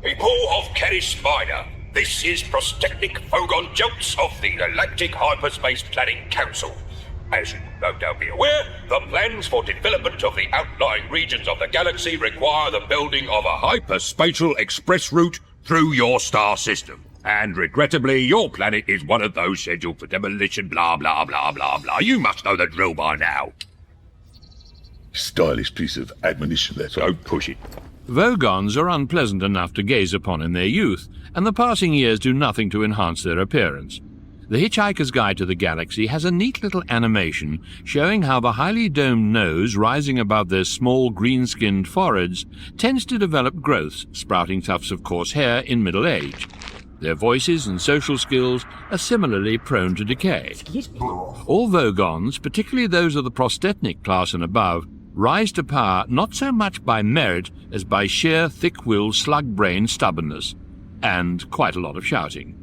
People of Keris Minor, this is Prostetnik Vogon Jeltz of the Galactic Hyperspace Planning Council. As you no doubt be aware, the plans for development of the outlying regions of the galaxy require the building of a hyperspatial express route through your star system. And regrettably, your planet is one of those scheduled for demolition, blah, blah, blah, blah, blah. You must know the drill by now. Stylish piece of admonition there. Don't push it. Vogons are unpleasant enough to gaze upon in their youth, and the passing years do nothing to enhance their appearance. The Hitchhiker's Guide to the Galaxy has a neat little animation showing how the highly domed nose rising above their small green-skinned foreheads tends to develop growths, sprouting tufts of coarse hair in middle age. Their voices and social skills are similarly prone to decay. All Vogons, particularly those of the Prostetnik class and above, rise to power not so much by merit as by sheer thick-willed slug-brained stubbornness, and quite a lot of shouting.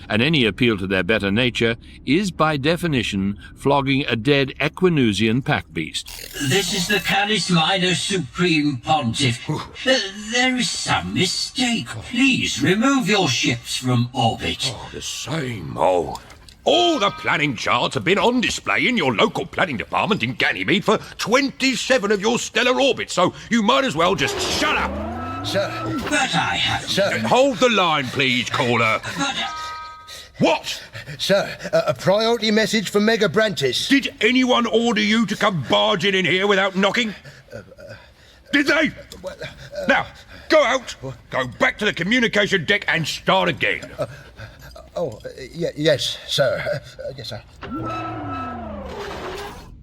And any appeal to their better nature is, by definition, flogging a dead Equinusian pack beast. This is the Canis Minor Supreme Pontiff. There is some mistake. Please remove your ships from orbit. The same old. All the planning charts have been on display in your local planning department in Ganymede for 27 of your stellar orbits, so you might as well just shut up. Sir. But I have... Sir. Hold the line, please, caller. But, What? Sir, a priority message from Mega Brantis. Did anyone order you to come barging in here without knocking? Did they? Now, go out, go back to the communication deck and start again. Yes, sir. Yes, sir.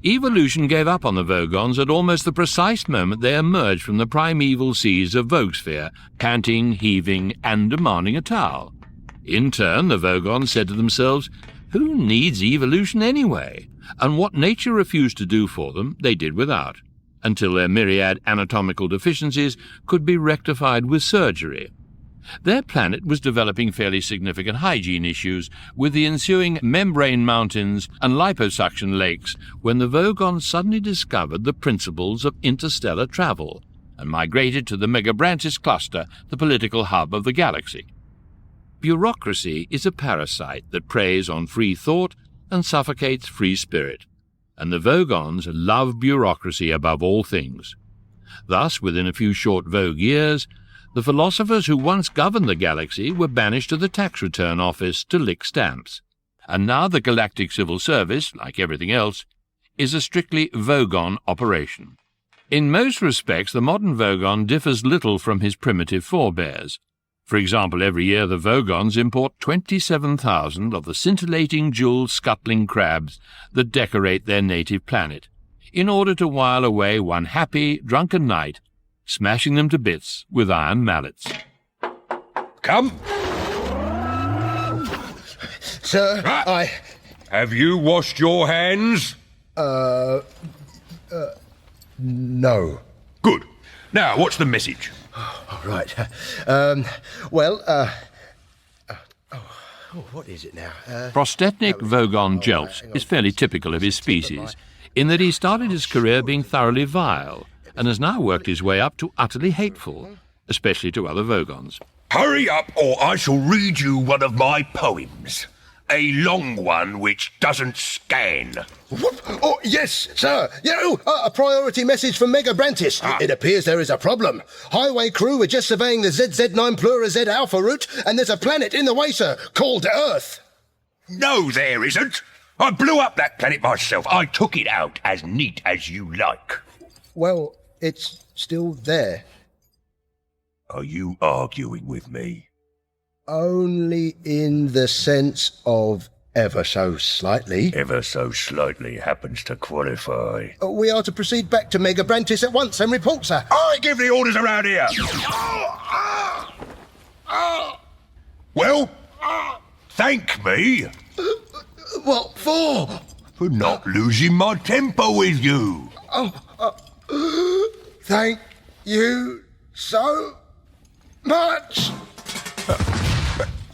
Evolution gave up on the Vogons at almost the precise moment they emerged from the primeval seas of Vogsphere, panting, heaving, and demanding a towel. In turn, the Vogons said to themselves, who needs evolution anyway? And what nature refused to do for them, they did without, until their myriad anatomical deficiencies could be rectified with surgery. Their planet was developing fairly significant hygiene issues, with the ensuing membrane mountains and liposuction lakes, when the Vogons suddenly discovered the principles of interstellar travel, and migrated to the Megabrantis cluster, the political hub of the galaxy. Bureaucracy is a parasite that preys on free thought and suffocates free spirit, and the Vogons love bureaucracy above all things. Thus, within a few short Vogue years, the philosophers who once governed the galaxy were banished to the tax return office to lick stamps, and now the Galactic Civil Service, like everything else, is a strictly Vogon operation. In most respects, the modern Vogon differs little from his primitive forebears. For example, every year the Vogons import 27,000 of the scintillating jewel-scuttling crabs that decorate their native planet, in order to while away one happy, drunken night, smashing them to bits with iron mallets. Come. Sir, Have you washed your hands? No. Good. Now, what's the message? Right. What is it now? Prostetnik Vogon Jeltz is fairly typical of his species, in that he started his career being thoroughly vile, and has now worked his way up to utterly hateful, especially to other Vogons. Hurry up, or I shall read you one of my poems. A long one which doesn't scan. What? Oh, yes, sir. A priority message from Mega Brantis. It appears there is a problem. Highway crew are just surveying the ZZ9 Plura Z Alpha route, and there's a planet in the way, sir, called Earth. No, there isn't. I blew up that planet myself. I took it out as neat as you like. Well, it's still there. Are you arguing with me? Only in the sense of ever so slightly. Ever so slightly happens to qualify. We are to proceed back to Mega Brantis at once and report, sir. I give the orders around here. Well, thank me. What for? For not losing my temper with you. Thank you so much.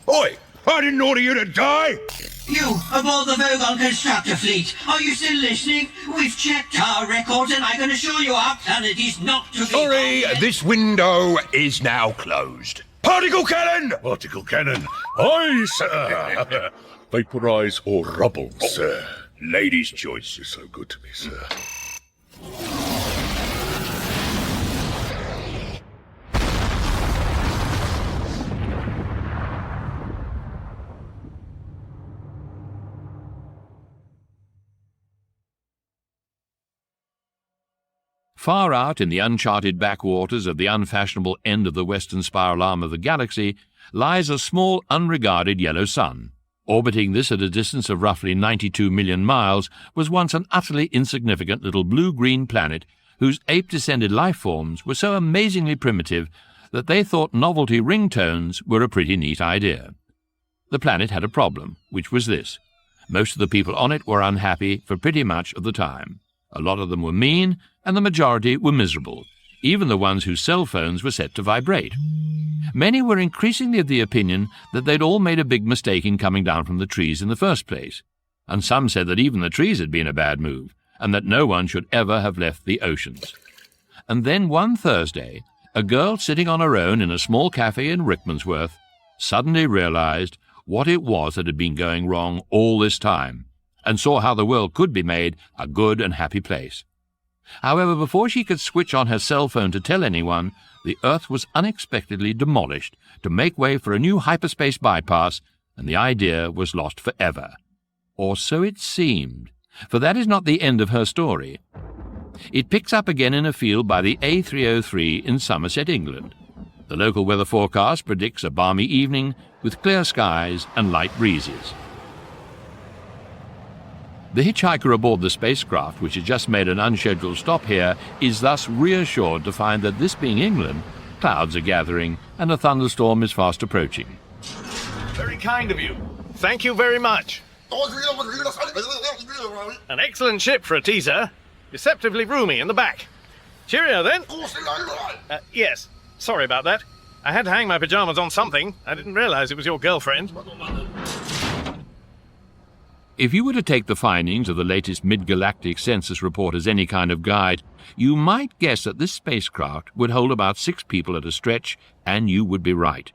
Oi! I didn't order you to die! You, aboard the Vogon constructor fleet, are you still listening? We've checked our records and I can assure you our planet is not to be... Sorry, this window is now closed. Particle cannon! Particle cannon. Aye, sir. Vaporize or rubble, sir. Lady's choice. You're so good to me, sir. Far out in the uncharted backwaters of the unfashionable end of the western spiral arm of the galaxy lies a small, unregarded yellow sun. Orbiting this at a distance of roughly 92 million miles was once an utterly insignificant little blue-green planet whose ape-descended life forms were so amazingly primitive that they thought novelty ringtones were a pretty neat idea. The planet had a problem, which was this. Most of the people on it were unhappy for pretty much of the time. A lot of them were mean, and the majority were miserable, even the ones whose cell phones were set to vibrate. Many were increasingly of the opinion that they'd all made a big mistake in coming down from the trees in the first place, and some said that even the trees had been a bad move, and that no one should ever have left the oceans. And then one Thursday, a girl sitting on her own in a small cafe in Rickmansworth suddenly realized what it was that had been going wrong all this time, and saw how the world could be made a good and happy place. However, before she could switch on her cell phone to tell anyone, the Earth was unexpectedly demolished to make way for a new hyperspace bypass, and the idea was lost forever. Or so it seemed, for that is not the end of her story. It picks up again in a field by the A303 in Somerset, England. The local weather forecast predicts a balmy evening with clear skies and light breezes. The hitchhiker aboard the spacecraft, which had just made an unscheduled stop here, is thus reassured to find that, this being England, clouds are gathering and a thunderstorm is fast approaching. Very kind of you. Thank you very much. An excellent ship for a teaser. Deceptively roomy in the back. Cheerio, then. Yes. Sorry about that. I had to hang my pajamas on something. I didn't realize it was your girlfriend. If you were to take the findings of the latest mid-galactic census report as any kind of guide, you might guess that this spacecraft would hold about 6 people at a stretch, and you would be right.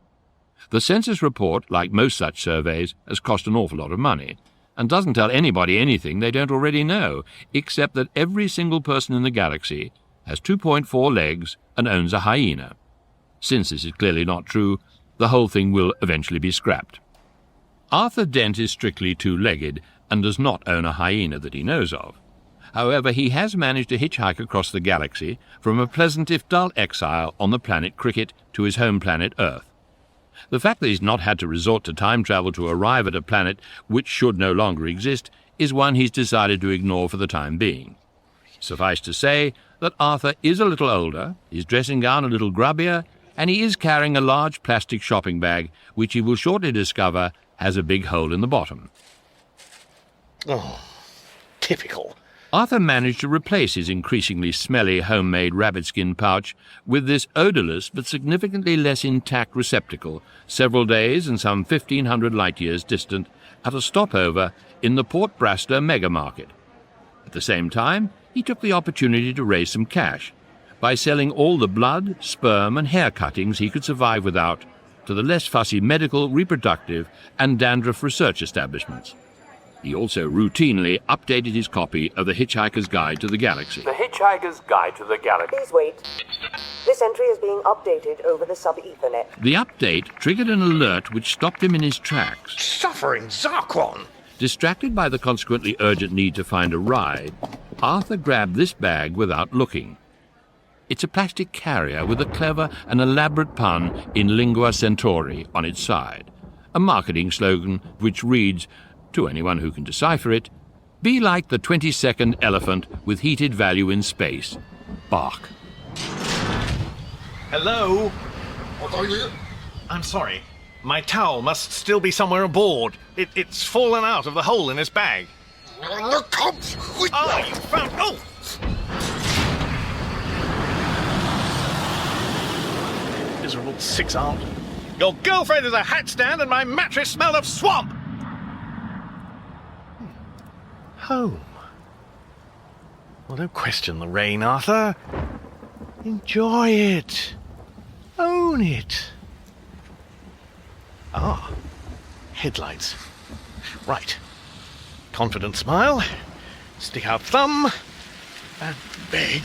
The census report, like most such surveys, has cost an awful lot of money, and doesn't tell anybody anything they don't already know, except that every single person in the galaxy has 2.4 legs and owns a hyena. Since this is clearly not true, the whole thing will eventually be scrapped. Arthur Dent is strictly 2-legged and does not own a hyena that he knows of. However, he has managed to hitchhike across the galaxy from a pleasant if dull exile on the planet Cricket to his home planet Earth. The fact that he's not had to resort to time travel to arrive at a planet which should no longer exist is one he's decided to ignore for the time being. Suffice to say that Arthur is a little older, his dressing gown a little grubbier, and he is carrying a large plastic shopping bag which he will shortly discover has a big hole in the bottom. Oh, typical. Arthur managed to replace his increasingly smelly homemade rabbit skin pouch with this odorless but significantly less intact receptacle several days and some 1,500 light-years distant at a stopover in the Port Braster megamarket. At the same time, he took the opportunity to raise some cash by selling all the blood, sperm and hair cuttings he could survive without to the less fussy medical, reproductive and dandruff research establishments. He also routinely updated his copy of The Hitchhiker's Guide to the Galaxy. The Hitchhiker's Guide to the Galaxy. Please wait. This entry is being updated over the sub-Ethernet. The update triggered an alert which stopped him in his tracks. Suffering Zarquon! Distracted by the consequently urgent need to find a ride, Arthur grabbed this bag without looking. It's a plastic carrier with a clever and elaborate pun in lingua centauri on its side, a marketing slogan which reads, to anyone who can decipher it, "Be like the 22nd elephant with heated value in space. Bark." Hello? I'm sorry. My towel must still be somewhere aboard. It's fallen out of the hole in his bag. Ah, you found... Oh! Miserable six-armed. Your girlfriend is a hat stand and my mattress smelled of swamp! Home. Well, don't question the rain, Arthur. Enjoy it. Own it. Ah, headlights. Right. Confident smile, stick out thumb, and beg.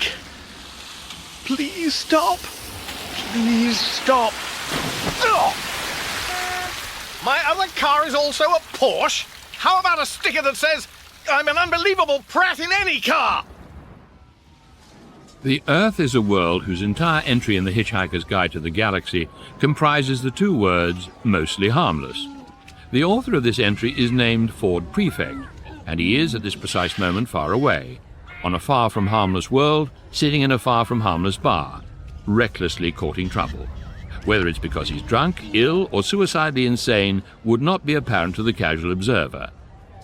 Please stop. Please stop. Ugh. My other car is also a Porsche. How about a sticker that says, I'm an unbelievable prat in any car? The Earth is a world whose entire entry in the Hitchhiker's Guide to the Galaxy comprises the two words, mostly harmless. The author of this entry is named Ford Prefect, and he is at this precise moment far away, on a far from harmless world, sitting in a far from harmless bar, recklessly courting trouble. Whether it's because he's drunk, ill, or suicidally insane would not be apparent to the casual observer.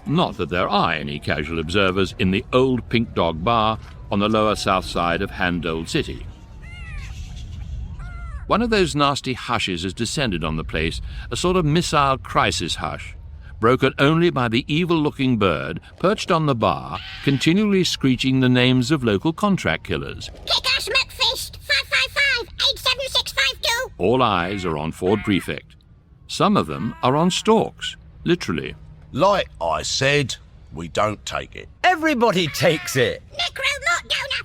Not that there are any casual observers in the Old Pink Dog Bar on the lower south side of Handold City. One of those nasty hushes has descended on the place, a sort of missile crisis hush, broken only by the evil-looking bird perched on the bar, continually screeching the names of local contract killers. Kick-Ass McFist, 555-87652. All eyes are on Ford Prefect. Some of them are on stalks, literally. Like I said, we don't take it. Everybody takes it. Necromort donor,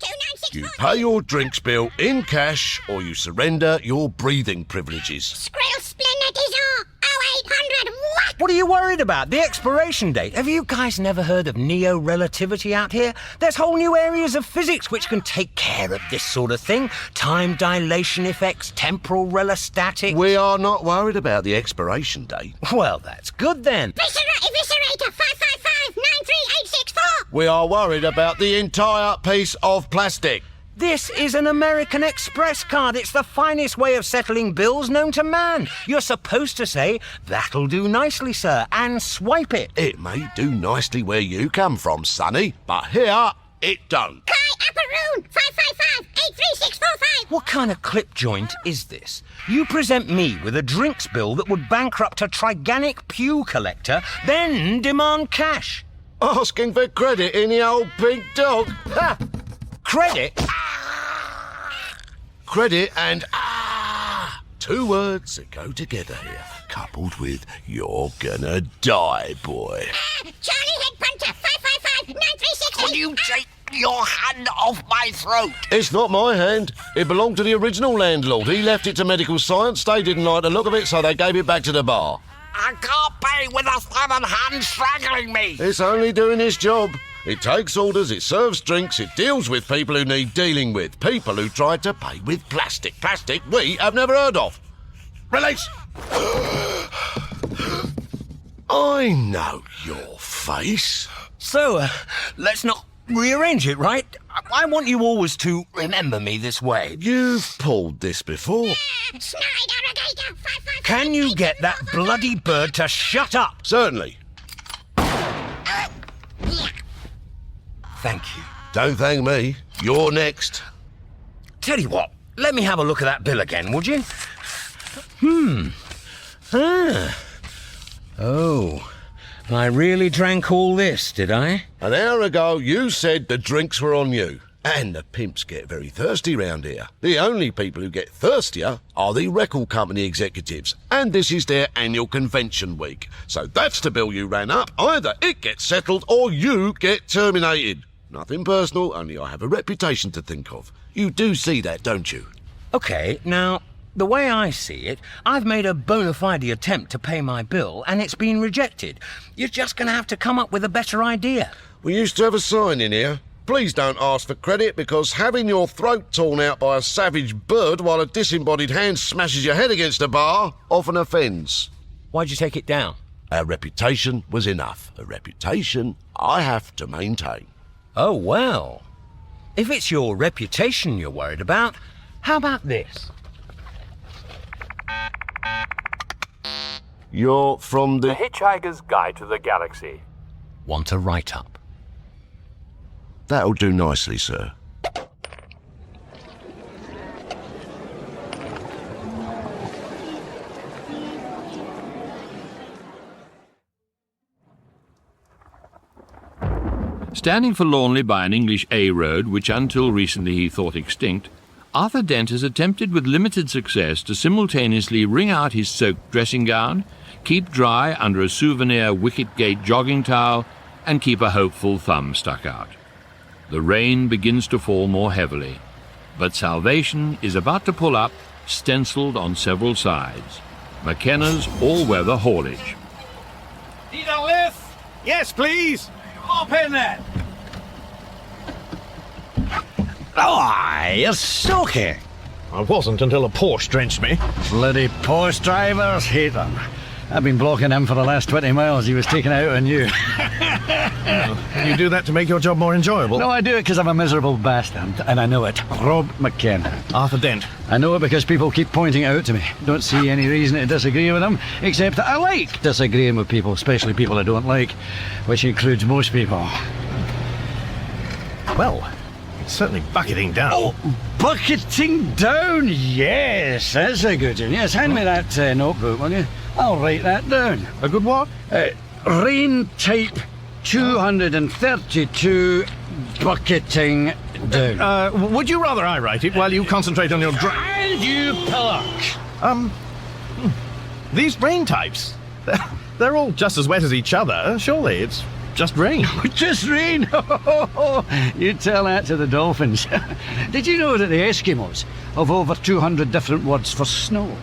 555-2964. You pay your drinks bill in cash or you surrender your breathing privileges. Skrill Splenetizor, 0800, what? What are you worried about? The expiration date. Have you guys never heard of neo-relativity out here? There's whole new areas of physics which can take care of this sort of thing. Time dilation effects, temporal relostatic. We are not worried about the expiration date. Well, that's good then. Eviscerator, 555-93864. We are worried about the entire piece of plastic. This is an American Express card. It's the finest way of settling bills known to man. You're supposed to say, that'll do nicely, sir, and swipe it. It may do nicely where you come from, Sonny, but here it don't. Kai Apparoon, 555-83645. What kind of clip joint is this? You present me with a drinks bill that would bankrupt a Triganic pew collector, then demand cash. Asking for credit in the Old Pink Dog? Ha! Credit? Credit and two words that go together here, coupled with you're gonna die, boy. Charlie Headpunter, 555-936. Will you take your hand off my throat? It's not my hand. It belonged to the original landlord. He left it to medical science. They didn't like the look of it, so they gave it back to the bar. I can't pay with a stubborn hand strangling me. It's only doing its job. It takes orders, it serves drinks, it deals with people who need dealing with. People who tried to pay with plastic. Plastic we have never heard of. Release! I know your face. So, let's not rearrange it, right? I want you always to remember me this way. You've pulled this before. Snide Irrigator, 555. Can you get that bloody bird to shut up? Certainly. Thank you. Don't thank me. You're next. Tell you what, let me have a look at that bill again, would you? Oh, I really drank all this, did I? An hour ago, you said the drinks were on you. And the pimps get very thirsty round here. The only people who get thirstier are the record company executives. And this is their annual convention week. So that's the bill you ran up. Either it gets settled or you get terminated. Nothing personal, only I have a reputation to think of. You do see that, don't you? Okay, now, the way I see it, I've made a bona fide attempt to pay my bill, and it's been rejected. You're just going to have to come up with a better idea. We used to have a sign in here. Please don't ask for credit, because having your throat torn out by a savage bird while a disembodied hand smashes your head against a bar often offends. Why'd you take it down? Our reputation was enough. A reputation I have to maintain. Oh, well. If it's your reputation you're worried about, how about this? You're from The the... Hitchhiker's Guide to the Galaxy. Want a write-up? That'll do nicely, sir. Standing forlornly by an English A road, which until recently he thought extinct, Arthur Dent has attempted with limited success to simultaneously wring out his soaked dressing gown, keep dry under a souvenir Wicketgate jogging towel, and keep a hopeful thumb stuck out. The rain begins to fall more heavily, but salvation is about to pull up, stenciled on several sides. McKenna's all-weather haulage. Need a lift? Yes, please. Hop in then. Oh, you're soaking. I wasn't until a Porsche drenched me. Bloody Porsche drivers hate them. I've been blocking him for the last 20 miles. He was taking it out on you. You do that to make your job more enjoyable? No, I do it because I'm a miserable bastard, and I know it. Rob McKenna. Arthur Dent. I know it because people keep pointing it out to me. Don't see any reason to disagree with them, except that I like disagreeing with people, especially people I don't like, which includes most people. Well, it's certainly bucketing down. Oh, bucketing down? Yes, that's a good one. Yes, hand me that notebook, will you? I'll write that down. A good what? Rain type 232 bucketing down. Would you rather I write it while you concentrate on your And you pillock. These rain types, they're all just as wet as each other. Surely it's just rain. Just rain? You tell that to the dolphins. Did you know that the Eskimos have over 200 different words for snow?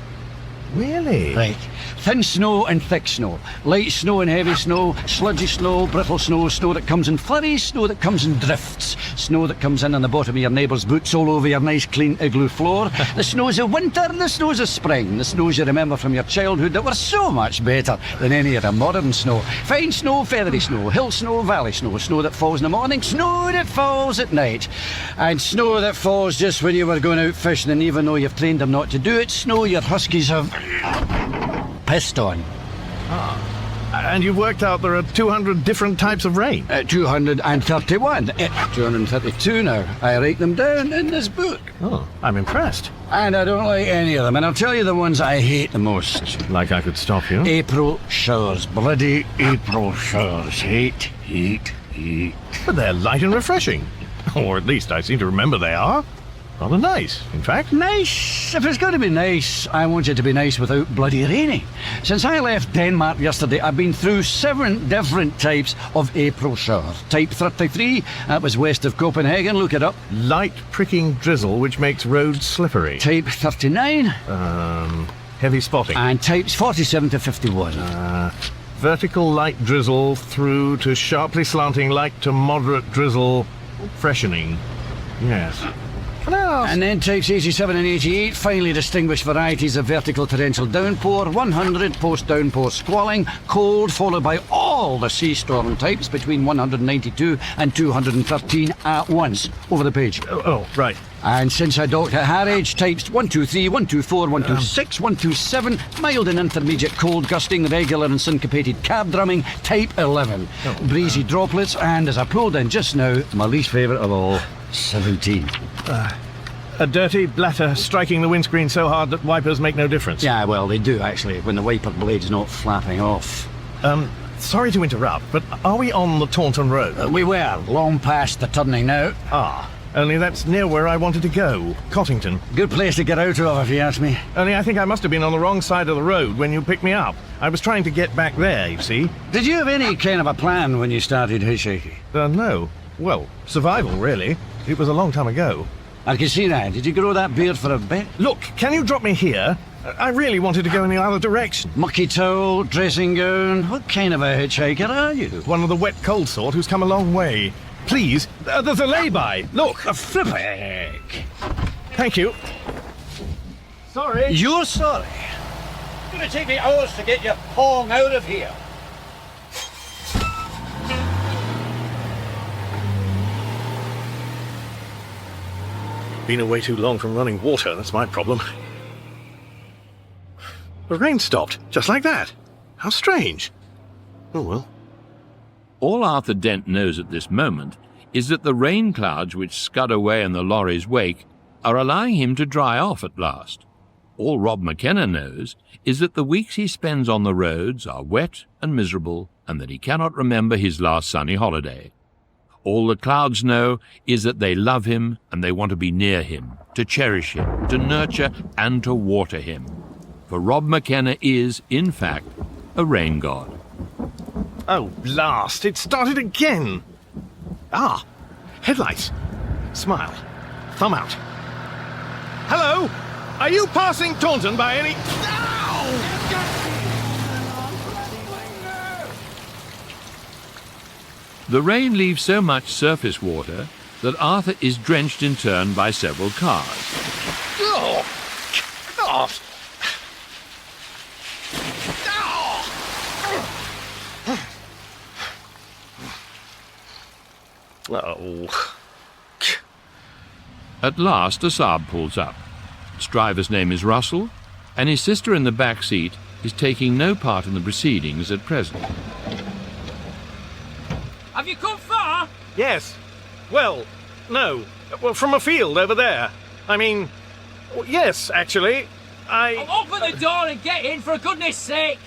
Really? Right. Thin snow and thick snow. Light snow and heavy snow. Sludgy snow, brittle snow. Snow that comes in flurries. Snow that comes in drifts. Snow that comes in on the bottom of your neighbour's boots all over your nice clean igloo floor. The snows of winter, the snows of spring. The snows you remember from your childhood that were so much better than any of the modern snow. Fine snow, feathery snow. Hill snow, valley snow. Snow that falls in the morning. Snow that falls at night. And snow that falls just when you were going out fishing and even though you've trained them not to do it. Snow your huskies have pissed on. And you've worked out there are 200 different types of rain? 231. 232 now. I write them down in this book. Oh, I'm impressed. And I don't like any of them. And I'll tell you the ones I hate the most. Like I could stop you? April showers. Bloody April showers. Hate. But they're light and refreshing. Or at least I seem to remember they are. Rather nice, in fact. Nice? If it's going to be nice, I want it to be nice without bloody raining. Since I left Denmark yesterday, I've been through 7 different types of April shower. Type 33, that was west of Copenhagen, look it up. Light pricking drizzle which makes roads slippery. Type 39. Heavy spotting. And types 47 to 51. Vertical light drizzle through to sharply slanting light to moderate drizzle, freshening. Yes. And then types 87 and 88, finely distinguished varieties of vertical torrential downpour, 100 post-downpour squalling, cold, followed by all the sea storm types between 192 and 213 at once. Over the page. Oh, right. And since I docked at Harwich, types 123, 124, 126, 127, mild and intermediate cold gusting, regular and syncopated cab drumming, type 11. Breezy droplets, and as I pulled in just now, my least favourite of all, 17. A dirty blatter striking the windscreen so hard that wipers make no difference. Yeah, well, they do actually, when the wiper blade's not flapping off. Sorry to interrupt, but are we on the Taunton Road? We were, long past the turning now. Only that's near where I wanted to go, Cottington. Good place to get out of, if you ask me. Only I think I must have been on the wrong side of the road when you picked me up. I was trying to get back there, you see. Did you have any kind of a plan when you started hitchhiking? No. Well, survival, really. It was a long time ago. I can see that. Did you grow that beard for a bit? Look, can you drop me here? I really wanted to go in the other direction. Mucky towel, dressing gown. What kind of a hitchhiker are you? One of the wet, cold sort who's come a long way. Please, there's a lay-by. Look. A flippick. Thank you. Sorry. You're sorry. It's going to take me hours to get your pong out of here. Been away too long from running water, that's my problem. The rain stopped, just like that. How strange. Oh well. All Arthur Dent knows at this moment is that the rain clouds which scud away in the lorry's wake are allowing him to dry off at last. All Rob McKenna knows is that the weeks he spends on the roads are wet and miserable, and that he cannot remember his last sunny holiday. All the clouds know is that they love him and they want to be near him, to cherish him, to nurture and to water him. For Rob McKenna is, in fact, a rain god. Oh, blast! It started again! Ah! Headlights! Smile. Thumb out. Hello? Are you passing Taunton by any... The rain leaves so much surface water that Arthur is drenched in turn by several cars. Oh! God! Oh. At last, a Saab pulls up. Its driver's name is Russell, and his sister in the back seat is taking no part in the proceedings at present. Have you come far? Yes. Well, no. Well, from a field over there. I mean, yes, actually. Oh, open the door and get in, for goodness sake!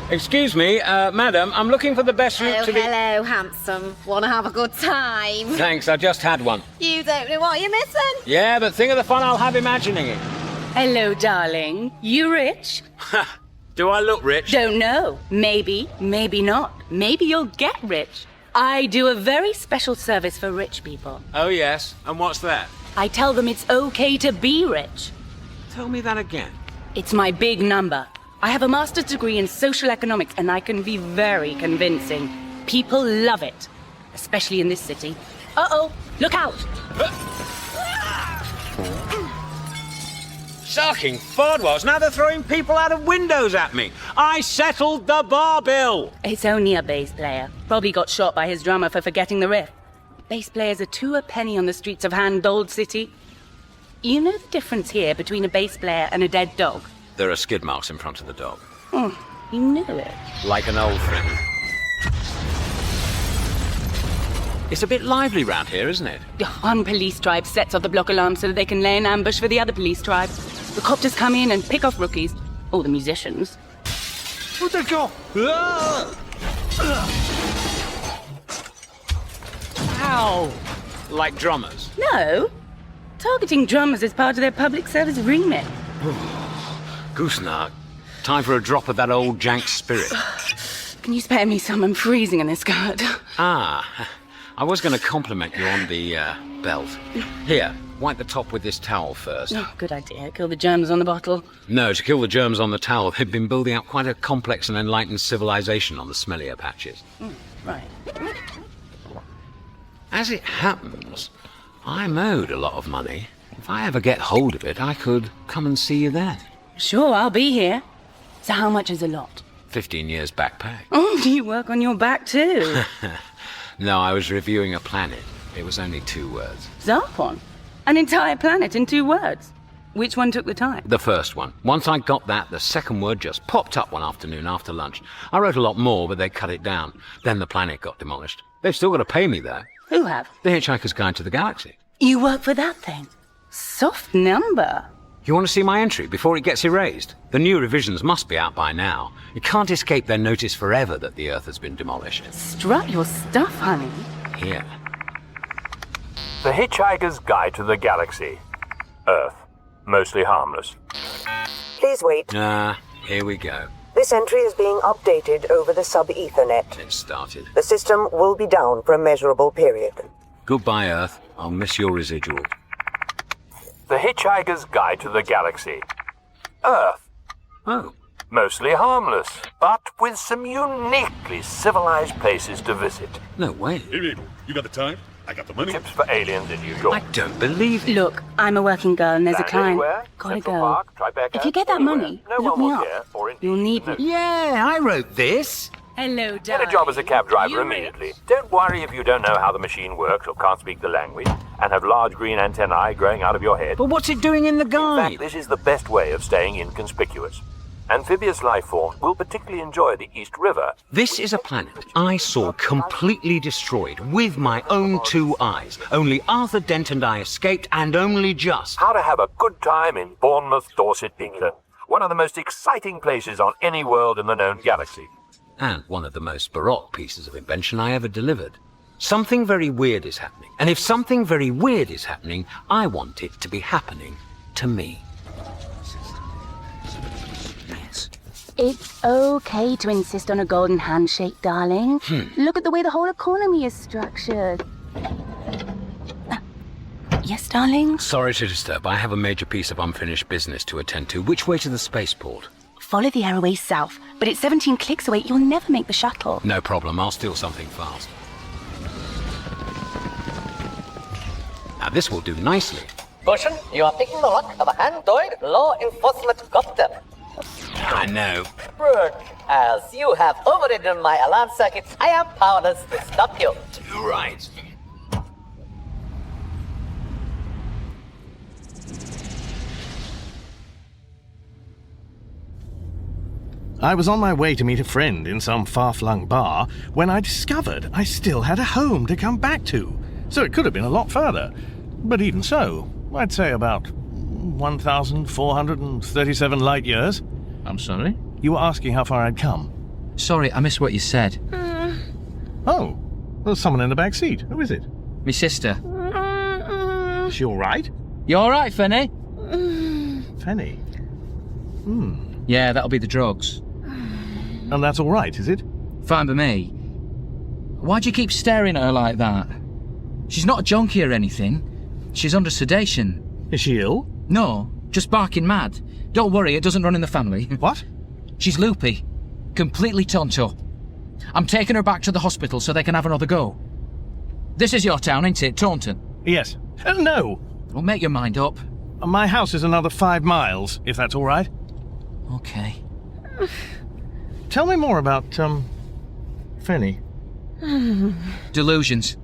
Excuse me, madam, I'm looking for the best route to the... Hello, handsome. Wanna have a good time? Thanks, I just had one. You don't know what you're missing. Yeah, but think of the fun I'll have imagining it. Hello, darling. You rich? Do I look rich? Don't know. Maybe, maybe not. Maybe you'll get rich. I do a very special service for rich people. Oh, yes. And what's that? I tell them it's okay to be rich. Tell me that again. It's my big number. I have a master's degree in social economics, and I can be very convincing. People love it, especially in this city. Uh-oh, look out! Sucking fodwads, now they're throwing people out of windows at me. I settled the bar bill. It's only a bass player. Probably got shot by his drummer for forgetting the riff. Bass players are 2 a penny on the streets of Handold City. You know the difference here between a bass player and a dead dog? There are skid marks in front of the dog. Oh, you knew it. Like an old friend. It's a bit lively round here, isn't it? One police tribe sets off the block alarm so that they can lay an ambush for the other police tribe. The copters come in and pick off rookies. Or the musicians. Where'd they go? Ow! Like drummers? No. Targeting drummers is part of their public service remit. Goosenark. Time for a drop of that old jank spirit. Can you spare me some? I'm freezing in this skirt. Ah, I was going to compliment you on the belt. Here, wipe the top with this towel first. Oh, good idea. Kill the germs on the bottle. No, to kill the germs on the towel, they've been building up quite a complex and enlightened civilization on the smellier patches. Right. As it happens, I'm owed a lot of money. If I ever get hold of it, I could come and see you then. Sure, I'll be here. So how much is a lot? 15 years back pay. Oh, do you work on your back too? No, I was reviewing a planet. It was only 2 words. Zarpon? An entire planet in 2 words? Which one took the time? The first one. Once I got that, the second word just popped up one afternoon after lunch. I wrote a lot more, but they cut it down. Then the planet got demolished. They've still got to pay me, though. Who have? The Hitchhiker's Guide to the Galaxy. You work for that thing? Soft number. You want to see my entry before it gets erased? The new revisions must be out by now. It can't escape their notice forever that the Earth has been demolished. Strut your stuff, honey. Here. The Hitchhiker's Guide to the Galaxy. Earth. Mostly harmless. Please wait. Here we go. This entry is being updated over the sub-Ethernet. It started. The system will be down for a measurable period. Goodbye, Earth. I'll miss your residual. The Hitchhiker's Guide to the Galaxy. Earth. Oh. Mostly harmless, but with some uniquely civilized places to visit. No way. Hey, baby, you got the time? I got the money. Tips for aliens in New York. I don't believe it. Look, I'm a working girl and there's a Land client. anywhere, Gotta Central go. Park, Tribeca, If you get that anywhere. money, No look one me will up. care, or indeed You'll need me. Yeah, I wrote this. Hello, Get darling. a job as a cab driver You immediately. Don't worry if you don't know how the machine works or can't speak the language and have large green antennae growing out of your head. But what's it doing in the In guide? fact, this is the best way of staying inconspicuous. Amphibious life forms will particularly enjoy the East River. This is a planet I saw completely destroyed with my own 2 eyes. Only Arthur Dent and I escaped, and only just. How to have a good time in Bournemouth, Dorset, England. One of the most exciting places on any world in the known galaxy. And one of the most baroque pieces of invention I ever delivered. Something very weird is happening. And if something very weird is happening, I want it to be happening to me. It's okay to insist on a golden handshake, darling. Look at the way the whole economy is structured. Yes, darling? Sorry to disturb. I have a major piece of unfinished business to attend to. Which way to the spaceport? Follow the arrowway south, but it's 17 clicks away. You'll never make the shuttle. No problem. I'll steal something fast. Now this will do nicely. Caution, you are taking the luck of a hand-toyed law enforcement copter. I know. Brute, as you have overridden my alarm circuits, I am powerless to stop you. Right. I was on my way to meet a friend in some far-flung bar when I discovered I still had a home to come back to. So it could have been a lot further. But even so, I'd say about 1,437 light years. I'm sorry? You were asking how far I'd come. Sorry, I missed what you said. Oh, there's someone in the back seat. Who is it? Me sister. Is she all right? You all right, Fenny? Fenny? Yeah, that'll be the drugs. And that's all right, is it? Fine by me. Why'd you keep staring at her like that? She's not a junkie or anything. She's under sedation. Is she ill? No, just barking mad. Don't worry, it doesn't run in the family. What? She's loopy. Completely tonto. I'm taking her back to the hospital so they can have another go. This is your town, ain't it, Taunton? Yes. No. Well, make your mind up. My house is another 5 miles, if that's all right. Okay. Tell me more about, Fenny. Delusions.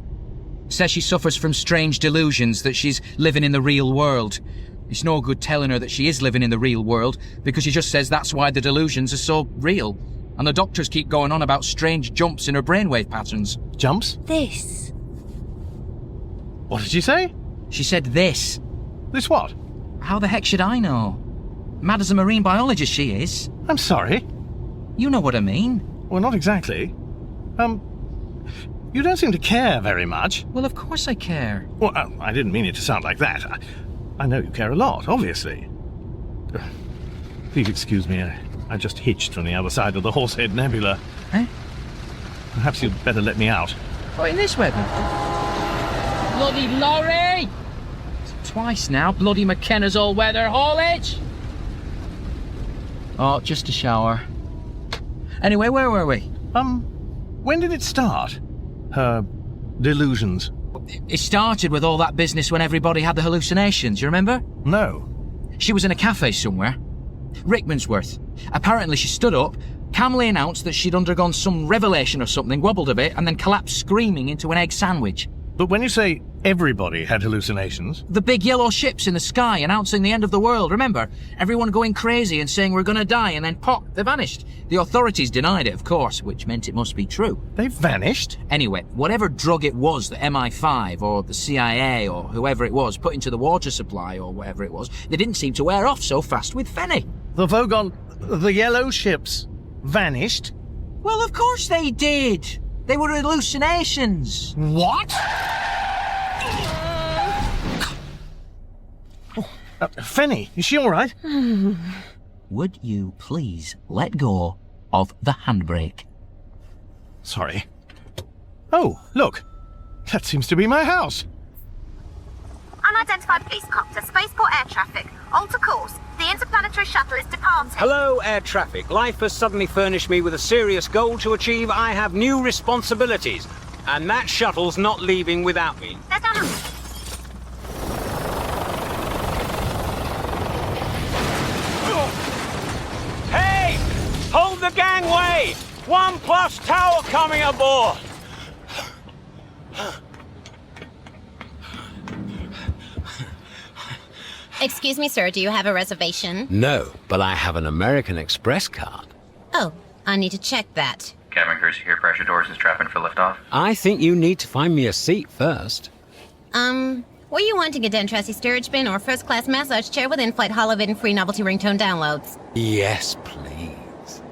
Says she suffers from strange delusions that she's living in the real world. It's no good telling her that she is living in the real world, because she just says that's why the delusions are so real. And the doctors keep going on about strange jumps in her brainwave patterns. Jumps? This. What did she say? She said this. This what? How the heck should I know? Mad as a marine biologist she is. I'm sorry. You know what I mean. Well, not exactly. You don't seem to care very much. Well, of course I care. Well, I didn't mean it to sound like that. I know you care a lot, obviously. Please excuse me, I just hitched from the other side of the Horsehead Nebula. Eh? Perhaps you'd better let me out. What, in this weather? Bloody lorry! Twice now, bloody McKenna's all-weather haulage! Oh, just a shower. Anyway, where were we? When did it start? Her delusions. It started with all that business when everybody had the hallucinations, you remember? No. She was in a cafe somewhere. Rickmansworth. Apparently she stood up, calmly announced that she'd undergone some revelation or something, wobbled a bit, and then collapsed screaming into an egg sandwich. But when you say everybody had hallucinations... The big yellow ships in the sky announcing the end of the world, remember? Everyone going crazy and saying we're gonna die, and then pop, they vanished. The authorities denied it, of course, which meant it must be true. They vanished? Anyway, whatever drug it was that MI5 or the CIA or whoever it was put into the water supply or whatever it was, they didn't seem to wear off so fast with Fenny. The Vogon... the yellow ships vanished? Well, of course they did. They were hallucinations. What? Fenny, is she all right? Would you please let go of the handbrake? Sorry. Oh, look. That seems to be my house. Unidentified police copter, spaceport air traffic. Alter course. The interplanetary shuttle is departing. Hello, air traffic. Life has suddenly furnished me with a serious goal to achieve. I have new responsibilities. And that shuttle's not leaving without me. There's no... Hey! Hold the gangway! 1+ tower coming aboard! Excuse me, sir, do you have a reservation? No, but I have an American Express card. Oh, I need to check that. Cabin crew secure pressure doors is trapping for liftoff. I think you need to find me a seat first. Were you wanting a Dent chassis storage bin or first-class massage chair with in-flight holovid and free novelty ringtone downloads? Yes, please.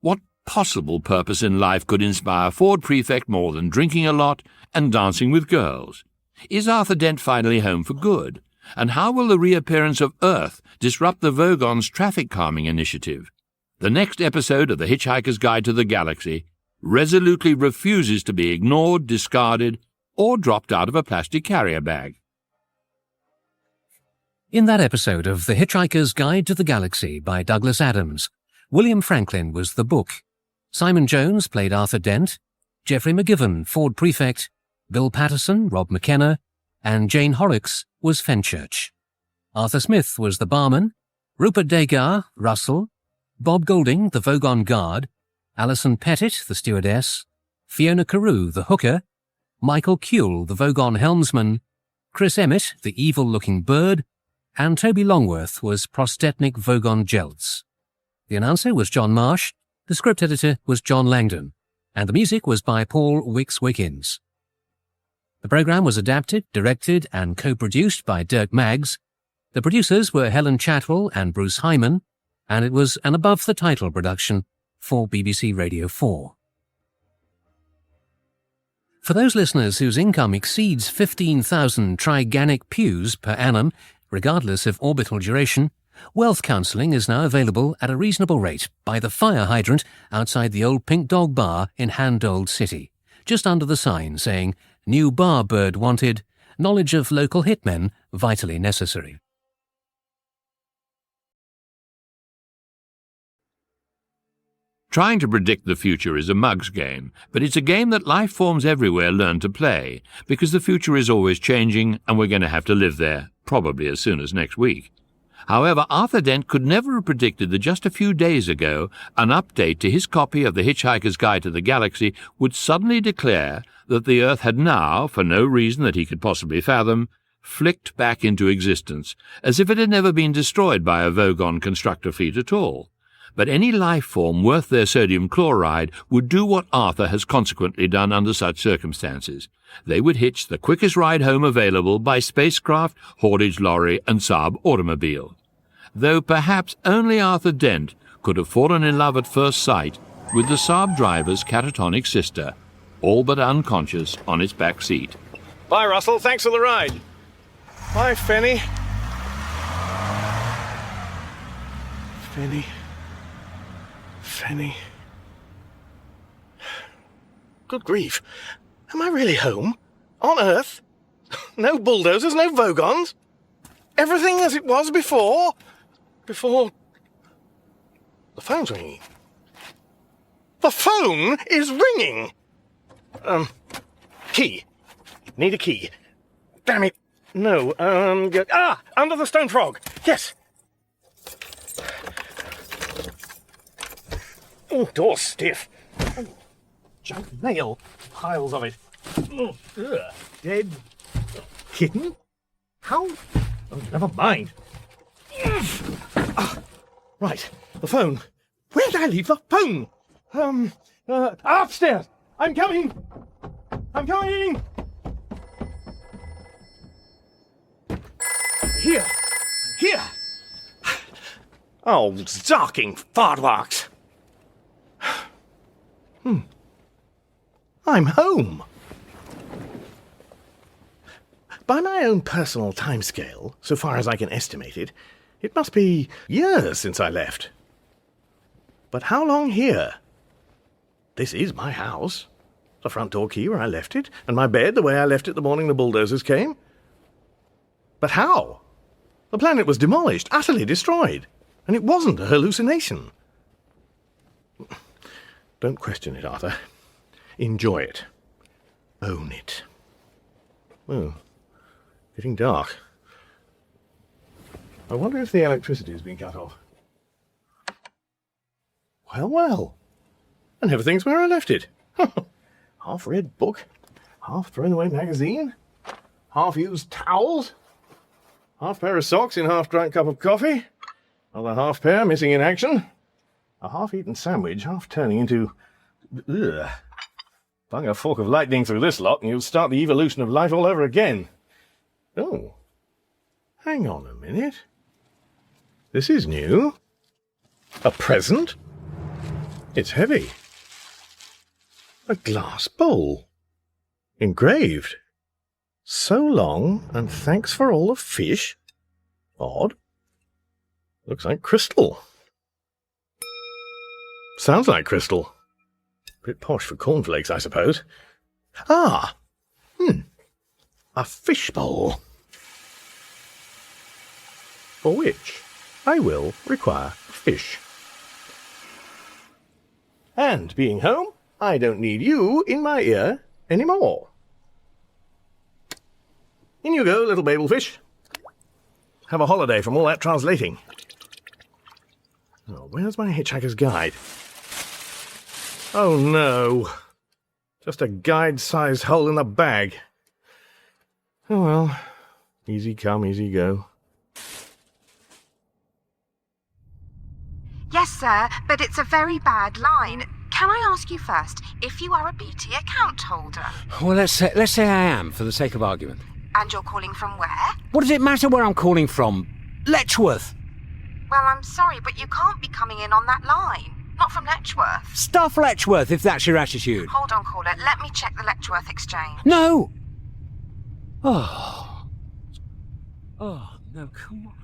What possible purpose in life could inspire Ford Prefect more than drinking a lot and dancing with girls? Is Arthur Dent finally home for good? And how will the reappearance of Earth disrupt the Vogon's traffic calming initiative? The next episode of The Hitchhiker's Guide to the Galaxy resolutely refuses to be ignored, discarded, or dropped out of a plastic carrier bag. In that episode of The Hitchhiker's Guide to the Galaxy by Douglas Adams, William Franklin was the book. Simon Jones played Arthur Dent, Geoffrey McGivern, Ford Prefect, Bill Patterson, Rob McKenna, and Jane Horrocks was Fenchurch. Arthur Smith was the barman, Rupert Degar, Russell, Bob Golding, the Vogon guard, Alison Pettit, the stewardess, Fiona Carew, the hooker, Michael Kuehl, the Vogon helmsman, Chris Emmett, the evil-looking bird, and Toby Longworth was Prostetnik Vogon Jeltz. The announcer was John Marsh, the script editor was John Langdon, and the music was by Paul Wicks-Wickens. The programme was adapted, directed, and co-produced by Dirk Maggs. The producers were Helen Chatwell and Bruce Hyman, and it was an above-the-title production for BBC Radio 4. For those listeners whose income exceeds 15,000 triganic pews per annum, regardless of orbital duration, wealth counselling is now available at a reasonable rate by the fire hydrant outside the old Pink Dog Bar in Handold City, just under the sign saying, "New bar bird wanted, knowledge of local hitmen vitally necessary." Trying to predict the future is a mug's game, but it's a game that life forms everywhere learn to play, because the future is always changing and we're going to have to live there, probably as soon as next week. However, Arthur Dent could never have predicted that just a few days ago, an update to his copy of The Hitchhiker's Guide to the Galaxy would suddenly declare that the Earth had now, for no reason that he could possibly fathom, flicked back into existence, as if it had never been destroyed by a Vogon constructor fleet at all. But any life form worth their sodium chloride would do what Arthur has consequently done under such circumstances. They would hitch the quickest ride home available by spacecraft, haulage lorry, and Saab automobile. Though perhaps only Arthur Dent could have fallen in love at first sight with the Saab driver's catatonic sister, all but unconscious on its back seat. Bye, Russell. Thanks for the ride. Bye, Fenny. Fenny. Fenny. Good grief. Am I really home? On Earth? No bulldozers, no Vogons? Everything as it was before? Before... The phone's ringing. The phone is ringing! Key. Need a key. Damn it. No, under the stone frog. Yes. Oh, door stiff. Oh, junk nail. Piles of it. Oh, dead. Kitten? How? Oh, never mind. Right, the phone. Where did I leave the phone? Upstairs. I'm coming. I'm coming. Here. Here. Oh, zarking fartworks. I'm home. By my own personal timescale, so far as I can estimate it, it must be years since I left. But how long here? This is my house. The front door key where I left it, and my bed the way I left it the morning the bulldozers came. But how? The planet was demolished, utterly destroyed, and it wasn't a hallucination. Don't question it, Arthur. Enjoy it. Own it. Oh, getting dark. I wonder if the electricity has been cut off. Well, well. And everything's where I left it. Half-read book, half-thrown-away magazine, half-used towels. Half pair of socks in half-drunk cup of coffee. Other half pair missing in action. A half-eaten sandwich half turning into... Ugh. Bung a fork of lightning through this lot and you'll start the evolution of life all over again. Oh. Hang on a minute. This is new. A present? It's heavy. A glass bowl. Engraved. So long, and thanks for all the fish. Odd. Looks like crystal. Sounds like crystal. Bit posh for cornflakes, I suppose. Ah! A fish bowl. For which I will require fish. And being home, I don't need you in my ear anymore. In you go, little babelfish. Have a holiday from all that translating. Oh, where's my Hitchhiker's Guide? Oh no. Just a guide-sized hole in the bag. Oh well. Easy come, easy go. Yes, sir, but it's a very bad line. Can I ask you first if you are a BT account holder? Well, let's say I am, for the sake of argument. And you're calling from where? What does it matter where I'm calling from? Letchworth. Well, I'm sorry, but you can't be coming in on that line. Not from Letchworth. Stuff Letchworth, if that's your attitude. Hold on, caller. Let me check the Letchworth exchange. No! Oh, no, come on.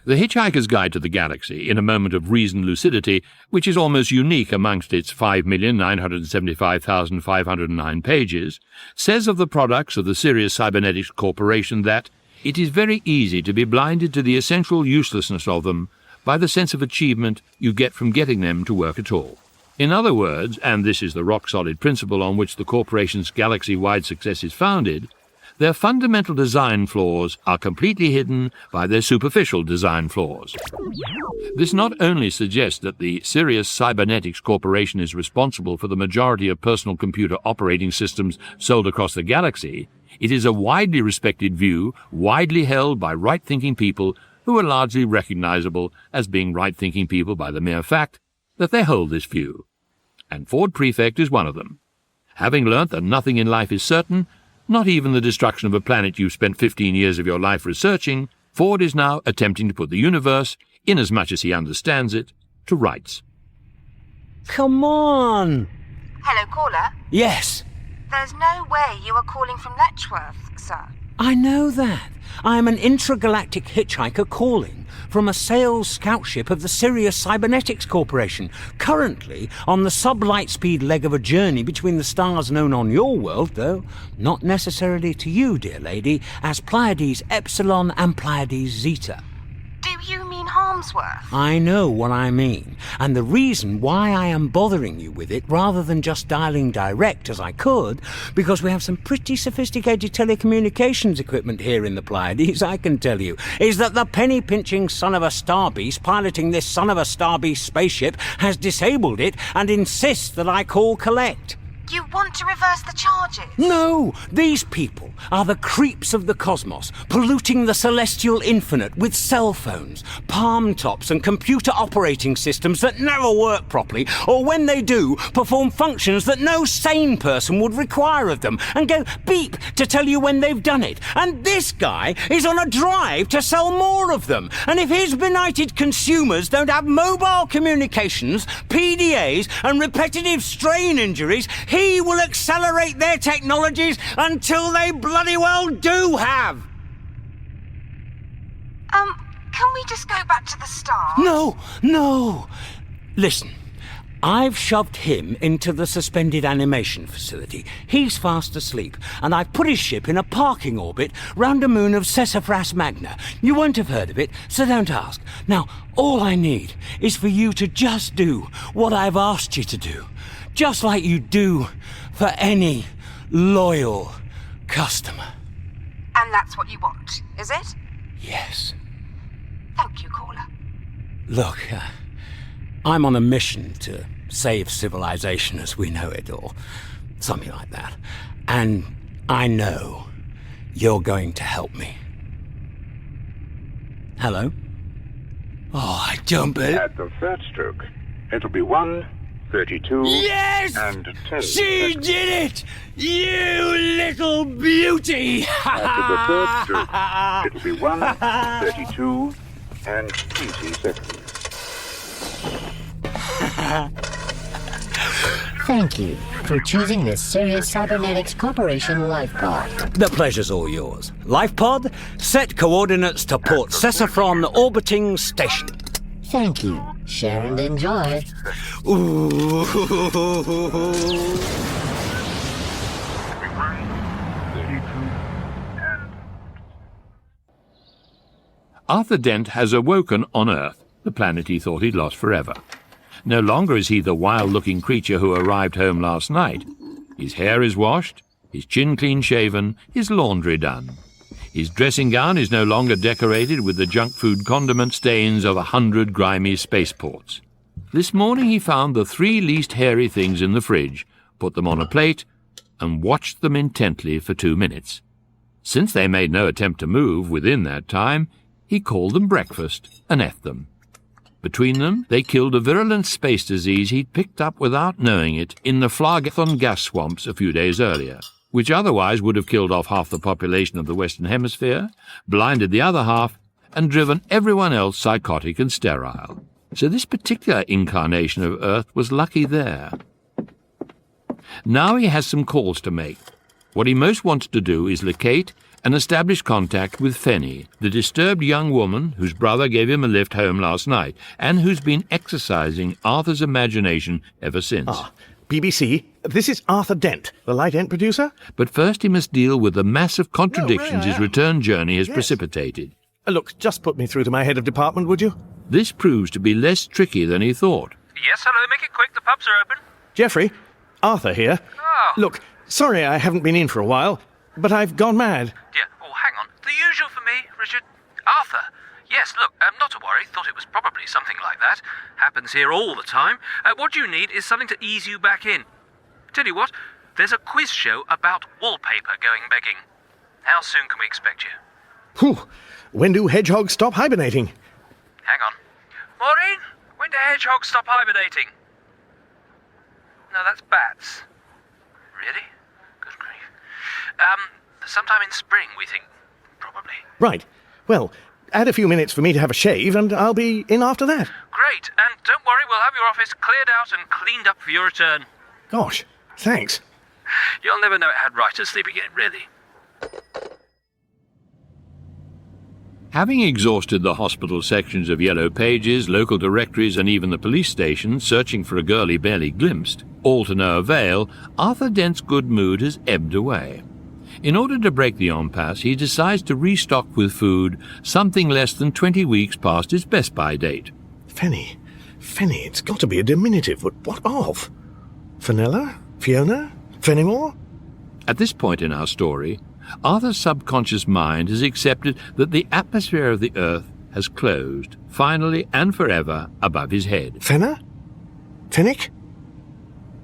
The Hitchhiker's Guide to the Galaxy, in a moment of reasoned lucidity, which is almost unique amongst its 5,975,509 pages, says of the products of the Sirius Cybernetics Corporation that it is very easy to be blinded to the essential uselessness of them by the sense of achievement you get from getting them to work at all. In other words, and this is the rock-solid principle on which the corporation's galaxy-wide success is founded, their fundamental design flaws are completely hidden by their superficial design flaws. This not only suggests that the Sirius Cybernetics Corporation is responsible for the majority of personal computer operating systems sold across the galaxy, it is a widely respected view, widely held by right-thinking people who are largely recognizable as being right-thinking people by the mere fact that they hold this view. And Ford Prefect is one of them. Having learnt that nothing in life is certain, not even the destruction of a planet you've spent 15 years of your life researching, Ford is now attempting to put the universe, inasmuch as he understands it, to rights. Come on! Hello, caller? Yes. There's no way you are calling from Letchworth, sir. I know that. I am an intragalactic hitchhiker calling from a sales scout ship of the Sirius Cybernetics Corporation, currently on the sub-light-speed leg of a journey between the stars known on your world, though not necessarily to you, dear lady, as Pleiades Epsilon and Pleiades Zeta. Do you mean Harmsworth? I know what I mean, and the reason why I am bothering you with it rather than just dialing direct as I could, because we have some pretty sophisticated telecommunications equipment here in the Pleiades, I can tell you, is that the penny-pinching son of a star beast piloting this son of a star beast spaceship has disabled it and insists that I call collect. You want to reverse the charges? No! These people are the creeps of the cosmos, polluting the celestial infinite with cell phones, palm tops and computer operating systems that never work properly, or when they do, perform functions that no sane person would require of them, and go beep to tell you when they've done it. And this guy is on a drive to sell more of them. And if his benighted consumers don't have mobile communications, PDAs and repetitive strain injuries, he will accelerate their technologies until they bloody well do have. Can we just go back to the start? No. Listen, I've shoved him into the suspended animation facility. He's fast asleep, and I've put his ship in a parking orbit round a moon of Sassafras Magna. You won't have heard of it, so don't ask. Now, all I need is for you to just do what I've asked you to do. Just like you do for any loyal customer. And that's what you want, is it? Yes. Thank you, caller. Look, I'm on a mission to save civilization as we know it, or something like that. And I know you're going to help me. Hello? Oh, I don't believe... At the third stroke, it'll be 1, 32, Yes! and 10. She did it! You little beauty! After the third stroke, it'll be 1, 32, and 20 seconds. Thank you for choosing the Sirius Cybernetics Corporation Life Pod. The pleasure's all yours. Life pod, set coordinates to Port Cessaphron orbiting station. Thank you. Share and enjoy. Ooh. Arthur Dent has awoken on Earth, the planet he thought he'd lost forever. No longer is he the wild-looking creature who arrived home last night. His hair is washed, his chin clean-shaven, his laundry done. His dressing gown is no longer decorated with the junk food condiment stains of 100 grimy spaceports. This morning he found the 3 least hairy things in the fridge, put them on a plate, and watched them intently for 2 minutes. Since they made no attempt to move within that time, he called them breakfast and ate them. Between them, they killed a virulent space disease he'd picked up without knowing it in the Phlargathon gas swamps a few days earlier, which otherwise would have killed off half the population of the Western Hemisphere, blinded the other half, and driven everyone else psychotic and sterile. So this particular incarnation of Earth was lucky there. Now he has some calls to make. What he most wants to do is locate and establish contact with Fenny, the disturbed young woman whose brother gave him a lift home last night, and who's been exercising Arthur's imagination ever since. BBC, this is Arthur Dent, the Light Ent producer. But first he must deal with the massive contradictions his return journey has precipitated. Look, just put me through to my head of department, would you? This proves to be less tricky than he thought. Yes, hello, make it quick, the pubs are open. Geoffrey, Arthur here. Oh. Look, sorry I haven't been in for a while, but I've gone mad. Yeah, oh, hang on. The usual for me, Richard. Arthur. Yes, look, not to worry. Thought it was probably something like that. Happens here all the time. What you need is something to ease you back in. Tell you what, there's a quiz show about wallpaper going begging. How soon can we expect you? Whew. When do hedgehogs stop hibernating? Hang on. Maureen, when do hedgehogs stop hibernating? No, that's bats. Really? Good grief. Sometime in spring, we think. Probably. Right. Well, add a few minutes for me to have a shave, and I'll be in after that. Great, and don't worry, we'll have your office cleared out and cleaned up for your return. Gosh, thanks. You'll never know it had writers sleeping in it, really. Having exhausted the hospital sections of Yellow Pages, local directories, and even the police station, searching for a girl he barely glimpsed, all to no avail, Arthur Dent's good mood has ebbed away. In order to break the impasse, he decides to restock with food something less than 20 weeks past its best-by date. Fenny, it's got to be a diminutive, but what of? Fenella? Fiona? Fenimore? At this point in our story, Arthur's subconscious mind has accepted that the atmosphere of the Earth has closed, finally and forever, above his head. Fenna? Fennick?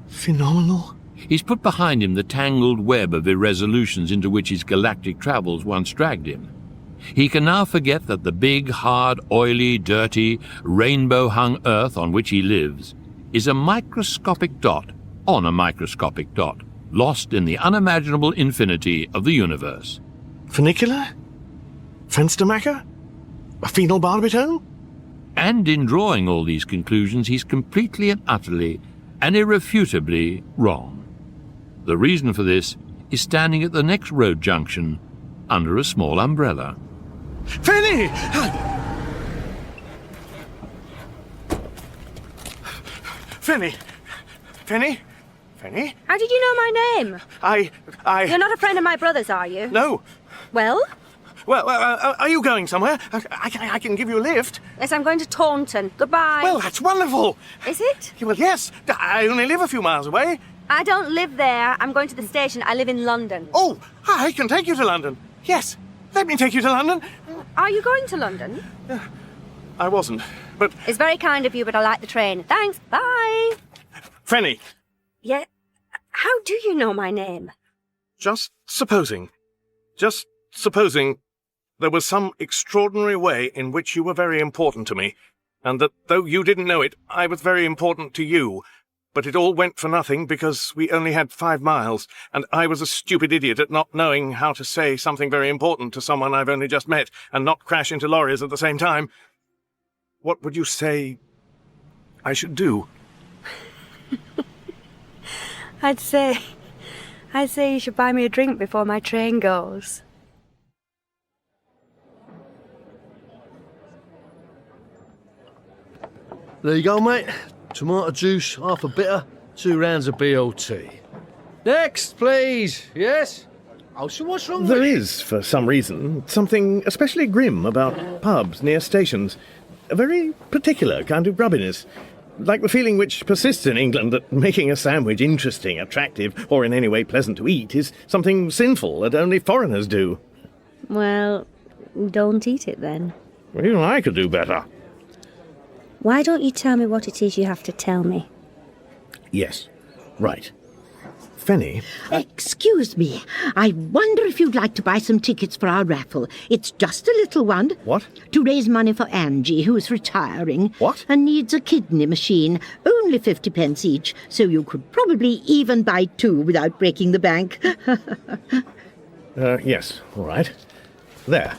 Phenomenal. He's put behind him the tangled web of irresolutions into which his galactic travels once dragged him. He can now forget that the big, hard, oily, dirty, rainbow-hung Earth on which he lives is a microscopic dot on a microscopic dot, lost in the unimaginable infinity of the universe. Funicular? Fenstermacher? A phenylbarbitone? And in drawing all these conclusions, he's completely and utterly and irrefutably wrong. The reason for this is standing at the next road junction under a small umbrella. Fenny! Fenny! Fenny? Fenny? How did you know my name? I... You're not a friend of my brother's, are you? No. Well? Well, are you going somewhere? I can give you a lift. Yes, I'm going to Taunton. Goodbye. Well, that's wonderful. Is it? Well, yes. I only live a few miles away. I don't live there. I'm going to the station. I live in London. Oh, I can take you to London. Yes, let me take you to London. Are you going to London? I wasn't, but... It's very kind of you, but I like the train. Thanks. Bye. Fenny. Yeah? How do you know my name? Just supposing there was some extraordinary way in which you were very important to me, and that though you didn't know it, I was very important to you. But it all went for nothing because we only had 5 miles, and I was a stupid idiot at not knowing how to say something very important to someone I've only just met and not crash into lorries at the same time. What would you say I should do? I'd say you should buy me a drink before my train goes. There you go, mate. Tomato juice, half a bitter, 2 rounds of BOT. Next, please. Yes? Oh, so what's wrong There with is, for some reason, something especially grim about pubs near stations. A very particular kind of grubbiness. Like the feeling which persists in England that making a sandwich interesting, attractive, or in any way pleasant to eat is something sinful that only foreigners do. Well, don't eat it then. Well, even I could do better. Why don't you tell me what it is you have to tell me? Yes, right. Fenny? Excuse me. I wonder if you'd like to buy some tickets for our raffle. It's just a little one. What? To raise money for Angie, who's retiring. What? And needs a kidney machine. Only 50 pence each, so you could probably even buy 2 without breaking the bank. Yes, all right. There.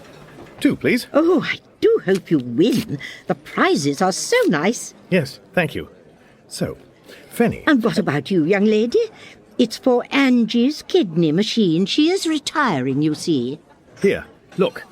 2, please. Oh, I do hope you win. The prizes are so nice. Yes, thank you. So, Fenny... And what about you, young lady? It's for Angie's kidney machine. She is retiring, you see. Here, look.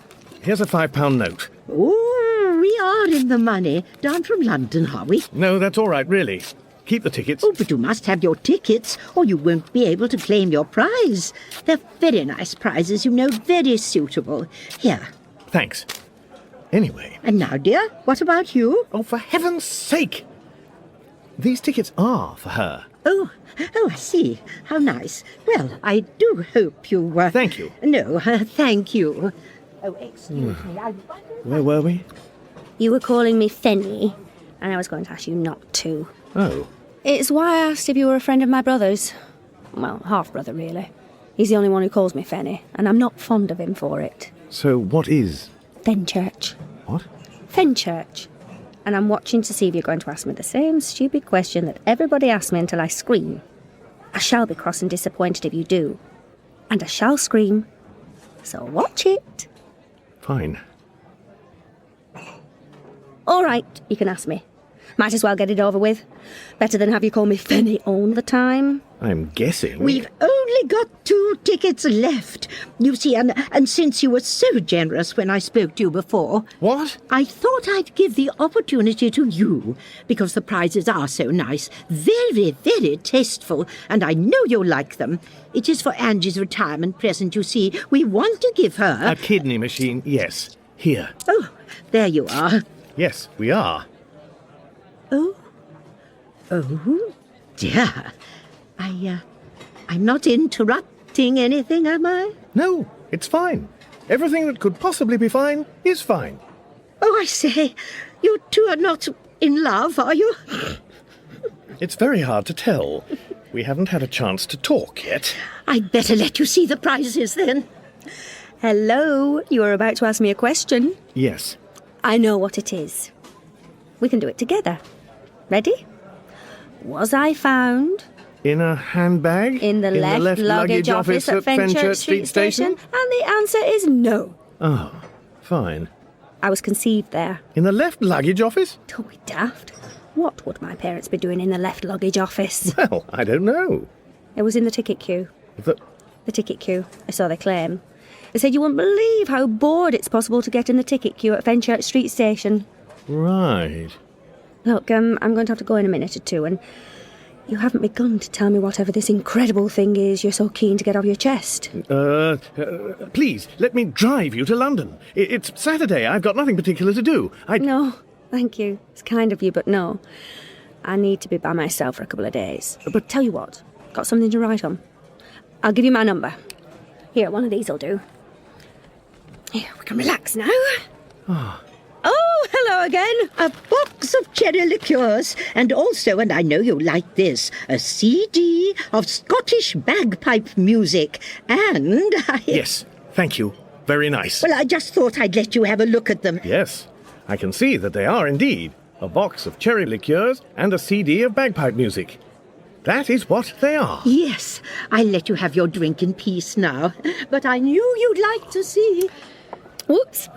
Here's a £5 note. Oh, we are in the money. Down from London, are we? No, that's all right, really. Keep the tickets. Oh, but you must have your tickets, or you won't be able to claim your prize. They're very nice prizes, you know, very suitable. Here. Thanks. Anyway... And now, dear, what about you? Oh, for heaven's sake! These tickets are for her. Oh, I see. How nice. Well, I do hope you... Thank you. No, thank you. Oh, excuse me. Where were we? You were calling me Fenny, and I was going to ask you not to. Oh. It's why I asked if you were a friend of my brother's. Well, half-brother, really. He's the only one who calls me Fenny, and I'm not fond of him for it. So what is... Fenchurch. What? Fenchurch. And I'm watching to see if you're going to ask me the same stupid question that everybody asks me until I scream. I shall be cross and disappointed if you do. And I shall scream. So watch it. Fine. All right, you can ask me. Might as well get it over with. Better than have you call me Fenny all the time. I'm guessing... We've only got 2 tickets left. You see, and since you were so generous when I spoke to you before... What? I thought I'd give the opportunity to you, because the prizes are so nice. Very, very tasteful, and I know you'll like them. It is for Angie's retirement present, you see. We want to give her... A kidney machine, yes. Here. Oh, there you are. Yes, we are. Oh, dear. I'm not interrupting anything, am I? No, it's fine. Everything that could possibly be fine is fine. Oh, I say, you two are not in love, are you? It's very hard to tell. We haven't had a chance to talk yet. I'd better let you see the prizes, then. Hello, you were about to ask me a question. Yes. I know what it is. We can do it together. Ready? Was I found... In a handbag? In the left luggage office at Fenchurch Street Station? And the answer is no. Oh, fine. I was conceived there. In the left luggage office? Don't be daft. What would my parents be doing in the left luggage office? Well, I don't know. It was in the ticket queue. The ticket queue. I saw their claim. They said you wouldn't believe how bored it's possible to get in the ticket queue at Fenchurch Street Station. Right. Look, I'm going to have to go in a minute or two, and you haven't begun to tell me whatever this incredible thing is you're so keen to get off your chest. Please, let me drive you to London. It's Saturday. I've got nothing particular to do. No, thank you. It's kind of you, but no. I need to be by myself for a couple of days. But tell you what, got something to write on. I'll give you my number. Here, one of these will do. Here, we can relax now. Oh, hello again. A box of cherry liqueurs. And also, and I know you'll like this, a CD of Scottish bagpipe music. And Yes, thank you. very nice. Well, I just thought I'd let you have a look at them. Yes, I can see that they are indeed. A box of cherry liqueurs and a CD of bagpipe music. That is what they are. Yes, I'll let you have your drink in peace now. But I knew you'd like to see. Whoops.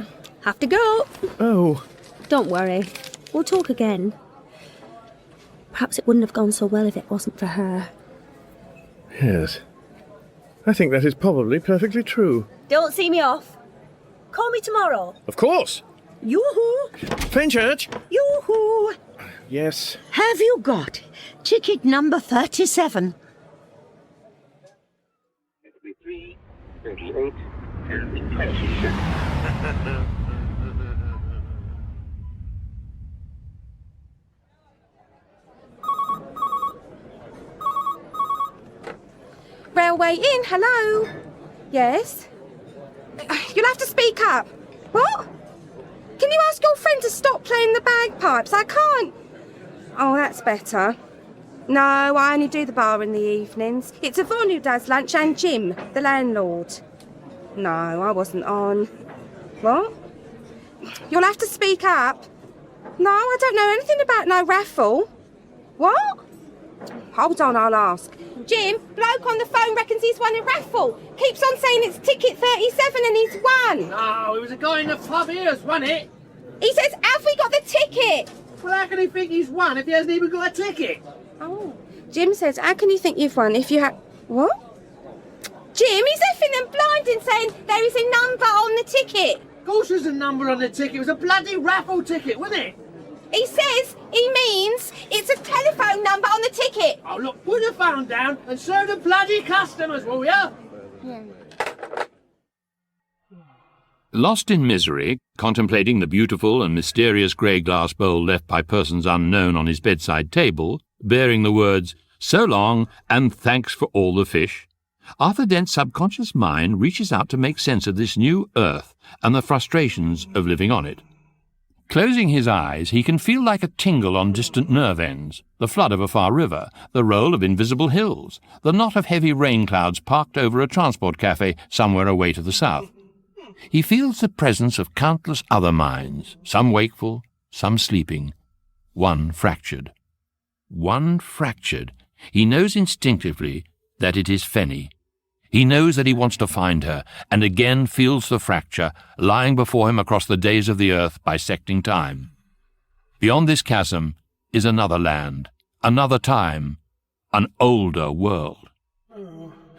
Have to go. Oh. Don't worry. We'll talk again. Perhaps it wouldn't have gone so well if it wasn't for her. Yes. I think that is probably perfectly true. Don't see me off. Call me tomorrow. Of course. Yoo-hoo! Fenchurch! Yoo-hoo! Yes. Have you got ticket number 37? 33, 38, and 26. Railway Inn, hello? Yes? You'll have to speak up. What? Can you ask your friend to stop playing the bagpipes? I can't. Oh, that's better. No, I only do the bar in the evenings. It's Yvonne who does lunch and Jim, the landlord. No, I wasn't on. What? You'll have to speak up. No, I don't know anything about no raffle. What? Hold on, I'll ask. Jim, bloke on the phone reckons he's won a raffle. Keeps on saying it's ticket 37 and he's won. No, it was a guy in the pub here who's won it. He says, have we got the ticket? Well, how can he think he's won if he hasn't even got a ticket? Oh. Jim says, how can you think you've won if you have... What? Jim, he's effing and blinding saying there is a number on the ticket. Of course there's a number on the ticket. It was a bloody raffle ticket, wasn't it? He says he means it's a telephone number on the ticket. Oh, look, put the phone down and serve the bloody customers, will ya? Yeah. Lost in misery, contemplating the beautiful and mysterious grey glass bowl left by persons unknown on his bedside table, bearing the words, "So long, and thanks for all the fish," Arthur Dent's subconscious mind reaches out to make sense of this new earth and the frustrations of living on it. Closing his eyes, he can feel like a tingle on distant nerve ends, the flood of a far river, the roll of invisible hills, the knot of heavy rain clouds parked over a transport cafe somewhere away to the south. He feels the presence of countless other minds, some wakeful, some sleeping, one fractured. One fractured. He knows instinctively that it is Fenny. He knows that he wants to find her, and again feels the fracture lying before him across the days of the earth, bisecting time. Beyond this chasm is another land, another time, an older world.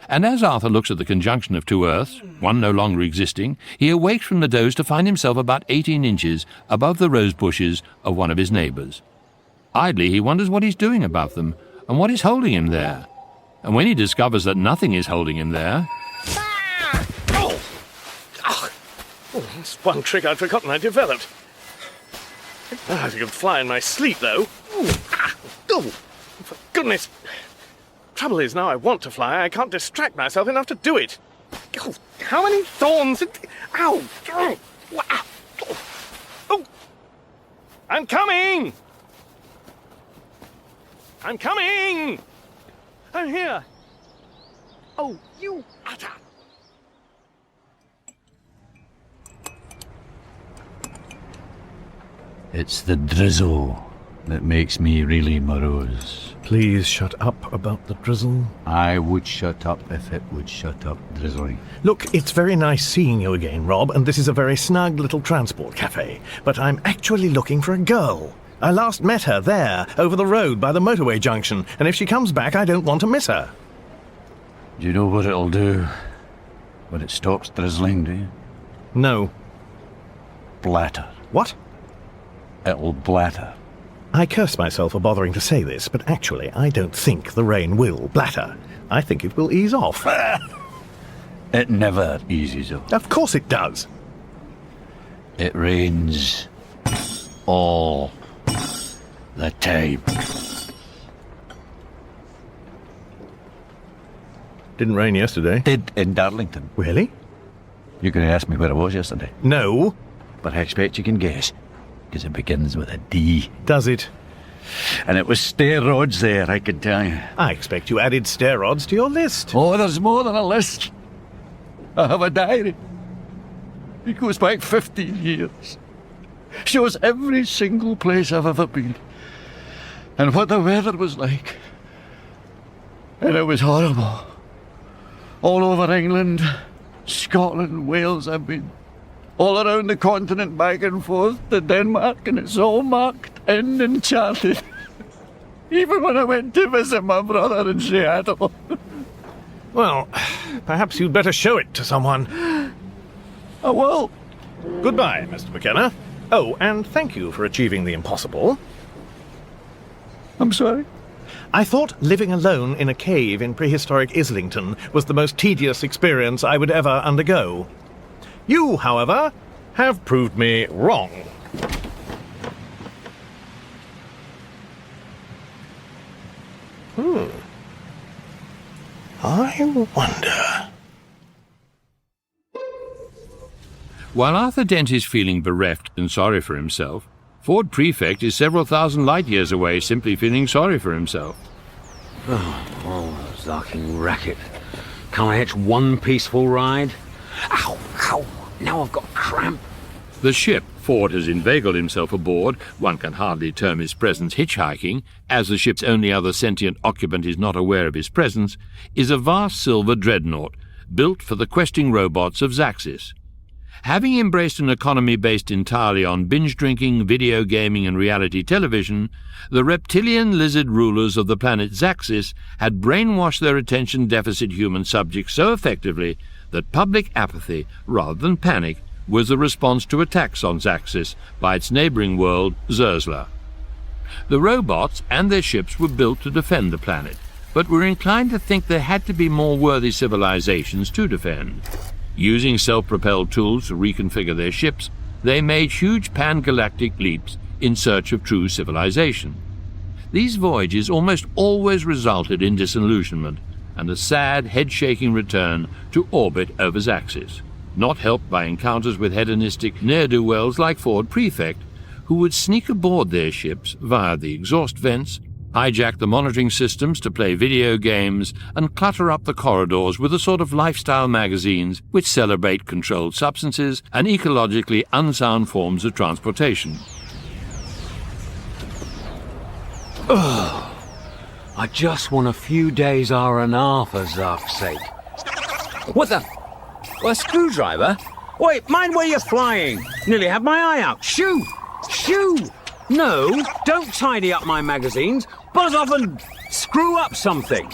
And as Arthur looks at the conjunction of two earths, one no longer existing, he awakes from the doze to find himself about 18 inches above the rose bushes of one of his neighbours. Idly he wonders what he's doing above them, and what is holding him there. And when he discovers that nothing is holding him there... That's one trick I'd forgotten I developed. I could fly in my sleep, though. For goodness. Trouble is, now I want to fly, I can't distract myself enough to do it. Oh, how many thorns? Ow! Oh! I'm coming! I'm coming! I'm here! Oh, you utter! It's the drizzle that makes me really morose. Please shut up about the drizzle. I would shut up if it would shut up drizzling. Look, it's very nice seeing you again, Rob, and this is a very snug little transport cafe. But I'm actually looking for a girl. I last met her there, over the road by the motorway junction, and if she comes back, I don't want to miss her. Do you know what it'll do when it stops drizzling, do you? No. Blatter. What? It'll blatter. I curse myself for bothering to say this, but actually I don't think the rain will blatter. I think it will ease off. It never eases off. Of course it does. It rains all the time. Didn't rain yesterday. Did in Darlington. Really? You're going to ask me where I was yesterday? No. But I expect you can guess, because it begins with a D. Does it? And it was stair rods there, I can tell you. I expect you added stair rods to your list. Oh, there's more than a list. I have a diary. He goes back 15 years. Shows every single place I've ever been. And what the weather was like. And it was horrible. All over England, Scotland, Wales, I've been. All around the continent, back and forth to Denmark, and it's all marked in and charted. Even when I went to visit my brother in Seattle. Well, perhaps you'd better show it to someone. I will. Goodbye, Mr. McKenna. Oh, and thank you for achieving the impossible. I'm sorry? I thought living alone in a cave in prehistoric Islington was the most tedious experience I would ever undergo. You, however, have proved me wrong. I wonder... While Arthur Dent is feeling bereft and sorry for himself, Ford Prefect is several thousand light years away simply feeling sorry for himself. Oh, zarking racket. Can't I hitch one peaceful ride? Ow, ow, now I've got cramp. The ship Ford has inveigled himself aboard, one can hardly term his presence hitchhiking, as the ship's only other sentient occupant is not aware of his presence, is a vast silver dreadnought, built for the questing robots of Zaxis. Having embraced an economy based entirely on binge-drinking, video gaming and reality television, the reptilian lizard rulers of the planet Zaxis had brainwashed their attention-deficit human subjects so effectively that public apathy, rather than panic, was the response to attacks on Zaxis by its neighbouring world, Zerzla. The robots and their ships were built to defend the planet, but were inclined to think there had to be more worthy civilizations to defend. Using self-propelled tools to reconfigure their ships, they made huge pan-galactic leaps in search of true civilization. These voyages almost always resulted in disillusionment and a sad, head-shaking return to orbit over Zaxis, not helped by encounters with hedonistic ne'er-do-wells like Ford Prefect, who would sneak aboard their ships via the exhaust vents, hijack the monitoring systems to play video games, and clutter up the corridors with the sort of lifestyle magazines which celebrate controlled substances and ecologically unsound forms of transportation. Ugh. I just want a few days R&R for Zark's sake. What the? A screwdriver? Wait, mind where you're flying. Nearly had my eye out. Shoo! Shoo! No, don't tidy up my magazines. Buzz off and screw up something.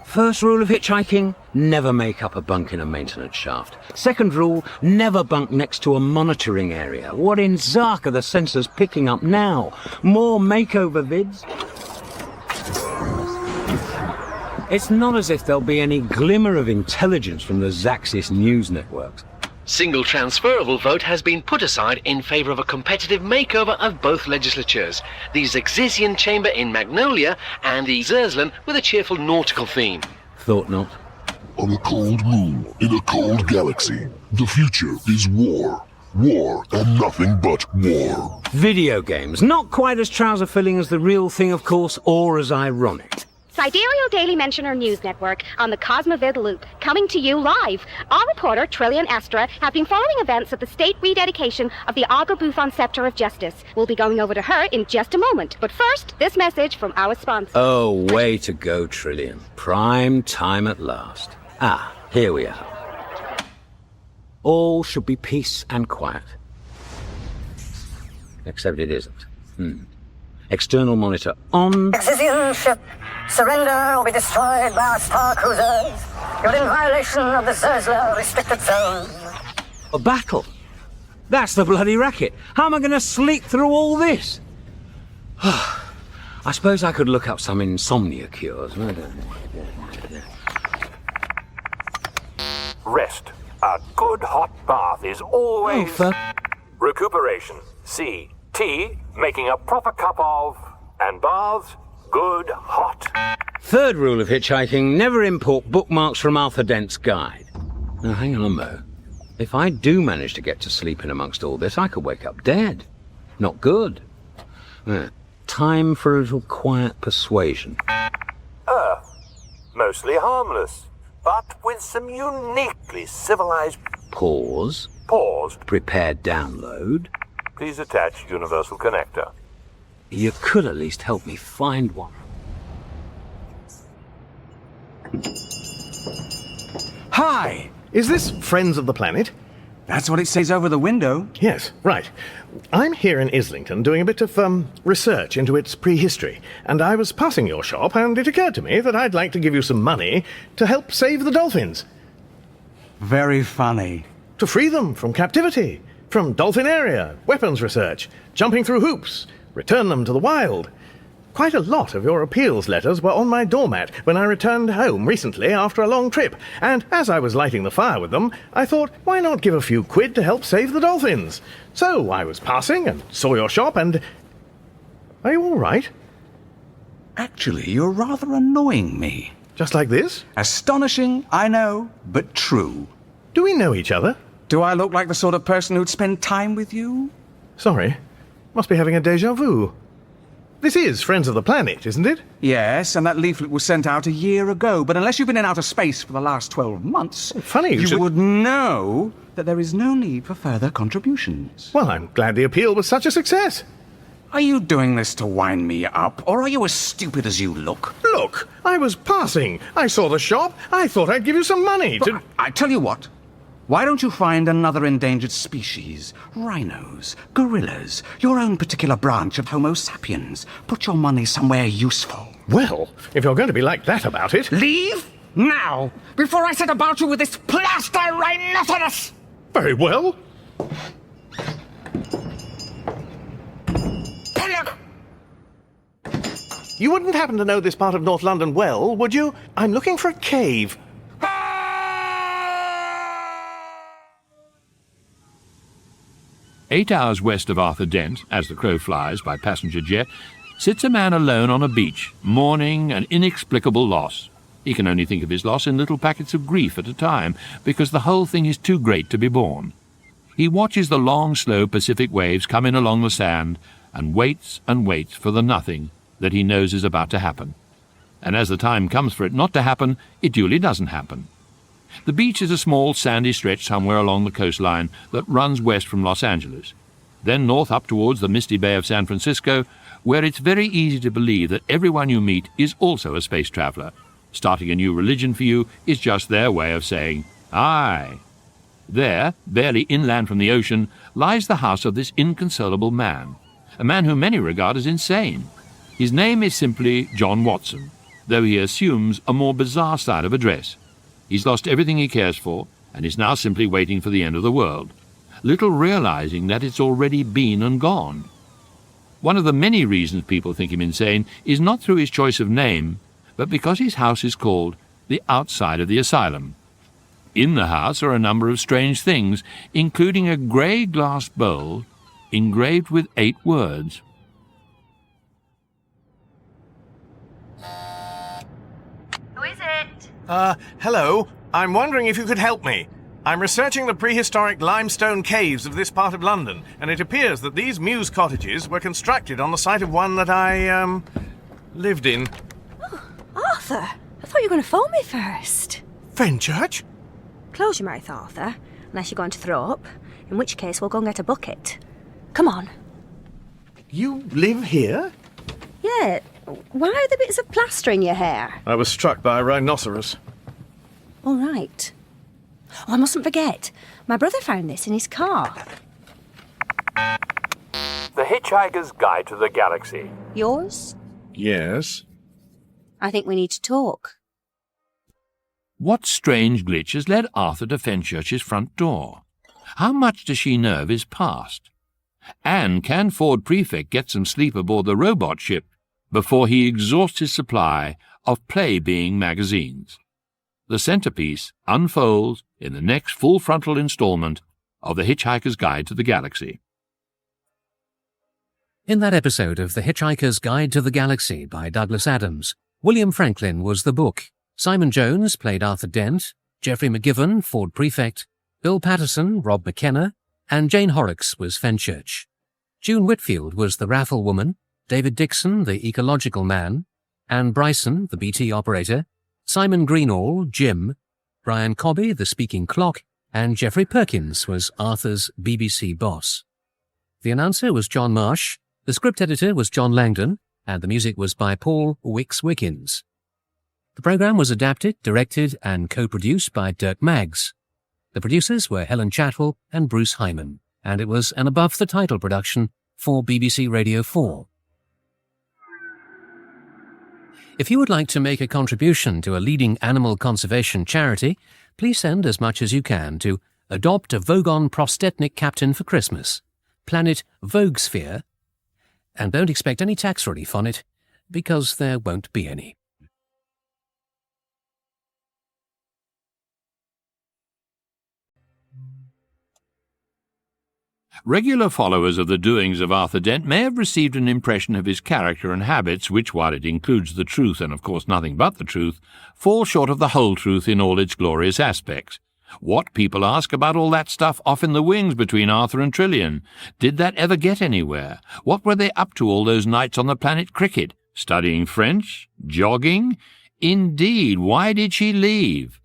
First rule of hitchhiking, never make up a bunk in a maintenance shaft. Second rule, never bunk next to a monitoring area. What in Zark are the sensors picking up now? More makeover vids? It's not as if there'll be any glimmer of intelligence from the Zaxis news networks. Single transferable vote has been put aside in favour of a competitive makeover of both legislatures, the Zaxissian chamber in Magnolia and the Zerzlan with a cheerful nautical theme. Thought not. On a cold moon, in a cold galaxy, the future is war. War and nothing but war. Video games, not quite as trouser-filling as the real thing, of course, or as ironic. Sidereal Daily Mentioner News Network on the Cosmovid Loop, coming to you live. Our reporter, Trillian Estra, has been following events at the state rededication of the Augur Buffon Scepter of Justice. We'll be going over to her in just a moment. But first, this message from our sponsor. Oh, way to go, Trillian. Prime time at last. Ah, here we are. All should be peace and quiet. Except it isn't. External monitor on. Zaxissian ship. Surrender or be destroyed by our star cruisers. You're in violation of the Zerzla restricted zone. A battle? That's the bloody racket. How am I going to sleep through all this? I suppose I could look up some insomnia cures. Rest. A good hot bath is always... Recuperation. C. Tea, making a proper cup of... And baths, good hot. Third rule of hitchhiking, never import bookmarks from Arthur Dent's guide. Now, hang on a mo. If I do manage to get to sleep in amongst all this, I could wake up dead. Not good. Time for a little quiet persuasion. Earth. Mostly harmless, but with some uniquely civilized... Pause. Paused. Prepare download. Please attach universal connector. You could at least help me find one. Hi! Is this Friends of the Planet? That's what it says over the window. Yes, right. I'm here in Islington doing a bit of research into its prehistory, and I was passing your shop, and it occurred to me that I'd like to give you some money to help save the dolphins. Very funny. To free them from captivity, from dolphinaria, weapons research, jumping through hoops, return them to the wild. Quite a lot of your appeals letters were on my doormat when I returned home recently after a long trip, and as I was lighting the fire with them, I thought, why not give a few quid to help save the dolphins? So I was passing and saw your shop and... Are you all right? Actually, you're rather annoying me. Just like this? Astonishing, I know, but true. Do we know each other? Do I look like the sort of person who'd spend time with you? Sorry. Must be having a déjà vu. This is Friends of the Planet, isn't it? Yes, and that leaflet was sent out a year ago, but unless you've been in outer space for the last 12 months... Funny you would know that there is no need for further contributions. Well, I'm glad the appeal was such a success. Are you doing this to wind me up, or are you as stupid as you look? Look, I was passing. I saw the shop. I thought I'd give you some money to... I tell you what. Why don't you find another endangered species? Rhinos, gorillas, your own particular branch of Homo sapiens. Put your money somewhere useful. Well, if you're going to be like that about it... Leave now, before I set about you with this plaster rhinoceros! Very well. You wouldn't happen to know this part of North London well, would you? I'm looking for a cave. 8 hours west of Arthur Dent, as the crow flies by passenger jet, sits a man alone on a beach, mourning an inexplicable loss. He can only think of his loss in little packets of grief at a time, because the whole thing is too great to be borne. He watches the long, slow Pacific waves come in along the sand, and waits for the nothing that he knows is about to happen. And as the time comes for it not to happen, it duly doesn't happen. The beach is a small sandy stretch somewhere along the coastline that runs west from Los Angeles, then north up towards the misty bay of San Francisco, where it's very easy to believe that everyone you meet is also a space traveller. Starting a new religion for you is just their way of saying, aye. There, barely inland from the ocean, lies the house of this inconsolable man, a man whom many regard as insane. His name is simply John Watson, though he assumes a more bizarre style of address. He's lost everything he cares for, and is now simply waiting for the end of the world, little realizing that it's already been and gone. One of the many reasons people think him insane is not through his choice of name, but because his house is called the outside of the asylum. In the house are a number of strange things, including a grey glass bowl engraved with 8 words. Who is it? Hello. I'm wondering if you could help me. I'm researching the prehistoric limestone caves of this part of London, and it appears that these mews cottages were constructed on the site of one that I, lived in. Oh, Arthur, I thought you were going to phone me first. Fenchurch? Close your mouth, Arthur, unless you're going to throw up, in which case we'll go and get a bucket. Come on. You live here? Yeah. Why are there bits of plaster in your hair? I was struck by a rhinoceros. All right. Oh, I mustn't forget. My brother found this in his car. The Hitchhiker's Guide to the Galaxy. Yours? Yes. I think we need to talk. What strange glitch has led Arthur to Fenchurch's front door? How much does she know of his past? And can Ford Prefect get some sleep aboard the robot ship before he exhausts his supply of play-being magazines? The centerpiece unfolds in the next full-frontal installment of The Hitchhiker's Guide to the Galaxy. In that episode of The Hitchhiker's Guide to the Galaxy by Douglas Adams, William Franklin was the book. Simon Jones played Arthur Dent, Geoffrey McGivern, Ford Prefect, Bill Patterson, Rob McKenna, and Jane Horrocks was Fenchurch. June Whitfield was the raffle woman, David Dixon, the ecological man, Anne Bryson, the BT operator, Simon Greenall, Jim, Brian Cobby, the speaking clock, and Geoffrey Perkins was Arthur's BBC boss. The announcer was John Marsh, the script editor was John Langdon, and the music was by Paul Wicks-Wickens. The programme was adapted, directed and co-produced by Dirk Maggs. The producers were Helen Chatwell and Bruce Hyman, and it was an above-the-title production for BBC Radio 4. If you would like to make a contribution to a leading animal conservation charity, please send as much as you can to Adopt a Vogon Prostetnik Captain for Christmas, Planet Vogesphere, and don't expect any tax relief on it, because there won't be any. Regular followers of the doings of Arthur Dent may have received an impression of his character and habits which, while it includes the truth and of course nothing but the truth, fall short of the whole truth in all its glorious aspects. What, people ask, about all that stuff off in the wings between Arthur and Trillian? Did that ever get anywhere? What were they up to all those nights on the planet Cricket? Studying French? Jogging? Indeed, why did she leave?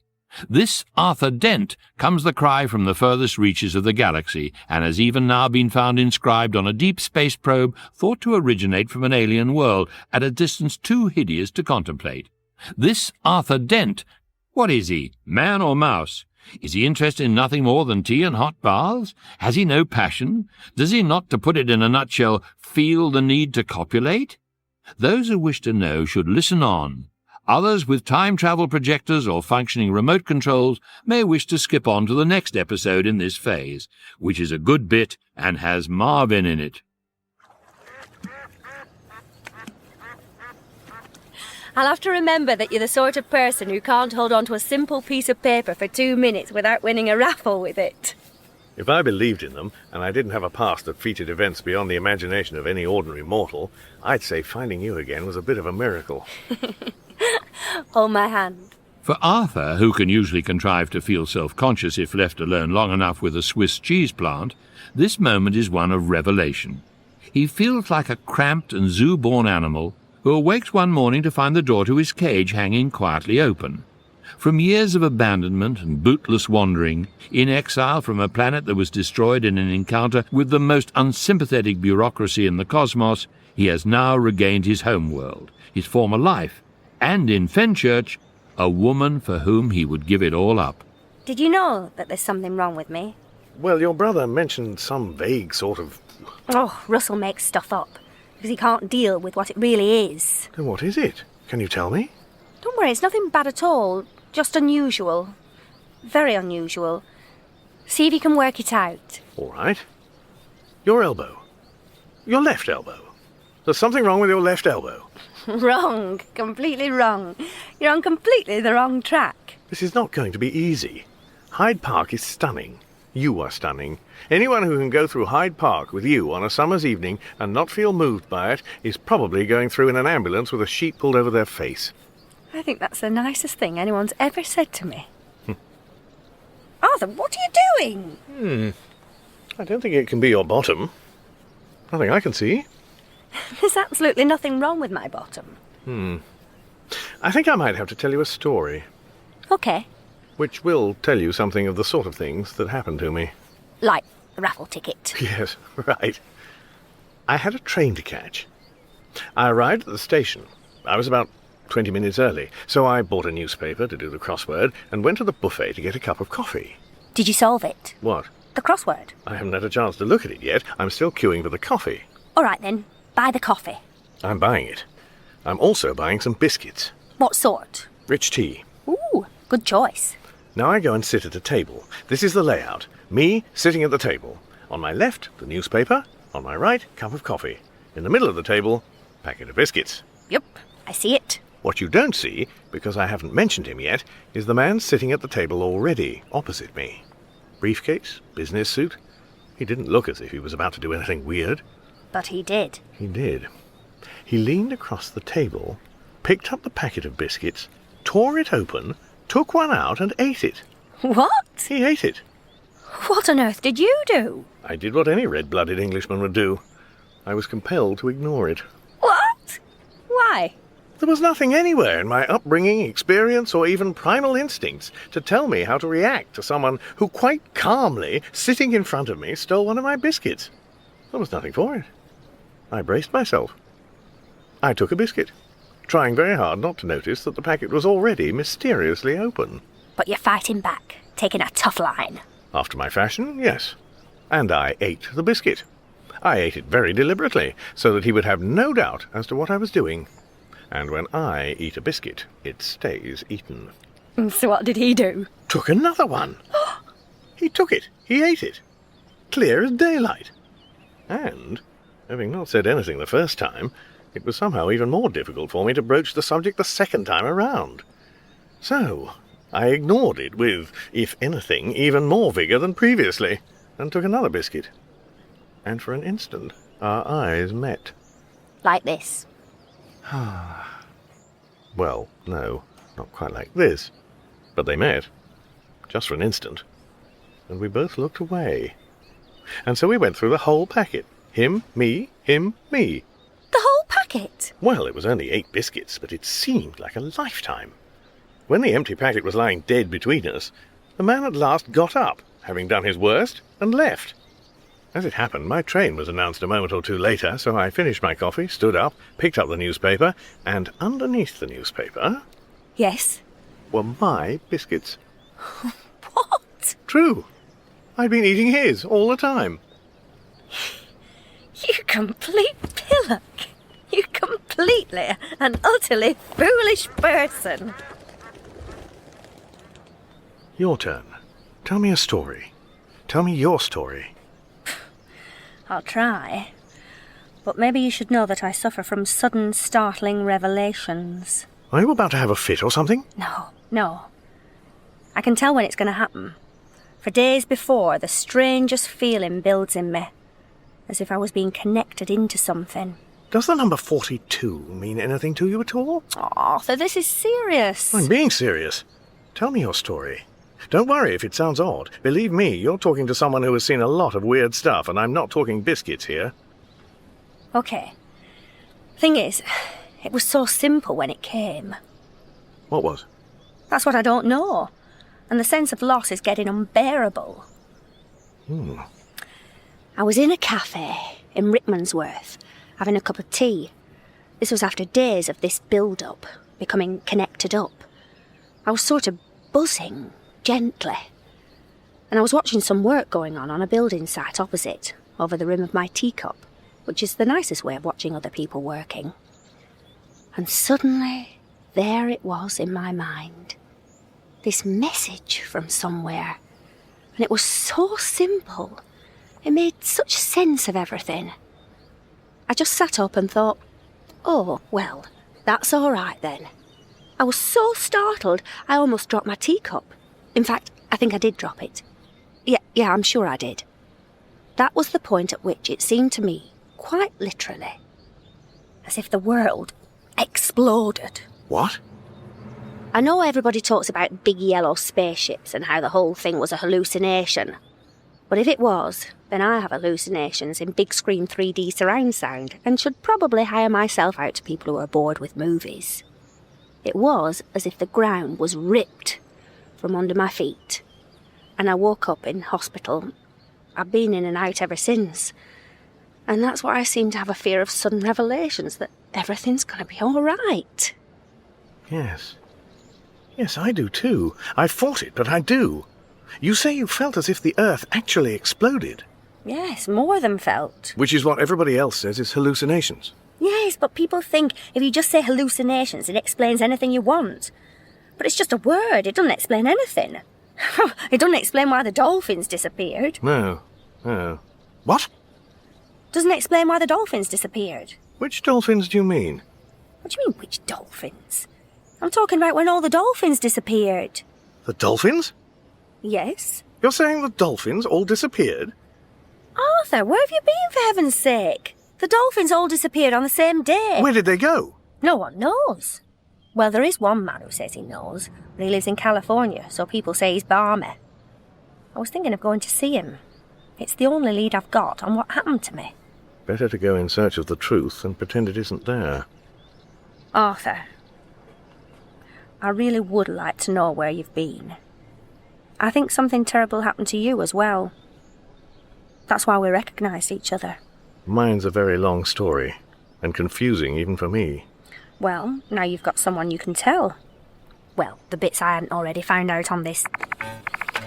This Arthur Dent comes the cry from the furthest reaches of the galaxy, and has even now been found inscribed on a deep space probe thought to originate from an alien world at a distance too hideous to contemplate. This Arthur Dent, what is he, man or mouse? Is he interested in nothing more than tea and hot baths? Has he no passion? Does he not, to put it in a nutshell, feel the need to copulate? Those who wish to know should listen on. Others with time-travel projectors or functioning remote controls may wish to skip on to the next episode in this phase, which is a good bit and has Marvin in it. I'll have to remember that you're the sort of person who can't hold on to a simple piece of paper for 2 minutes without winning a raffle with it. If I believed in them, and I didn't have a past that featured events beyond the imagination of any ordinary mortal, I'd say finding you again was a bit of a miracle. Hold my hand. For Arthur, who can usually contrive to feel self-conscious if left alone long enough with a Swiss cheese plant, this moment is one of revelation. He feels like a cramped and zoo-born animal who awakes one morning to find the door to his cage hanging quietly open. From years of abandonment and bootless wandering, in exile from a planet that was destroyed in an encounter with the most unsympathetic bureaucracy in the cosmos, he has now regained his homeworld, his former life, and in Fenchurch, a woman for whom he would give it all up. Did you know that there's something wrong with me? Well, your brother mentioned some vague sort of... Oh, Russell makes stuff up, because he can't deal with what it really is. Then what is it? Can you tell me? Don't worry, it's nothing bad at all. Just unusual. Very unusual. See if you can work it out. All right. Your elbow. Your left elbow. There's something wrong with your left elbow. Wrong. Completely wrong. You're on completely the wrong track. This is not going to be easy. Hyde Park is stunning. You are stunning. Anyone who can go through Hyde Park with you on a summer's evening and not feel moved by it is probably going through in an ambulance with a sheet pulled over their face. I think that's the nicest thing anyone's ever said to me. Arthur, what are you doing? I don't think it can be your bottom. Nothing I can see. There's absolutely nothing wrong with my bottom. I think I might have to tell you a story. Okay. Which will tell you something of the sort of things that happened to me. Like the raffle ticket. Yes, right. I had a train to catch. I arrived at the station. I was about 20 minutes early, so I bought a newspaper to do the crossword and went to the buffet to get a cup of coffee. Did you solve it? What? The crossword? I haven't had a chance to look at it yet. I'm still queuing for the coffee. All right then, buy the coffee. I'm buying it. I'm also buying some biscuits. What sort? Rich tea. Ooh, good choice. Now I go and sit at a table. This is the layout. Me sitting at the table. On my left, the newspaper. On my right, cup of coffee. In the middle of the table, packet of biscuits. Yep, I see it. What you don't see, because I haven't mentioned him yet, is the man sitting at the table already, opposite me. Briefcase, business suit. He didn't look as if he was about to do anything weird. But he did. He did. He leaned across the table, picked up the packet of biscuits, tore it open, took one out and ate it. What? He ate it. What on earth did you do? I did what any red-blooded Englishman would do. I was compelled to ignore it. What? Why? There was nothing anywhere in my upbringing, experience, or even primal instincts to tell me how to react to someone who quite calmly, sitting in front of me, stole one of my biscuits. There was nothing for it. I braced myself. I took a biscuit, trying very hard not to notice that the packet was already mysteriously open. But you're fighting back, taking a tough line. After my fashion, yes. And I ate the biscuit. I ate it very deliberately, so that he would have no doubt as to what I was doing. And when I eat a biscuit, it stays eaten. So what did he do? Took another one. He took it. He ate it. Clear as daylight. And, having not said anything the first time, it was somehow even more difficult for me to broach the subject the second time around. So, I ignored it with, if anything, even more vigour than previously, and took another biscuit. And for an instant, our eyes met. Like this. Well, no, not quite like this. But they met, just for an instant, and we both looked away. And so we went through the whole packet. Him, me, him, me. The whole packet? Well, it was only 8 biscuits, but it seemed like a lifetime. When the empty packet was lying dead between us, the man at last got up, having done his worst, and left. As it happened, my train was announced a moment or two later, so I finished my coffee, stood up, picked up the newspaper, and underneath the newspaper... Yes? ...were my biscuits. What? True. I'd been eating his all the time. You complete pillock. You completely and utterly foolish person. Your turn. Tell me a story. Tell me your story. I'll try. But maybe you should know that I suffer from sudden, startling revelations. Are you about to have a fit or something? No. I can tell when it's going to happen. For days before, the strangest feeling builds in me, as if I was being connected into something. Does the number 42 mean anything to you at all? Oh, Arthur, this is serious. I'm being serious. Tell me your story. Don't worry if it sounds odd. Believe me, you're talking to someone who has seen a lot of weird stuff, and I'm not talking biscuits here. Okay. Thing is, it was so simple when it came. What was? That's what I don't know. And the sense of loss is getting unbearable. I was in a cafe in Rickmansworth, having a cup of tea. This was after days of this build-up, becoming connected up. I was sort of buzzing, gently. And I was watching some work going on a building site opposite, over the rim of my teacup, which is the nicest way of watching other people working. And suddenly, there it was in my mind. This message from somewhere. And it was so simple. It made such sense of everything. I just sat up and thought, oh, well, that's all right then. I was so startled, I almost dropped my teacup. In fact, I think I did drop it. Yeah, I'm sure I did. That was the point at which it seemed to me, quite literally, as if the world exploded. What? I know everybody talks about big yellow spaceships and how the whole thing was a hallucination. But if it was, then I have hallucinations in big screen 3D surround sound and should probably hire myself out to people who are bored with movies. It was as if the ground was ripped from under my feet. And I woke up in hospital. I've been in and out ever since. And that's why I seem to have a fear of sudden revelations, that everything's going to be all right. Yes. Yes, I do too. I fought it, but I do. You say you felt as if the Earth actually exploded. Yes, more than felt. Which is what everybody else says is hallucinations. Yes, but people think if you just say hallucinations, it explains anything you want. But it's just a word. It doesn't explain anything. It doesn't explain why the dolphins disappeared. No. What? Doesn't explain why the dolphins disappeared. Which dolphins do you mean? What do you mean, which dolphins? I'm talking about when all the dolphins disappeared. The dolphins? Yes. You're saying the dolphins all disappeared? Arthur, where have you been, for heaven's sake? The dolphins all disappeared on the same day. Where did they go? No one knows. Well, there is one man who says he knows, but he lives in California, so people say he's balmy. I was thinking of going to see him. It's the only lead I've got on what happened to me. Better to go in search of the truth and pretend it isn't there. Arthur, I really would like to know where you've been. I think something terrible happened to you as well. That's why we recognised each other. Mine's a very long story, and confusing even for me. Well, now you've got someone you can tell. Well, the bits I hadn't already found out on this.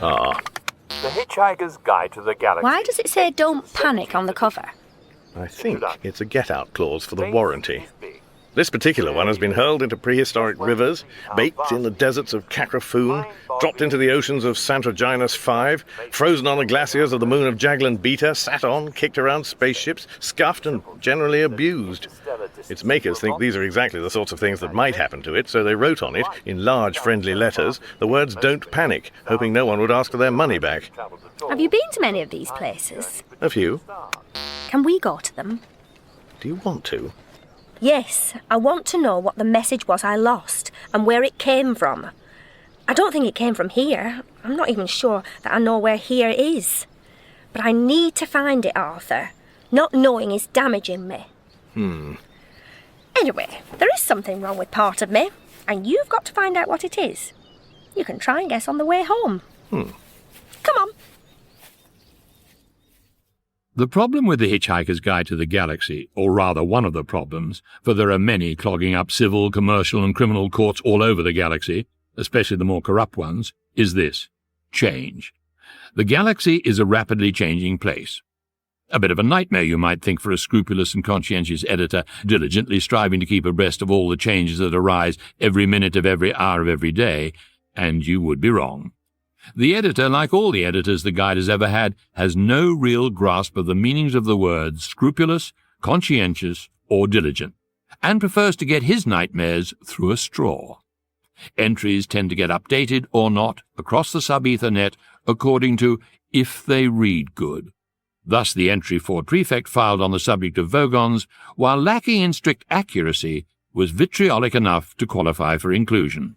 Ah. The Hitchhiker's Guide to the Galaxy. Why does it say "Don't Panic" on the cover? I think it's a get-out clause for the warranty. This particular one has been hurled into prehistoric rivers, baked in the deserts of Kakrafoon, dropped into the oceans of Santroginus 5, frozen on the glaciers of the moon of Jaglan Beta, sat on, kicked around spaceships, scuffed and generally abused. Its makers think these are exactly the sorts of things that might happen to it, so they wrote on it, in large friendly letters, the words "Don't Panic," hoping no one would ask for their money back. Have you been to many of these places? A few. Can we go to them? Do you want to? Yes, I want to know what the message was I lost and where it came from. I don't think it came from here. I'm not even sure that I know where here is. But I need to find it, Arthur. Not knowing is damaging me. Anyway, there is something wrong with part of me, and you've got to find out what it is. You can try and guess on the way home. Come on. The problem with the Hitchhiker's Guide to the Galaxy, or rather one of the problems, for there are many clogging up civil, commercial and criminal courts all over the galaxy, especially the more corrupt ones, is this: change. The galaxy is a rapidly changing place. A bit of a nightmare, you might think, for a scrupulous and conscientious editor, diligently striving to keep abreast of all the changes that arise every minute of every hour of every day, and you would be wrong. The editor, like all the editors the Guide has ever had, has no real grasp of the meanings of the words scrupulous, conscientious, or diligent, and prefers to get his nightmares through a straw. Entries tend to get updated or not across the sub-Ethernet according to if they read good. Thus the entry Ford Prefect filed on the subject of Vogons, while lacking in strict accuracy, was vitriolic enough to qualify for inclusion.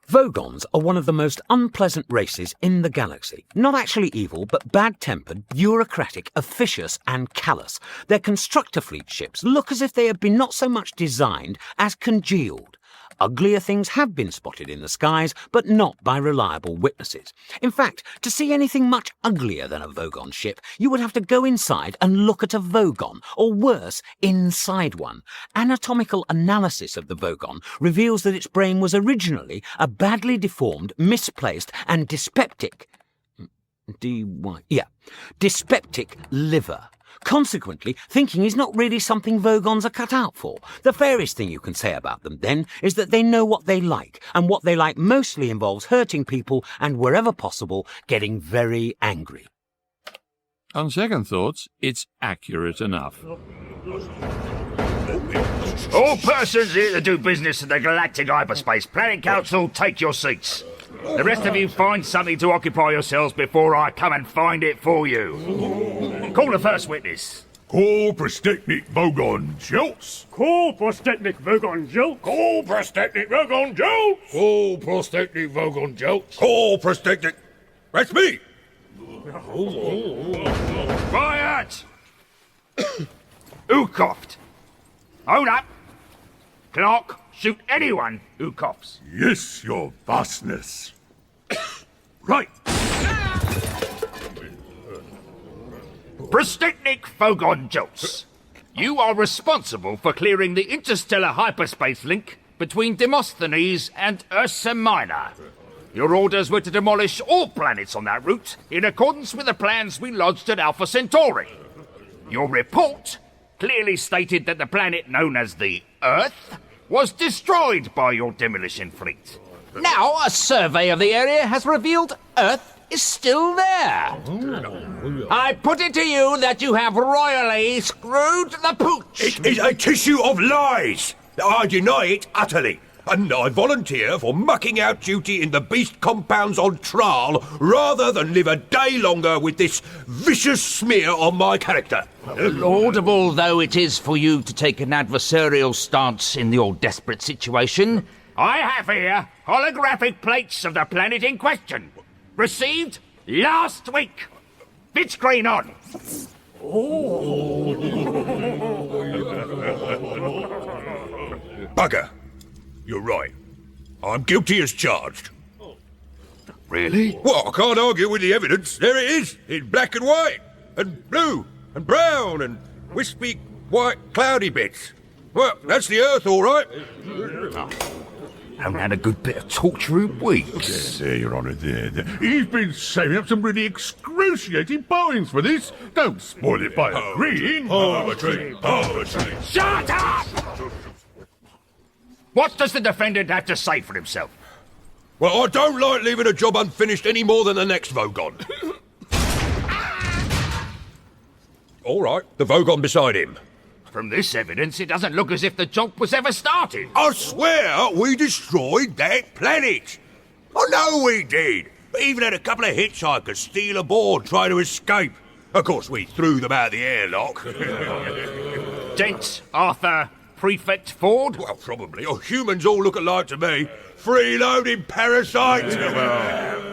Vogons are one of the most unpleasant races in the galaxy. Not actually evil, but bad-tempered, bureaucratic, officious and callous. Their constructor fleet ships look as if they had been not so much designed as congealed. Uglier things have been spotted in the skies, but not by reliable witnesses. In fact, to see anything much uglier than a Vogon ship, you would have to go inside and look at a Vogon, or worse, inside one. Anatomical analysis of the Vogon reveals that its brain was originally a badly deformed, misplaced and dyspeptic liver. Consequently, thinking is not really something Vogons are cut out for. The fairest thing you can say about them, then, is that they know what they like, and what they like mostly involves hurting people and, wherever possible, getting very angry. On second thoughts, it's accurate enough. All persons here to do business at the Galactic Hyperspace Planning Council, take your seats. The rest of you find something to occupy yourselves before I come and find it for you. Call the first witness. Call Prostetnik Vogon Jolts. Call Prostetnik Vogon Jolts. Call Prostetnik Vogon Jolts. Call Prostetnik Vogon Jolts. Call Prostetnik. That's me. Quiet! Who coughed? Hold up. Clerk, shoot anyone who coughs. Yes, your vastness. Right. Prostetnik Vogon Jolts, you are responsible for clearing the interstellar hyperspace link between Demosthenes and Ursa Minor. Your orders were to demolish all planets on that route in accordance with the plans we lodged at Alpha Centauri. Your report clearly stated that the planet known as the Earth was destroyed by your demolition fleet. Now, a survey of the area has revealed Earth is still there. I put it to you that you have royally screwed the pooch. It is a tissue of lies. I deny it utterly. And I volunteer for mucking out duty in the beast compounds on Tral rather than live a day longer with this vicious smear on my character. Laudable though it is for you to take an adversarial stance in your desperate situation, I have here holographic plates of the planet in question. Received last week. Bit screen on. Bugger. You're right. I'm guilty as charged. Really? Well, I can't argue with the evidence. There it is, in black and white, and blue, and brown, and wispy white cloudy bits. Well, that's the Earth, all right. Haven't had a good bit of torture in weeks. There, Your Honour, there. He's been saving up some really excruciating poems for this. Don't spoil it by agreeing. Poetry. Shut up! What does the defendant have to say for himself? Well, I don't like leaving a job unfinished any more than the next Vogon. All right, the Vogon beside him. From this evidence, it doesn't look as if the job was ever started. I swear we destroyed that planet. I know we did. We even had a couple of hitchhikers steal aboard, try to escape. Of course, we threw them out of the airlock. Dent, Arthur, Prefect Ford? Well, probably. Oh, humans all look alike to me. Freeloading parasites.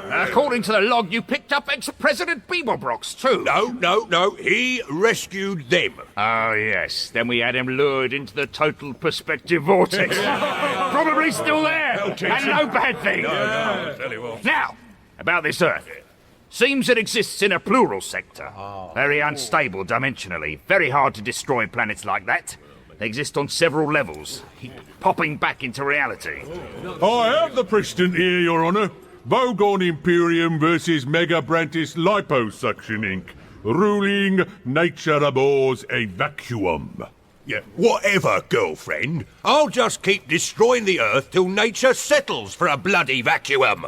According to the log, you picked up ex-President Beeblebrox, too. No. He rescued them. Oh, yes. Then we had him lured into the total perspective vortex. Probably still there. And no bad thing. No. Now, about this Earth. Seems it exists in a plural sector. Very unstable dimensionally. Very hard to destroy planets like that. They exist on several levels, popping back into reality. I have the precedent here, Your Honour. Vogon Imperium versus Megabrantis Liposuction Inc. Ruling nature abhors a vacuum. Yeah, whatever, girlfriend. I'll just keep destroying the Earth till nature settles for a bloody vacuum.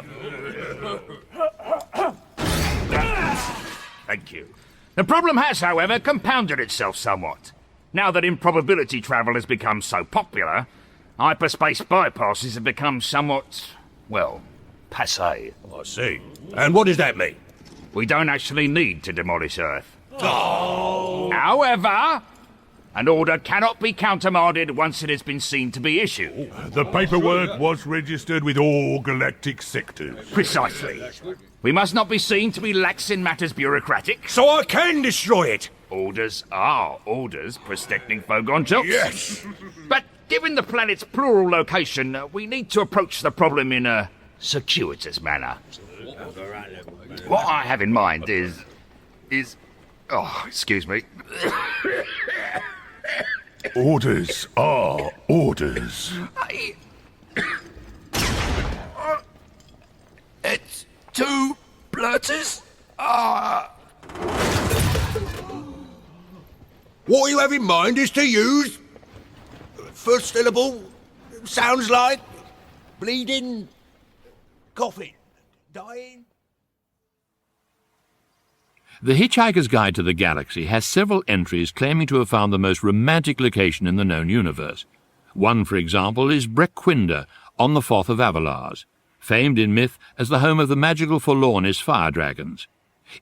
Thank you. The problem has, however, compounded itself somewhat. Now that improbability travel has become so popular, hyperspace bypasses have become somewhat, well, passé. I see. And what does that mean? We don't actually need to demolish Earth. Oh. However, an order cannot be countermanded once it has been seen to be issued. The paperwork was registered with all galactic sectors. Precisely. We must not be seen to be lax in matters bureaucratic. So I can destroy it! Orders are orders, Prestechnik Vogon Jokes. Yes! But given the planet's plural location, we need to approach the problem in a circuitous manner. What I have in mind is... Oh, excuse me. Orders are orders. It's two blurters? What you have in mind is to use... First syllable sounds like... bleeding... coughing... dying... The Hitchhiker's Guide to the Galaxy has several entries claiming to have found the most romantic location in the known universe. One, for example, is Brequinder, on the Forth of Avalars, famed in myth as the home of the magical Forlornis fire dragons.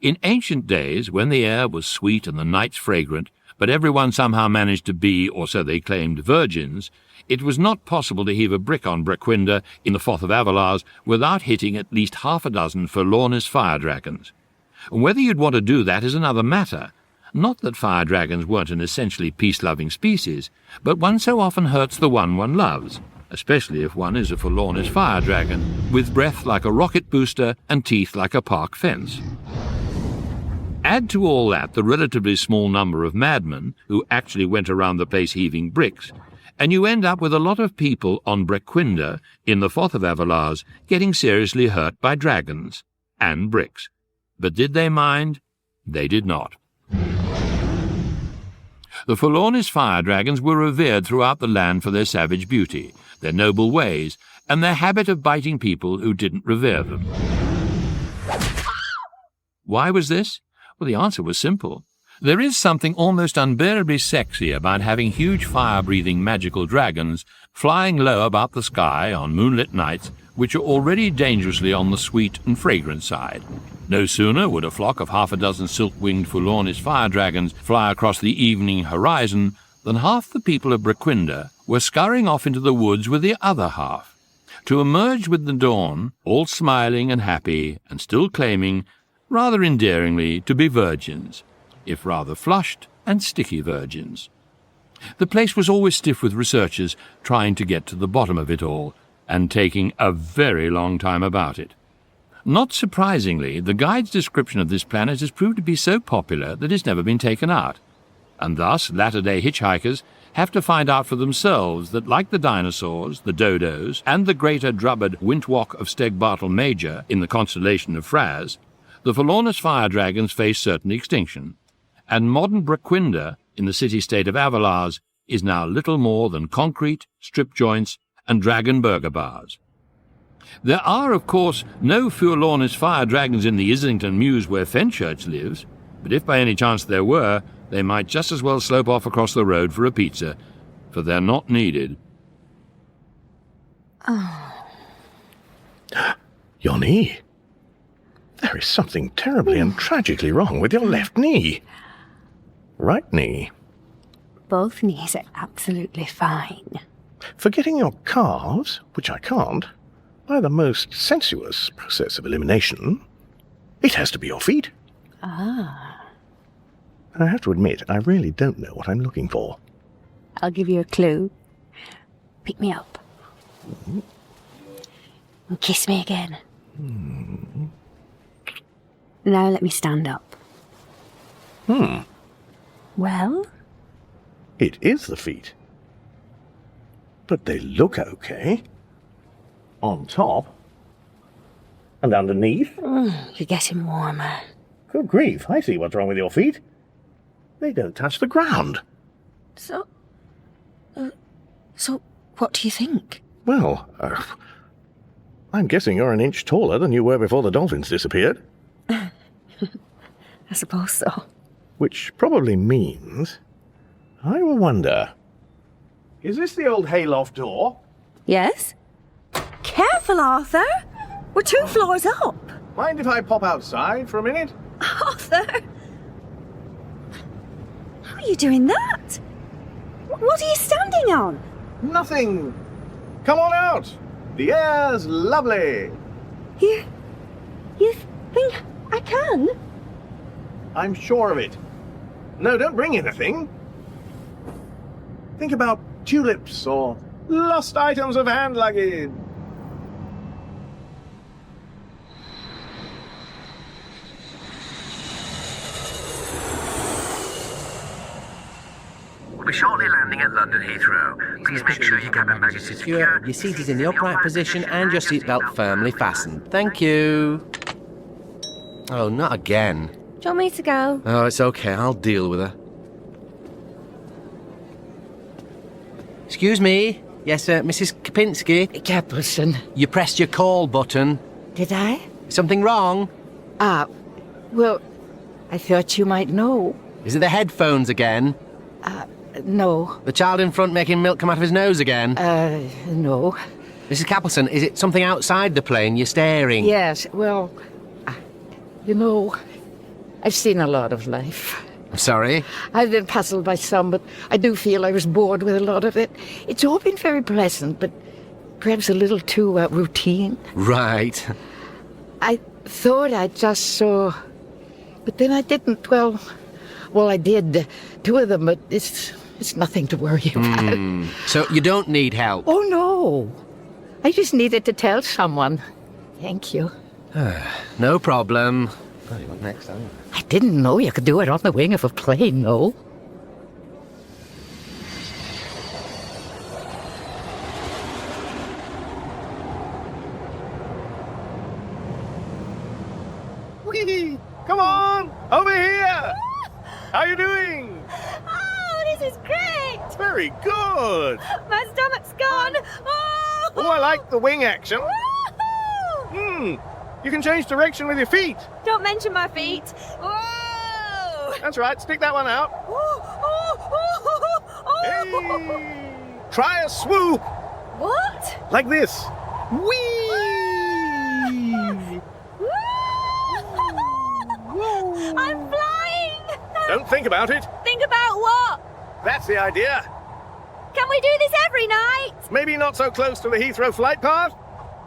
In ancient days, when the air was sweet and the nights fragrant, but everyone somehow managed to be, or so they claimed, virgins, it was not possible to heave a brick on Brequinder in the Forth of Avalars without hitting at least half a dozen Forlornis fire dragons. Whether you'd want to do that is another matter. Not that fire dragons weren't an essentially peace-loving species, but one so often hurts the one loves, especially if one is a Forlornis fire dragon, with breath like a rocket booster and teeth like a park fence. Add to all that the relatively small number of madmen who actually went around the place heaving bricks, and you end up with a lot of people on Brequinder, in the Forth of Avalars, getting seriously hurt by dragons and bricks. But did they mind? They did not. The Forlornis fire dragons were revered throughout the land for their savage beauty, their noble ways, and their habit of biting people who didn't revere them. Why was this? Well, the answer was simple. There is something almost unbearably sexy about having huge fire-breathing magical dragons flying low about the sky on moonlit nights, which are already dangerously on the sweet and fragrant side. No sooner would a flock of half a dozen silk-winged Forlornis fire dragons fly across the evening horizon than half the people of Brequinder were scurrying off into the woods with the other half, to emerge with the dawn, all smiling and happy, and still claiming, rather endearingly, to be virgins, if rather flushed and sticky virgins. The place was always stiff with researchers trying to get to the bottom of it all, and taking a very long time about it. Not surprisingly, the guide's description of this planet has proved to be so popular that it's never been taken out, and thus latter-day hitchhikers have to find out for themselves that, like the dinosaurs, the dodos, and the greater drubbed wintwalk of Steg-Bartle Major in the constellation of Fraz, the Forlornus fire dragons face certain extinction, and modern Braquinder in the city-state of Avalars is now little more than concrete, strip joints, and dragon burger bars. There are, of course, no Forlornus fire dragons in the Islington Mews where Fenchurch lives, but if by any chance there were, they might just as well slope off across the road for a pizza, for they're not needed. Oh. Your knee? There is something terribly and tragically wrong with your left knee. Right knee? Both knees are absolutely fine. Forgetting your calves, which I can't, by the most sensuous process of elimination, it has to be your feet. Ah. I have to admit, I really don't know what I'm looking for. I'll give you a clue. Pick me up. And kiss me again. Now let me stand up. Well? It is the feet. But they look okay. On top. And underneath. You're getting warmer. Good grief, I see what's wrong with your feet. They don't touch the ground. So what do you think? Well, I'm guessing you're an inch taller than you were before the dolphins disappeared. I suppose so. Which probably means, I will wonder, is this the old hayloft door? Yes? Careful, Arthur! We're 2 floors up! Mind if I pop outside for a minute? Arthur! How are you doing that? What are you standing on? Nothing. Come on out. The air's lovely. You think I can? I'm sure of it. No, don't bring anything. Think about tulips or lost items of hand luggage. We'll be shortly landing at London Heathrow. Please make sure your cabin baggage is secure. Your seat is in the upright position and your seatbelt firmly fastened. Thank you. Oh, not again. Do you want me to go? Oh, it's okay. I'll deal with her. Excuse me. Yes, Mrs. Kapinski? Capleton. You pressed your call button. Did I? Something wrong? Well, I thought you might know. Is it the headphones again? No. The child in front making milk come out of his nose again? No. Mrs. Capleton, is it something outside the plane you're staring? Yes, well, you know, I've seen a lot of life. I'm sorry? I've been puzzled by some, but I do feel I was bored with a lot of it. It's all been very pleasant, but perhaps a little too routine. Right. I thought I just saw, but then I didn't. Well, I did. 2 of them, but it's nothing to worry about. So you don't need help? Oh, no. I just needed to tell someone. Thank you. No problem. What next time? I didn't know you could do it on the wing of a plane, though. Whee! Come on! Over here! How you doing? Oh, this is great! Very good! My stomach's gone! Oh, I like the wing action. You can change direction with your feet. Don't mention my feet. Whoa! That's right, stick that one out. Hey! Try a swoop. What? Like this. Whee! I'm flying! Don't think about it. Think about what? That's the idea. Can we do this every night? Maybe not so close to the Heathrow flight path.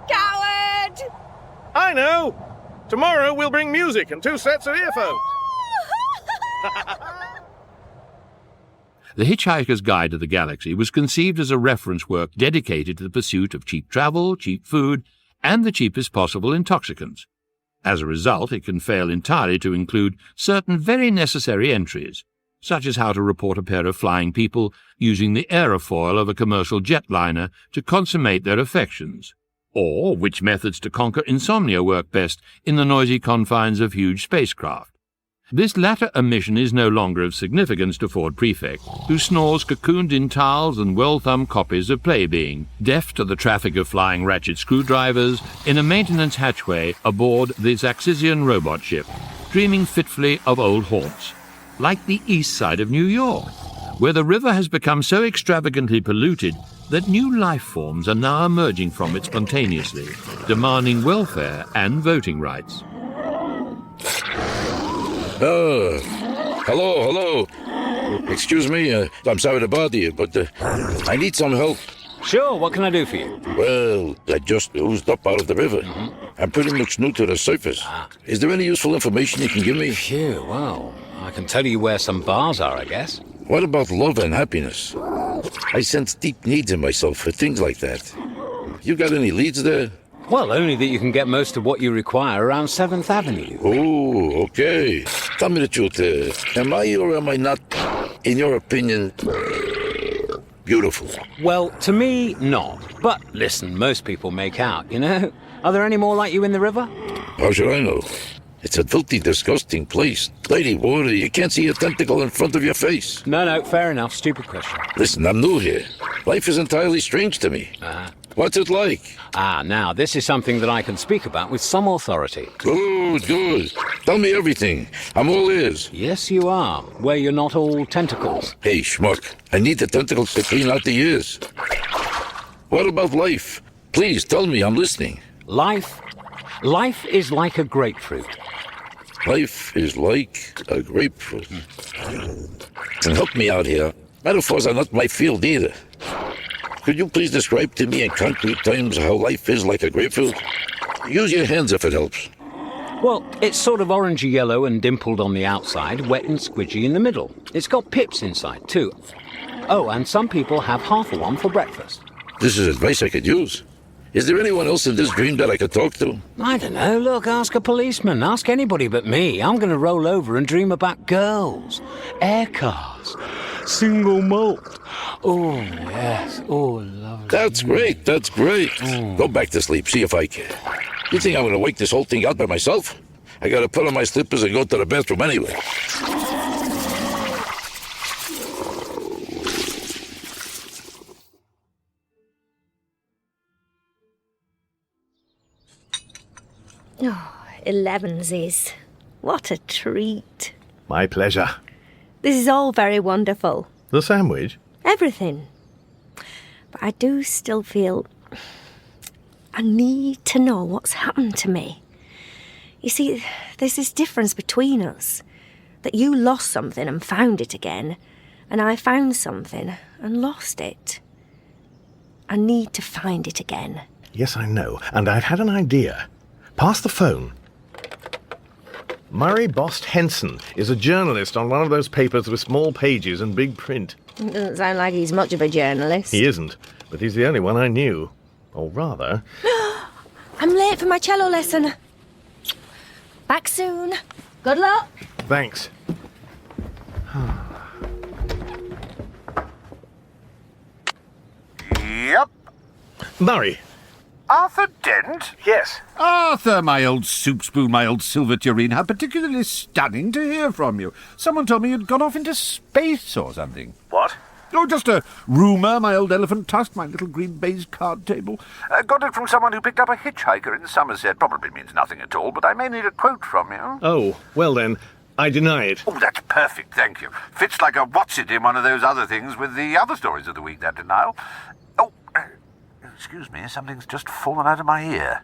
Coward! I know. Tomorrow we'll bring music and 2 sets of earphones. The Hitchhiker's Guide to the Galaxy was conceived as a reference work dedicated to the pursuit of cheap travel, cheap food, and the cheapest possible intoxicants. As a result, it can fail entirely to include certain very necessary entries, such as how to report a pair of flying people using the aerofoil of a commercial jetliner to consummate their affections, or which methods to conquer insomnia work best in the noisy confines of huge spacecraft. This latter omission is no longer of significance to Ford Prefect, who snores cocooned in towels and well-thumbed copies of Playbeing, deaf to the traffic of flying ratchet screwdrivers in a maintenance hatchway aboard the Zaxizian robot ship, dreaming fitfully of old haunts, like the east side of New York, where the river has become so extravagantly polluted that new life forms are now emerging from it spontaneously, demanding welfare and voting rights. Hello. Excuse me, I'm sorry to bother you, but I need some help. Sure, what can I do for you? Well, I just oozed up out of the river. I'm pretty much new to the surface. Is there any useful information you can give me? Phew, well, I can tell you where some bars are, I guess. What about love and happiness? I sense deep needs in myself for things like that. You got any leads there? Well, only that you can get most of what you require around 7th Avenue. Oh, okay. Tell me the truth. Am I or am I not, in your opinion, beautiful? Well, to me, not. But listen, most people make out, you know? Are there any more like you in the river? How should I know? It's a filthy, disgusting place. Lady water, you can't see a tentacle in front of your face. No, fair enough. Stupid question. Listen, I'm new here. Life is entirely strange to me. What's it like? Now, this is something that I can speak about with some authority. Good. Tell me everything. I'm all ears. Yes, you are, where you're not all tentacles. Hey, schmuck, I need the tentacles to clean out the ears. What about life? Please, tell me, I'm listening. Life is like a grapefruit. Life is like a grapefruit. And help me out here. Metaphors are not my field either. Could you please describe to me in concrete terms how life is like a grapefruit? Use your hands if it helps. Well, it's sort of orangey yellow and dimpled on the outside, wet and squidgy in the middle. It's got pips inside, too. Oh, and some people have half of one for breakfast. This is advice I could use. Is there anyone else in this dream that I could talk to? I don't know. Look, ask a policeman. Ask anybody but me. I'm going to roll over and dream about girls, air cars, single malt. Oh, yes. Oh, lovely. That's great. Go back to sleep. See if I can. You think I'm going to wake this whole thing out by myself? I got to put on my slippers and go to the bathroom anyway. Oh, 11sies. What a treat. My pleasure. This is all very wonderful. The sandwich? Everything. But I do still feel I need to know what's happened to me. You see, there's this difference between us. That you lost something and found it again, and I found something and lost it. I need to find it again. Yes, I know, and I've had an idea. Pass the phone. Murray Bost Henson is a journalist on one of those papers with small pages and big print. It doesn't sound like he's much of a journalist. He isn't, but he's the only one I knew. Or rather... I'm late for my cello lesson. Back soon. Good luck. Thanks. Yep. Murray. Arthur Dent? Yes. Arthur, my old soup spoon, my old silver tureen, how particularly stunning to hear from you. Someone told me you'd gone off into space or something. What? Oh, just a rumour, my old elephant tusk, my little green baize card table. Got it from someone who picked up a hitchhiker in Somerset. Probably means nothing at all, but I may need a quote from you. Oh, well then, I deny it. Oh, that's perfect, thank you. Fits like a what's-it in one of those other things with the other stories of the week, that denial. Oh, excuse me, something's just fallen out of my ear.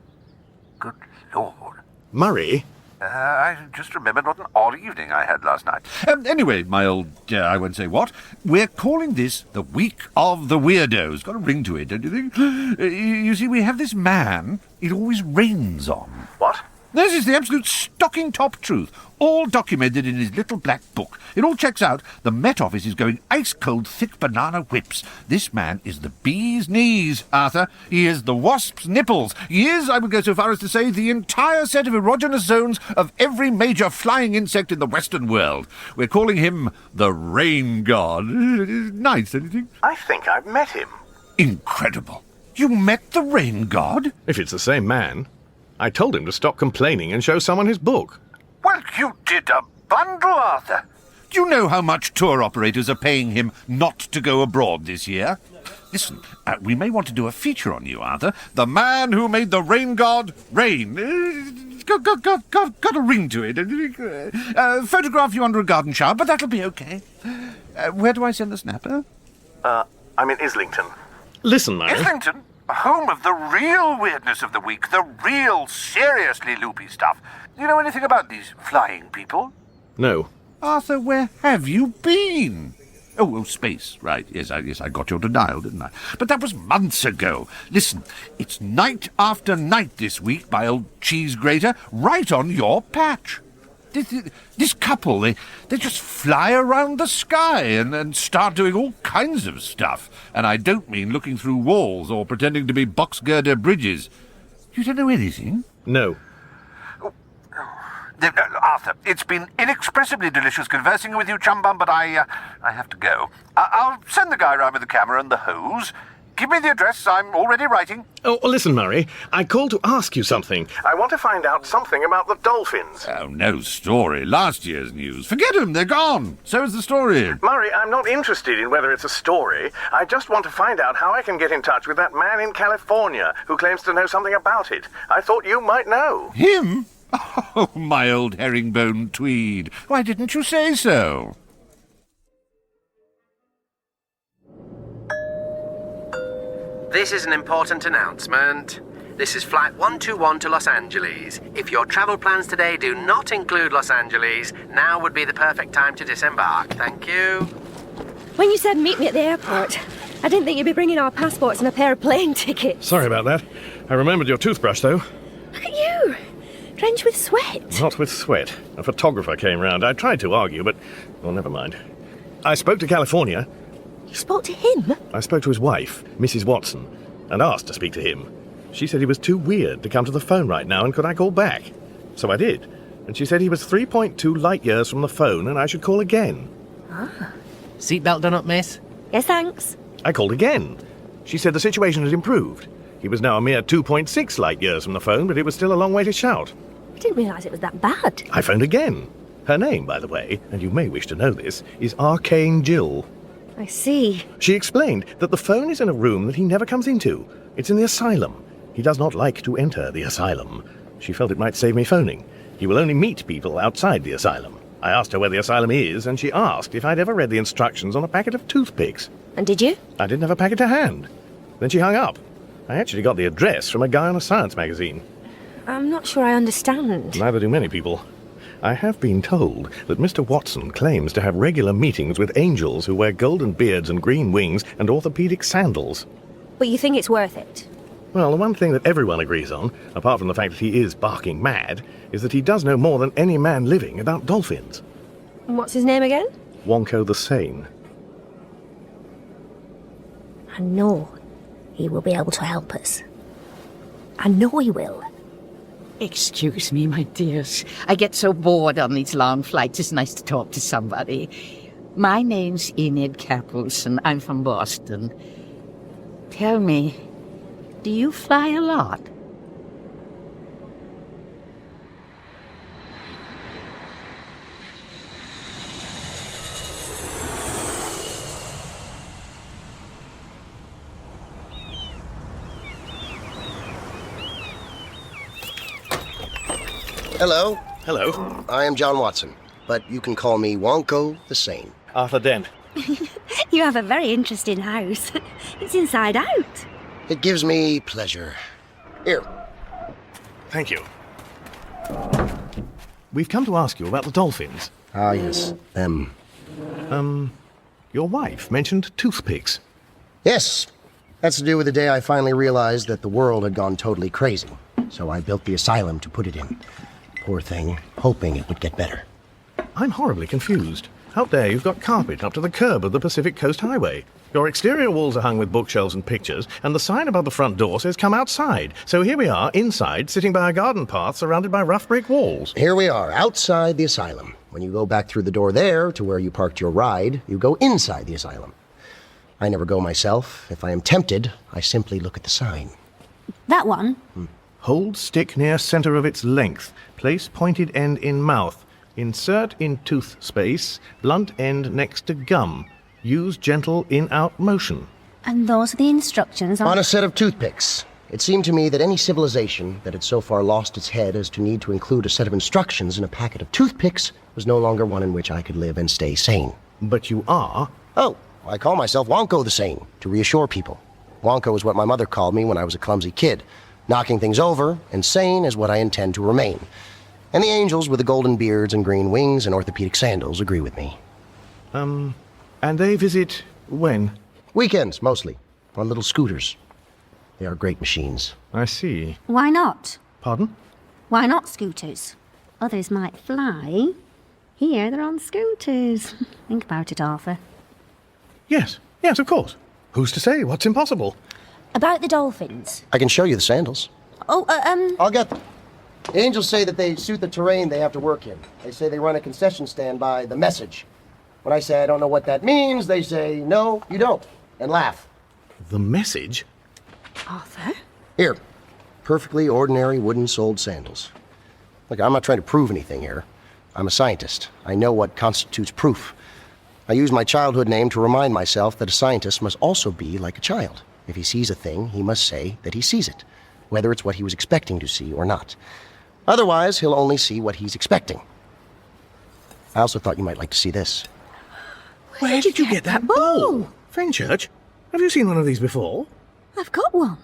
Good Lord. Murray? I just remembered what an odd evening I had last night. Anyway, my old, I won't say what, we're calling this the Week of the Weirdos. Got a ring to it, don't you think? You see, we have this man it always rains on. What? This is the absolute stocking-top truth. all documented in his little black book. It all checks out. The Met Office is going ice-cold, thick banana whips. This man is the bee's knees, Arthur. He is the wasp's nipples. He is, I would go so far as to say, the entire set of erogenous zones of every major flying insect in the Western world. We're calling him the Rain God. Nice, anything? I think I've met him. Incredible. You met the Rain God? If it's the same man. I told him to stop complaining and show someone his book. Well, you did a bundle, Arthur. Do you know how much tour operators are paying him not to go abroad this year? Listen, we may want to do a feature on you, Arthur. The man who made the Rain God rain. Got a ring to it. Photograph you under a garden shower, but that'll be okay. Where do I send the snapper? I'm in Islington. Listen, Mary. Islington? Home of the real weirdness of the week. The real seriously loopy stuff. Do you know anything about these flying people? No. Arthur, where have you been? Oh, space, right. Yes, I got your denial, didn't I? But that was months ago. Listen, it's night after night this week by old cheese grater, right on your patch. This couple, they just fly around the sky and start doing all kinds of stuff. And I don't mean looking through walls or pretending to be box girder bridges. You don't know anything? No. Arthur, it's been inexpressibly delicious conversing with you, chum bum, but I have to go. I'll send the guy round with the camera and the hose. Give me the address. I'm already writing. Oh, listen, Murray. I called to ask you something. I want to find out something about the dolphins. Oh, no story. Last year's news. Forget them. They're gone. So is the story. Murray, I'm not interested in whether it's a story. I just want to find out how I can get in touch with that man in California who claims to know something about it. I thought you might know. Him? Oh, my old herringbone Tweed. Why didn't you say so? This is an important announcement. This is Flight 121 to Los Angeles. If your travel plans today do not include Los Angeles, now would be the perfect time to disembark. Thank you. When you said meet me at the airport, I didn't think you'd be bringing our passports and a pair of plane tickets. Sorry about that. I remembered your toothbrush, though. Look at you, drenched with sweat. Not with sweat. A photographer came round. I tried to argue, but... well, never mind. I spoke to California. You spoke to him? I spoke to his wife, Mrs. Watson, and asked to speak to him. She said he was too weird to come to the phone right now, and could I call back? So I did. And she said he was 3.2 light years from the phone, and I should call again. Ah. Seatbelt done up, miss? Yes, thanks. I called again. She said the situation had improved. He was now a mere 2.6 light years from the phone, but it was still a long way to shout. I didn't realise it was that bad. I phoned again. Her name, by the way, and you may wish to know this, is Arcane Jill. I see. She explained that the phone is in a room that he never comes into. It's in the asylum. He does not like to enter the asylum. She felt it might save me phoning. He will only meet people outside the asylum. I asked her where the asylum is, and she asked if I'd ever read the instructions on a packet of toothpicks. And did you? I didn't have a packet to hand. Then she hung up. I actually got the address from a guy on a science magazine. I'm not sure I understand. Neither do many people. I have been told that Mr. Watson claims to have regular meetings with angels who wear golden beards and green wings and orthopedic sandals. But you think it's worth it? Well, the one thing that everyone agrees on, apart from the fact that he is barking mad, is that he does know more than any man living about dolphins. And what's his name again? Wonko the Sane. I know he will be able to help us. I know he will. Excuse me, my dears. I get so bored on these long flights. It's nice to talk to somebody. My name's Enid Capelson. I'm from Boston. Tell me, do you fly a lot? Hello. Hello. I am John Watson, but you can call me Wonko the Sane. Arthur Dent. You have a very interesting house. It's inside out. It gives me pleasure. Here. Thank you. We've come to ask you about the dolphins. Ah, yes, them. Your wife mentioned toothpicks. Yes. That's to do with the day I finally realized that the world had gone totally crazy. So I built the asylum to put it in. poor thing, hoping it would get better. I'm horribly confused. Out there, you've got carpet up to the curb of the Pacific Coast Highway. Your exterior walls are hung with bookshelves and pictures, and the sign above the front door says come outside. So here we are, inside, sitting by a garden path surrounded by rough brick walls. Here we are, outside the asylum. When you go back through the door there to where you parked your ride, you go inside the asylum. I never go myself. If I am tempted, I simply look at the sign. That one? Hold stick near center of its length. Place pointed end in mouth. Insert in tooth space. Blunt end next to gum. Use gentle in-out motion. And those are the instructions on a set of toothpicks. It seemed to me that any civilization that had so far lost its head as to need to include a set of instructions in a packet of toothpicks was no longer one in which I could live and stay sane. But you are? Oh, I call myself Wonko the Sane, to reassure people. Wonko is what my mother called me when I was a clumsy kid. Knocking things over, and sane is what I intend to remain. And the angels with the golden beards and green wings and orthopedic sandals agree with me. And they visit when? Weekends, mostly. On little scooters. They are great machines. I see. Why not? Pardon? Why not scooters? Others might fly. Here, they're on scooters. Think about it, Arthur. Yes, of course. Who's to say what's impossible? About the dolphins. I can show you the sandals. Oh, I'll get them. The angels say that they suit the terrain they have to work in. They say they run a concession stand by the Message. When I say I don't know what that means, they say, no, you don't, and laugh. The Message? Arthur? Here. Perfectly ordinary wooden-soled sandals. Look, I'm not trying to prove anything here. I'm a scientist. I know what constitutes proof. I use my childhood name to remind myself that a scientist must also be like a child. If he sees a thing, he must say that he sees it, whether it's what he was expecting to see or not. Otherwise, he'll only see what he's expecting. I also thought you might like to see this. Where did you get that bowl? Fenchurch, have you seen one of these before? I've got one.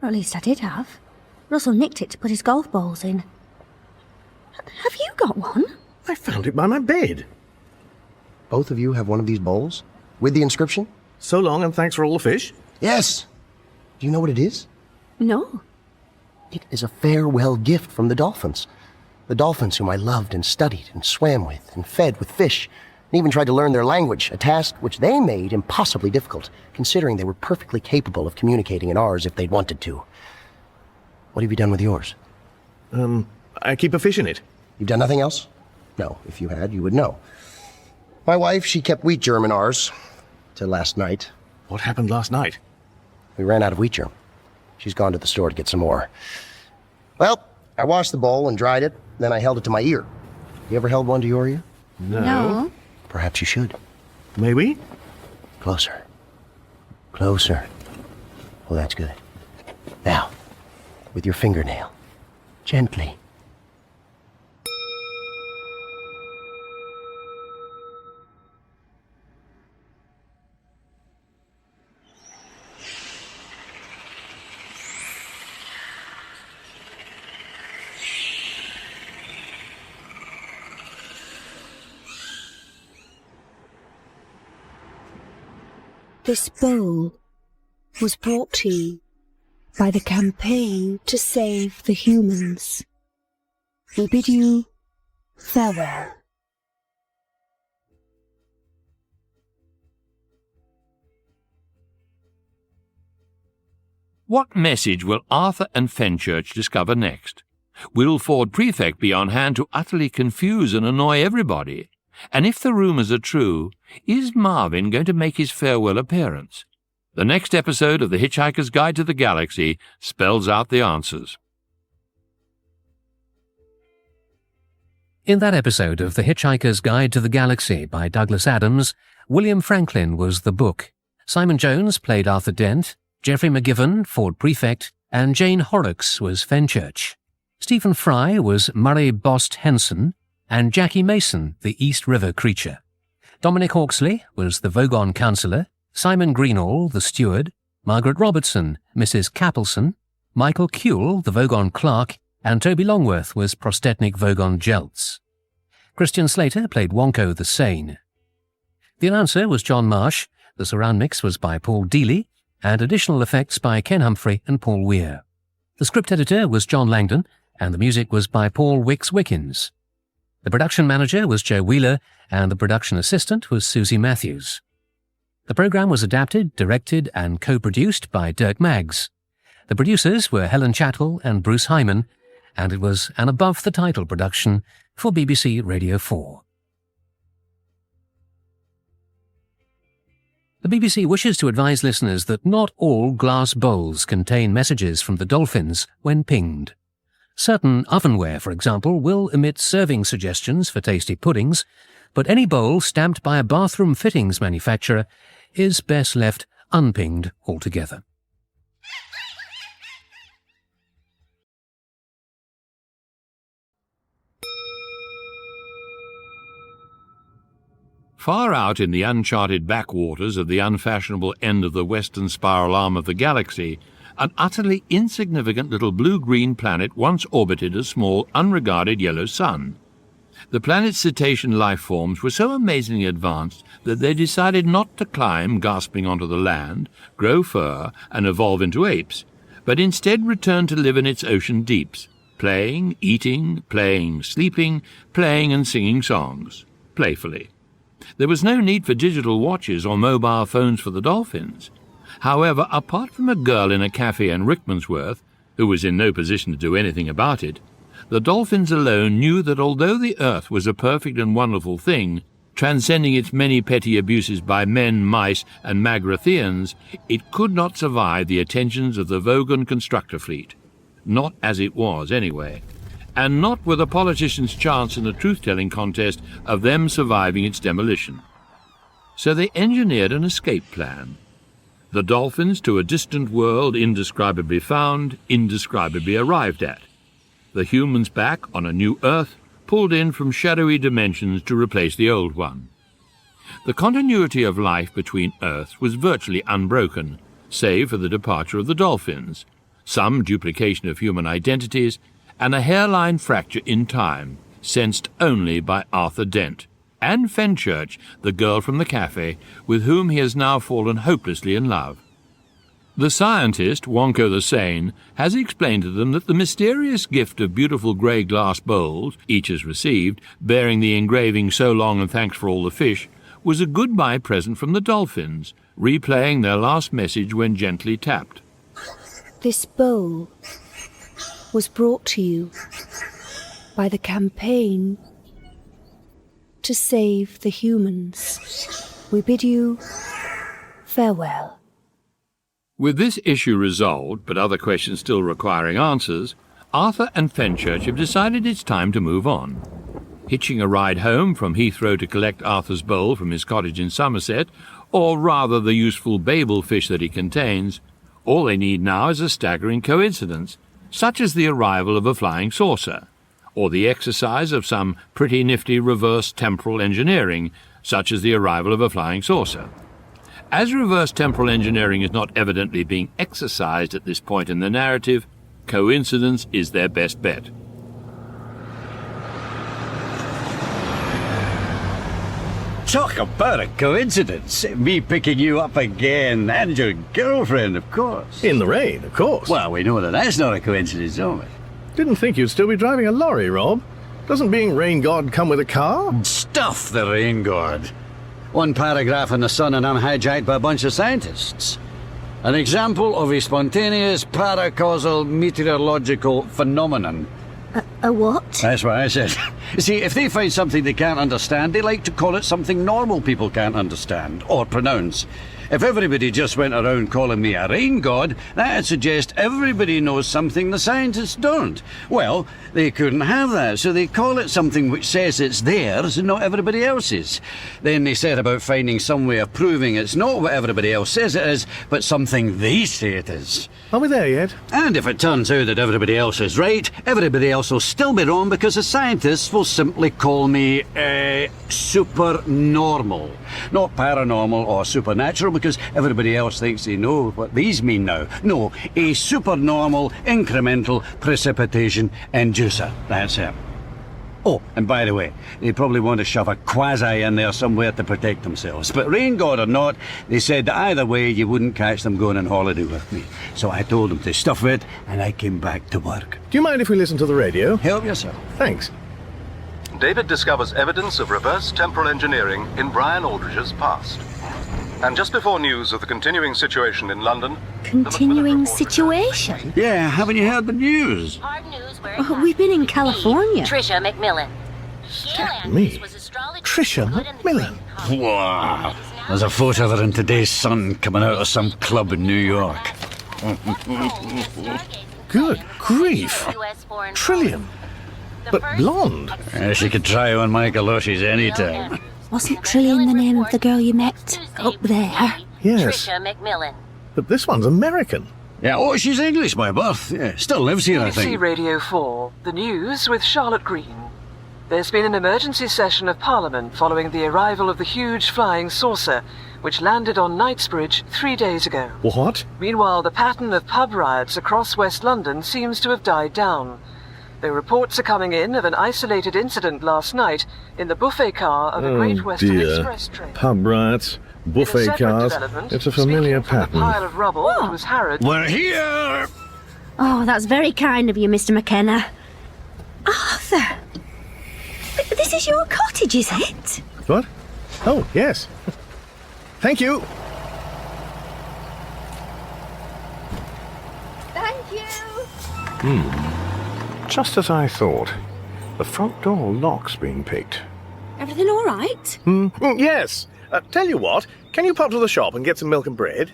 Or at least I did have. Russell nicked it to put his golf balls in. Have you got one? I found it by my bed. Both of you have one of these bowls? With the inscription? So long and thanks for all the fish? Yes. Do you know what it is? No. It is a farewell gift from the dolphins. The dolphins whom I loved and studied and swam with and fed with fish, and even tried to learn their language, a task which they made impossibly difficult, considering they were perfectly capable of communicating in ours if they'd wanted to. What have you done with yours? I keep a fish in it. You've done nothing else? No, if you had, you would know. My wife, she kept wheat germ in ours, till last night. What happened last night? We ran out of wheat germ. She's gone to the store to get some more. Well, I washed the bowl and dried it, then I held it to my ear. You ever held one to your ear? No. Perhaps you should. May we? Closer. Closer. Oh, that's good. Now, with your fingernail. Gently. This bowl was brought to you by the campaign to save the humans. We bid you farewell. What message will Arthur and Fenchurch discover next? Will Ford Prefect be on hand to utterly confuse and annoy everybody? And if the rumours are true, is Marvin going to make his farewell appearance? The next episode of The Hitchhiker's Guide to the Galaxy spells out the answers. In that episode of The Hitchhiker's Guide to the Galaxy by Douglas Adams, William Franklin was the book. Simon Jones played Arthur Dent, Geoffrey McGivern, Ford Prefect, and Jane Horrocks was Fenchurch. Stephen Fry was Murray Bost Henson, and Jackie Mason, the East River creature. Dominic Hawksley was the Vogon councillor, Simon Greenall, the steward, Margaret Robertson, Mrs. Capelson, Michael Kuehl, the Vogon clerk, and Toby Longworth was Prostetnik Vogon Jeltz. Christian Slater played Wonko the Sane. The announcer was John Marsh, the surround mix was by Paul Deely, and additional effects by Ken Humphrey and Paul Weir. The script editor was John Langdon, and the music was by Paul Wicks-Wickens. The production manager was Joe Wheeler, and the production assistant was Susie Matthews. The programme was adapted, directed and co-produced by Dirk Maggs. The producers were Helen Chatwell and Bruce Hyman, and it was an above-the-title production for BBC Radio 4. The BBC wishes to advise listeners that not all glass bowls contain messages from the dolphins when pinged. Certain ovenware, for example, will emit serving suggestions for tasty puddings, but any bowl stamped by a bathroom fittings manufacturer is best left unpinged altogether. Far out in the uncharted backwaters of the unfashionable end of the western spiral arm of the galaxy, an utterly insignificant little blue-green planet once orbited a small, unregarded yellow sun. The planet's cetacean life forms were so amazingly advanced that they decided not to climb gasping onto the land, grow fur, and evolve into apes, but instead returned to live in its ocean deeps, playing, eating, playing, sleeping, playing and singing songs, playfully. There was no need for digital watches or mobile phones for the dolphins. However, apart from a girl in a cafe in Rickmansworth, who was in no position to do anything about it, the dolphins alone knew that although the Earth was a perfect and wonderful thing, transcending its many petty abuses by men, mice, and Magrathians, it could not survive the attentions of the Vogon constructor fleet. Not as it was, anyway. And not with a politician's chance in a truth-telling contest of them surviving its demolition. So they engineered an escape plan. The dolphins to a distant world indescribably found, indescribably arrived at. The humans back on a new Earth, pulled in from shadowy dimensions to replace the old one. The continuity of life between Earths was virtually unbroken, save for the departure of the dolphins, some duplication of human identities, and a hairline fracture in time, sensed only by Arthur Dent, and Fenchurch, the girl from the cafe, with whom he has now fallen hopelessly in love. The scientist, Wonko the Sane, has explained to them that the mysterious gift of beautiful grey glass bowls, each has received, bearing the engraving "So long and thanks for all the fish," was a goodbye present from the dolphins, replaying their last message when gently tapped. This bowl was brought to you by the campaign to save the humans. We bid you farewell. With this issue resolved, but other questions still requiring answers, Arthur and Fenchurch have decided it's time to move on. Hitching a ride home from Heathrow to collect Arthur's bowl from his cottage in Somerset, or rather the useful Babel fish that it contains, all they need now is a staggering coincidence, such as the arrival of a flying saucer, or the exercise of some pretty nifty reverse temporal engineering, such as the arrival of a flying saucer. As reverse temporal engineering is not evidently being exercised at this point in the narrative, coincidence is their best bet. Talk about a coincidence. Me picking you up again, and your girlfriend, of course. In the rain, of course. Well, we know that that's not a coincidence, don't we? Didn't think you'd still be driving a lorry, Rob. Doesn't being rain god come with a car? Stuff the rain god. One paragraph in the Sun and I'm hijacked by a bunch of scientists. An example of a spontaneous paracausal meteorological phenomenon. A what? That's what I said. You see, if they find something they can't understand, they like to call it something normal people can't understand or pronounce. If everybody just went around calling me a rain god, that'd suggest everybody knows something the scientists don't. Well, they couldn't have that, so they call it something which says it's theirs and not everybody else's. Then they set about finding some way of proving it's not what everybody else says it is, but something they say it is. Are we there yet? And if it turns out that everybody else is right, everybody else will still be wrong because the scientists will simply call me supernormal. Not paranormal or supernatural, because everybody else thinks they know what these mean now. No, a supernormal incremental precipitation inducer. That's it. Oh, and by the way, they probably want to shove a quasi in there somewhere to protect themselves. But rain god or not, they said that either way you wouldn't catch them going on holiday with me. So I told them to stuff it, and I came back to work. Do you mind if we listen to the radio? Help yourself. Thanks. David discovers evidence of reverse temporal engineering in Brian Aldridge's past. And just before news of the continuing situation in London... Continuing situation? Yeah, haven't you heard the news? Oh, we've been in California. Trisha McMillan. Me? Trisha McMillan? Wow. There's a photo of her in today's Sun coming out of some club in New York. Good grief. Trillion. But blonde. She could try on my galoshes anytime. Wasn't Trillian the name of the girl you met up there? Yes. Trisha McMillan. But this one's American. Yeah, oh, she's English by birth. Yeah, still lives here, I BBC think. Radio 4, the news with Charlotte Green. There's been an emergency session of Parliament following the arrival of the huge flying saucer, which landed on Knightsbridge 3 days ago. What? Meanwhile, the pattern of pub riots across West London seems to have died down. Though reports are coming in of an isolated incident last night in the buffet car of a Great Western Express train. Pub riots, buffet cars. It's a familiar pattern. Pile of rubble that was Harrods. We're here! Oh, that's very kind of you, Mr. McKenna. Arthur! This is your cottage, is it? What? Oh, yes. Thank you. Thank you. Just as I thought. The front door lock's been picked. Everything all right? Yes. Tell you what, can you pop to the shop and get some milk and bread?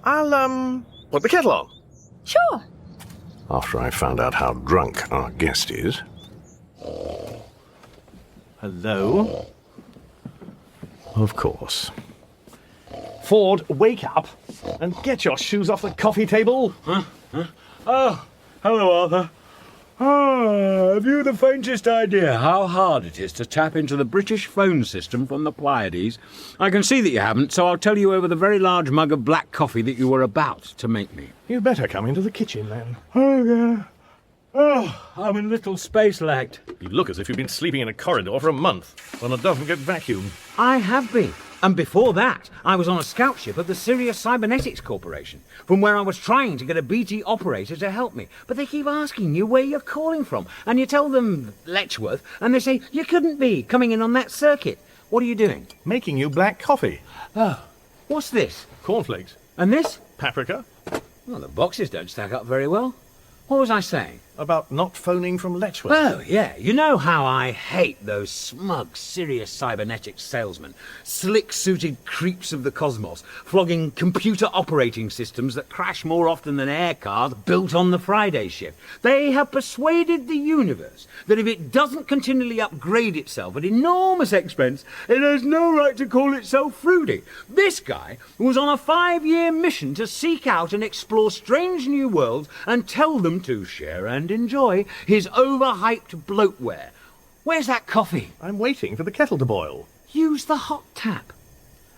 I'll, put the kettle on. Sure. After I found out how drunk our guest is. Hello? Of course. Ford, wake up and get your shoes off the coffee table. Oh, hello, Arthur. Have you the faintest idea how hard it is to tap into the British phone system from the Pleiades? I can see that you haven't, so I'll tell you over the very large mug of black coffee that you were about to make me. You'd better come into the kitchen, then. Okay. Oh, I'm in little space lagged. You look as if you've been sleeping in a corridor for a month when it doesn't get vacuumed. I have been. And before that, I was on a scout ship of the Sirius Cybernetics Corporation, from where I was trying to get a BT operator to help me. But they keep asking you where you're calling from, and you tell them Letchworth, and they say you couldn't be coming in on that circuit. What are you doing? Making you black coffee. Oh, what's this? Cornflakes. And this? Paprika. Well, the boxes don't stack up very well. What was I saying? About not phoning from Letchworth. Oh, yeah. You know how I hate those smug, Sirius Cybernetics salesmen. Slick-suited creeps of the cosmos, flogging computer operating systems that crash more often than air cars built on the Friday shift. They have persuaded the universe that if it doesn't continually upgrade itself at enormous expense, it has no right to call itself fruity. This guy was on a 5-year mission to seek out and explore strange new worlds and tell them to share and enjoy his overhyped bloatware. Where's that coffee? I'm waiting for the kettle to boil. Use the hot tap.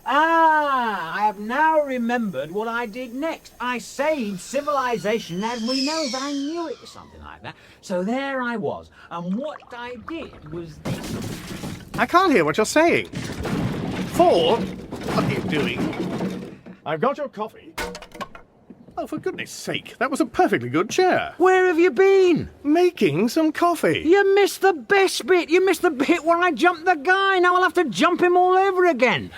I have now remembered what I did next. I saved civilization as we know it. I knew it was something like that. So there I was. And what I did was this. I can't hear what you're saying. Ford, what are you doing? I've got your coffee. Oh, for goodness sake, that was a perfectly good chair. Where have you been? Making some coffee. You missed the best bit. You missed the bit where I jumped the guy. Now I'll have to jump him all over again.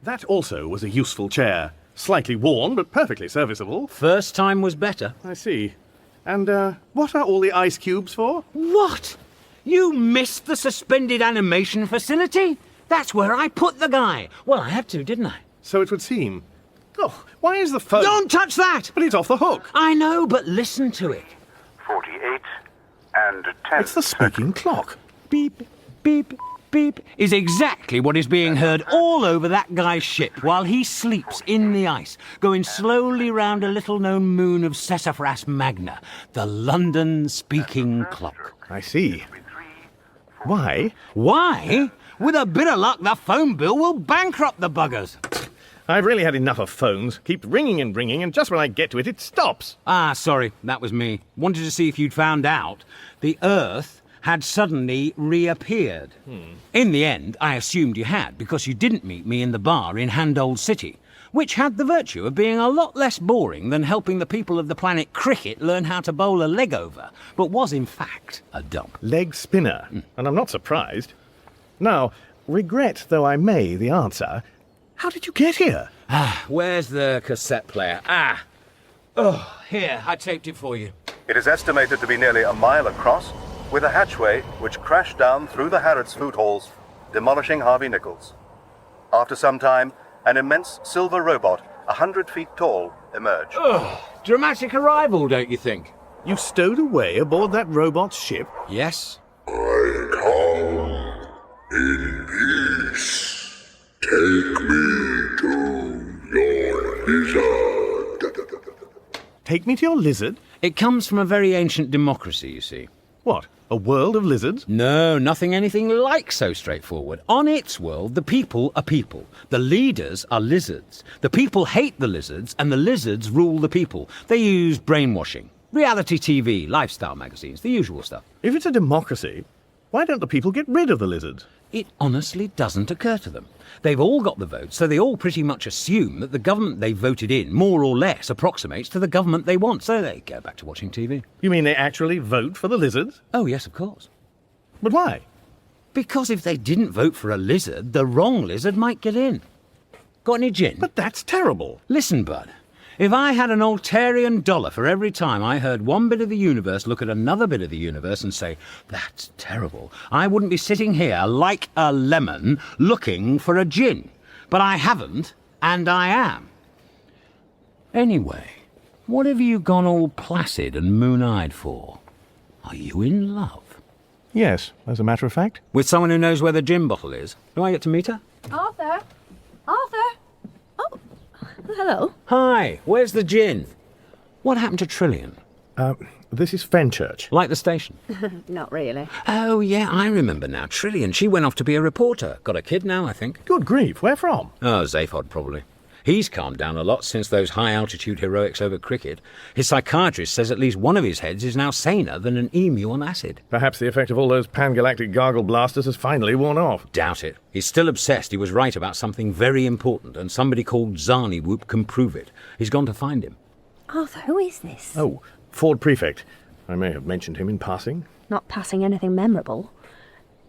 That also was a useful chair. Slightly worn, but perfectly serviceable. First time was better. I see. And, what are all the ice cubes for? What? You missed the suspended animation facility? That's where I put the guy. Well, I had to, didn't I? So it would seem. Oh, why is the phone... Don't touch that! But it's off the hook. I know, but listen to it. 48 and 10. It's the speaking clock. Beep, beep, beep is exactly what is being heard all over that guy's ship while he sleeps in the ice, going slowly round a little-known moon of Sassafras Magna, the London speaking clock. I see. Why? Why? With a bit of luck, the phone bill will bankrupt the buggers. I've really had enough of phones. Keep ringing, and just when I get to it, it stops. Ah, sorry, that was me. Wanted to see if you'd found out. The Earth had suddenly reappeared. In the end, I assumed you had, because you didn't meet me in the bar in Handold City, which had the virtue of being a lot less boring than helping the people of the planet Cricket learn how to bowl a leg over, but was in fact a dump. Leg spinner, and I'm not surprised. Now, regret though I may the answer, how did you get here? Where's the cassette player? Oh, here, I taped it for you. It is estimated to be nearly a mile across, with a hatchway which crashed down through the Harrods food halls, demolishing Harvey Nichols. After some time, an immense silver robot, 100 feet tall, emerged. Dramatic arrival, don't you think? You stowed away aboard that robot's ship? Yes. I come in peace. Take me to your lizard. Take me to your lizard? It comes from a very ancient democracy, you see. What, a world of lizards? No, nothing anything like so straightforward. On its world, the people are people. The leaders are lizards. The people hate the lizards, and the lizards rule the people. They use brainwashing, reality TV, lifestyle magazines, the usual stuff. If it's a democracy, why don't the people get rid of the lizards? It honestly doesn't occur to them. They've all got the vote, so they all pretty much assume that the government they voted in more or less approximates to the government they want, so they go back to watching TV. You mean they actually vote for the lizards? Oh, yes, of course. But why? Because if they didn't vote for a lizard, the wrong lizard might get in. Got any gin? But that's terrible. Listen, bud. If I had an Altarian dollar for every time I heard one bit of the universe look at another bit of the universe and say, that's terrible, I wouldn't be sitting here like a lemon looking for a gin. But I haven't, and I am. Anyway, what have you gone all placid and moon-eyed for? Are you in love? Yes, as a matter of fact. With someone who knows where the gin bottle is? Do I get to meet her? Arthur? Arthur? Oh, hello. Hi, where's the gin? What happened to Trillian? This is Fenchurch. Like the station? Not really. Oh, yeah, I remember now. Trillian, she went off to be a reporter. Got a kid now, I think. Good grief, where from? Oh, Zaphod, probably. He's calmed down a lot since those high-altitude heroics over cricket. His psychiatrist says at least one of his heads is now saner than an emu on acid. Perhaps the effect of all those pan-galactic gargle blasters has finally worn off. Doubt it. He's still obsessed he was right about something very important, and somebody called Zarniwoop can prove it. He's gone to find him. Arthur, who is this? Oh, Ford Prefect. I may have mentioned him in passing. Not passing anything memorable.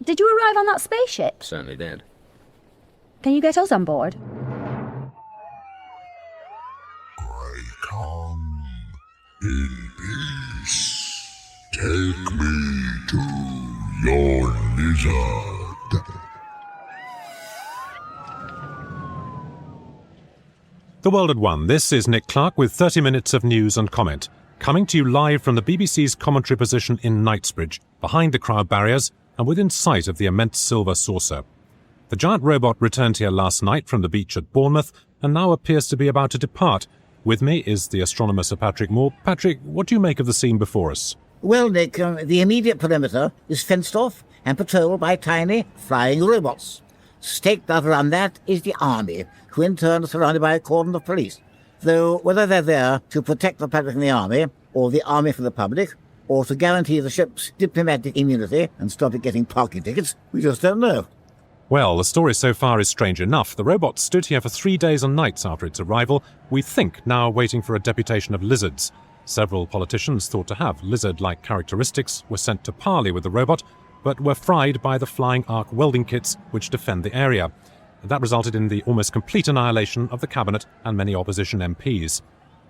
Did you arrive on that spaceship? Certainly did. Can you get us on board? Come in peace. Take me to your lizard. The World at One. This is Nick Clark with 30 minutes of news and comment, coming to you live from the BBC's commentary position in Knightsbridge, behind the crowd barriers and within sight of the immense silver saucer. The giant robot returned here last night from the beach at Bournemouth and now appears to be about to depart. With me is the astronomer Sir Patrick Moore. Patrick, what do you make of the scene before us? Well, Nick, the immediate perimeter is fenced off and patrolled by tiny flying robots. Staked out around that is the army, who in turn are surrounded by a cordon of police. Though whether they're there to protect the public and the army for the public, or to guarantee the ship's diplomatic immunity and stop it getting parking tickets, we just don't know. Well, the story so far is strange enough. The robot stood here for 3 days and nights after its arrival, we think now waiting for a deputation of lizards. Several politicians thought to have lizard-like characteristics were sent to parley with the robot, but were fried by the flying arc welding kits which defend the area. That resulted in the almost complete annihilation of the cabinet and many opposition MPs.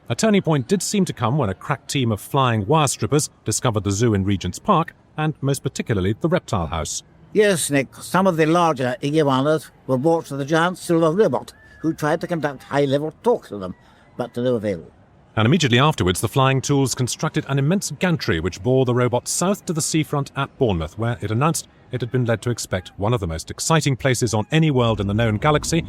A turning point did seem to come when a crack team of flying wire strippers discovered the zoo in Regent's Park, and most particularly the reptile house. Yes, Nick, some of the larger iguanas were brought to the giant silver robot, who tried to conduct high-level talks with them, but to no avail. And immediately afterwards, the flying tools constructed an immense gantry which bore the robot south to the seafront at Bournemouth, where it announced it had been led to expect one of the most exciting places on any world in the known galaxy,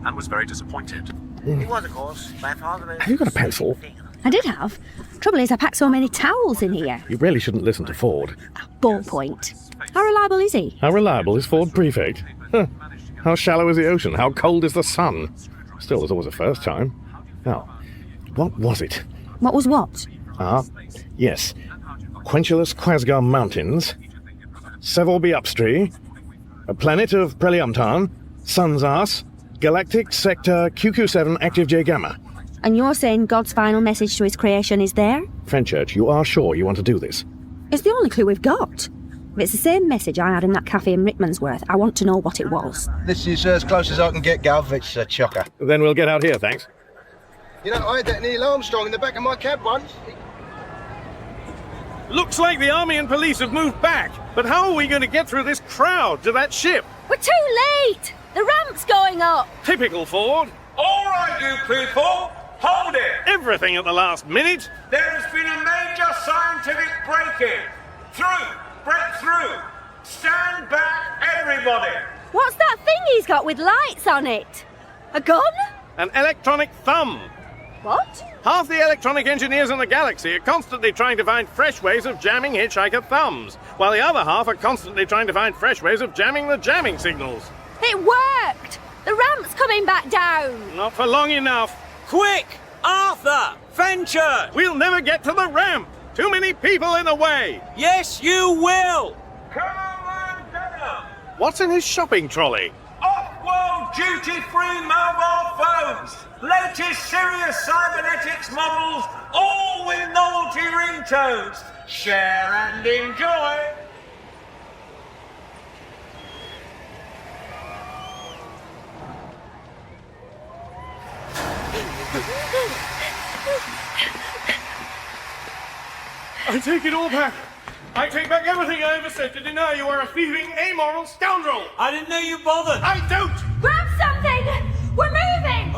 and was very disappointed. It was, of course, by far the most... Have you got a pencil? I did have. Trouble is, I packed so many towels in here. You really shouldn't listen to Ford. Ballpoint. How reliable is he? How reliable is Ford Prefect? Huh. How shallow is the ocean? How cold is the sun? Still, there's always a first time. Now, what was it? What was what? Yes. Quenchulus Quasgar Mountains, Sevolby Upstree, a planet of Preliumtan, Sun's Arse, Galactic Sector QQ7 Active J Gamma. And you're saying God's final message to his creation is there? Fenchurch, you are sure you want to do this? It's the only clue we've got. If it's the same message I had in that cafe in Rickmansworth, I want to know what it was. This is as close as I can get, Gov. It's a chocker. Then we'll get out here, thanks. You know, I had that Neil Armstrong in the back of my cab once. Looks like the army and police have moved back, but how are we going to get through this crowd to that ship? We're too late! The ramp's going up! Typical Ford. All right, you people, hold it! Everything at the last minute. There has been a major scientific break-in. Break through! Stand back, everybody! What's that thing he's got with lights on it? A gun? An electronic thumb. What? Half the electronic engineers in the galaxy are constantly trying to find fresh ways of jamming hitchhiker thumbs, while the other half are constantly trying to find fresh ways of jamming the jamming signals. It worked! The ramp's coming back down! Not for long enough. Quick! Arthur! Fenchurch! We'll never get to the ramp! Too many people in the way! Yes, you will! Come on, down! What's in his shopping trolley? Off-world duty-free mobile phones! Latest Sirius cybernetics models, all with novelty ringtones! Share and enjoy! I take it all back. I take back everything I ever said to deny you are a thieving, amoral scoundrel. I didn't know you bothered. I don't. Grab something! We're moving!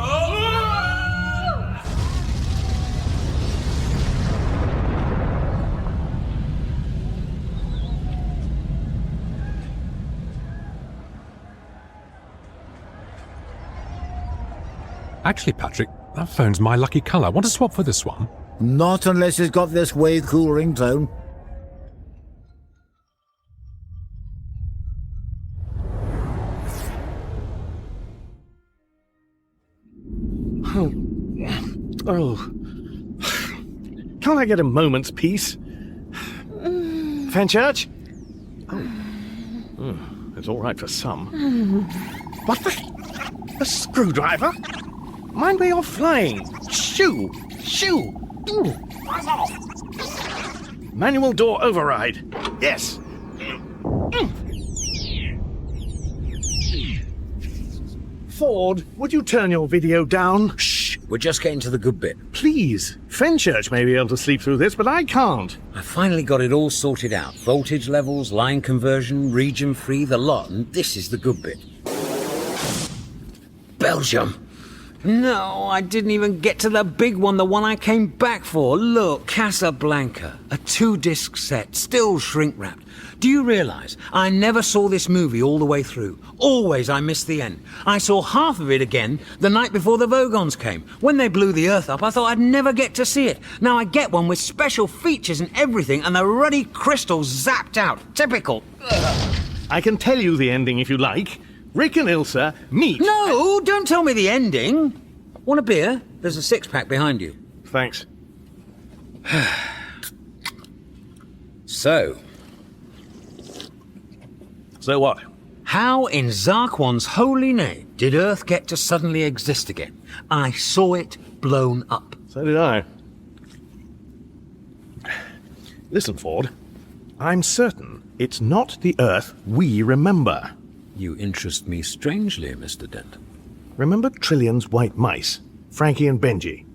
Actually, Patrick, that phone's my lucky colour. Want to swap for this one? Not unless it's got this way cool ringtone. Oh. Can't I get a moment's peace? Fenchurch? Oh. It's all right for some. What the? A screwdriver? Mind where you're flying. Shoo! Shoo! Ooh. Manual door override. Yes. Ford, would you turn your video down? Shh, we're just getting to the good bit. Please. Fenchurch may be able to sleep through this, but I can't. I finally got it all sorted out. Voltage levels, line conversion, region free, the lot, and this is the good bit. Belgium. No, I didn't even get to the big one, the one I came back for. Look, Casablanca, a 2-disc set, still shrink-wrapped. Do you realise I never saw this movie all the way through? Always I missed the end. I saw half of it again the night before the Vogons came. When they blew the Earth up, I thought I'd never get to see it. Now I get one with special features and everything, and the ruddy crystals zapped out. Typical. I can tell you the ending if you like. Rick and Ilsa meet. No, don't tell me the ending. Want a beer? There's a 6-pack behind you. Thanks. So what? How in Zarquan's holy name did Earth get to suddenly exist again? I saw it blown up. So did I. Listen, Ford. I'm certain it's not the Earth we remember. You interest me strangely, Mr. Dent. Remember Trillion's white mice, Frankie and Benji?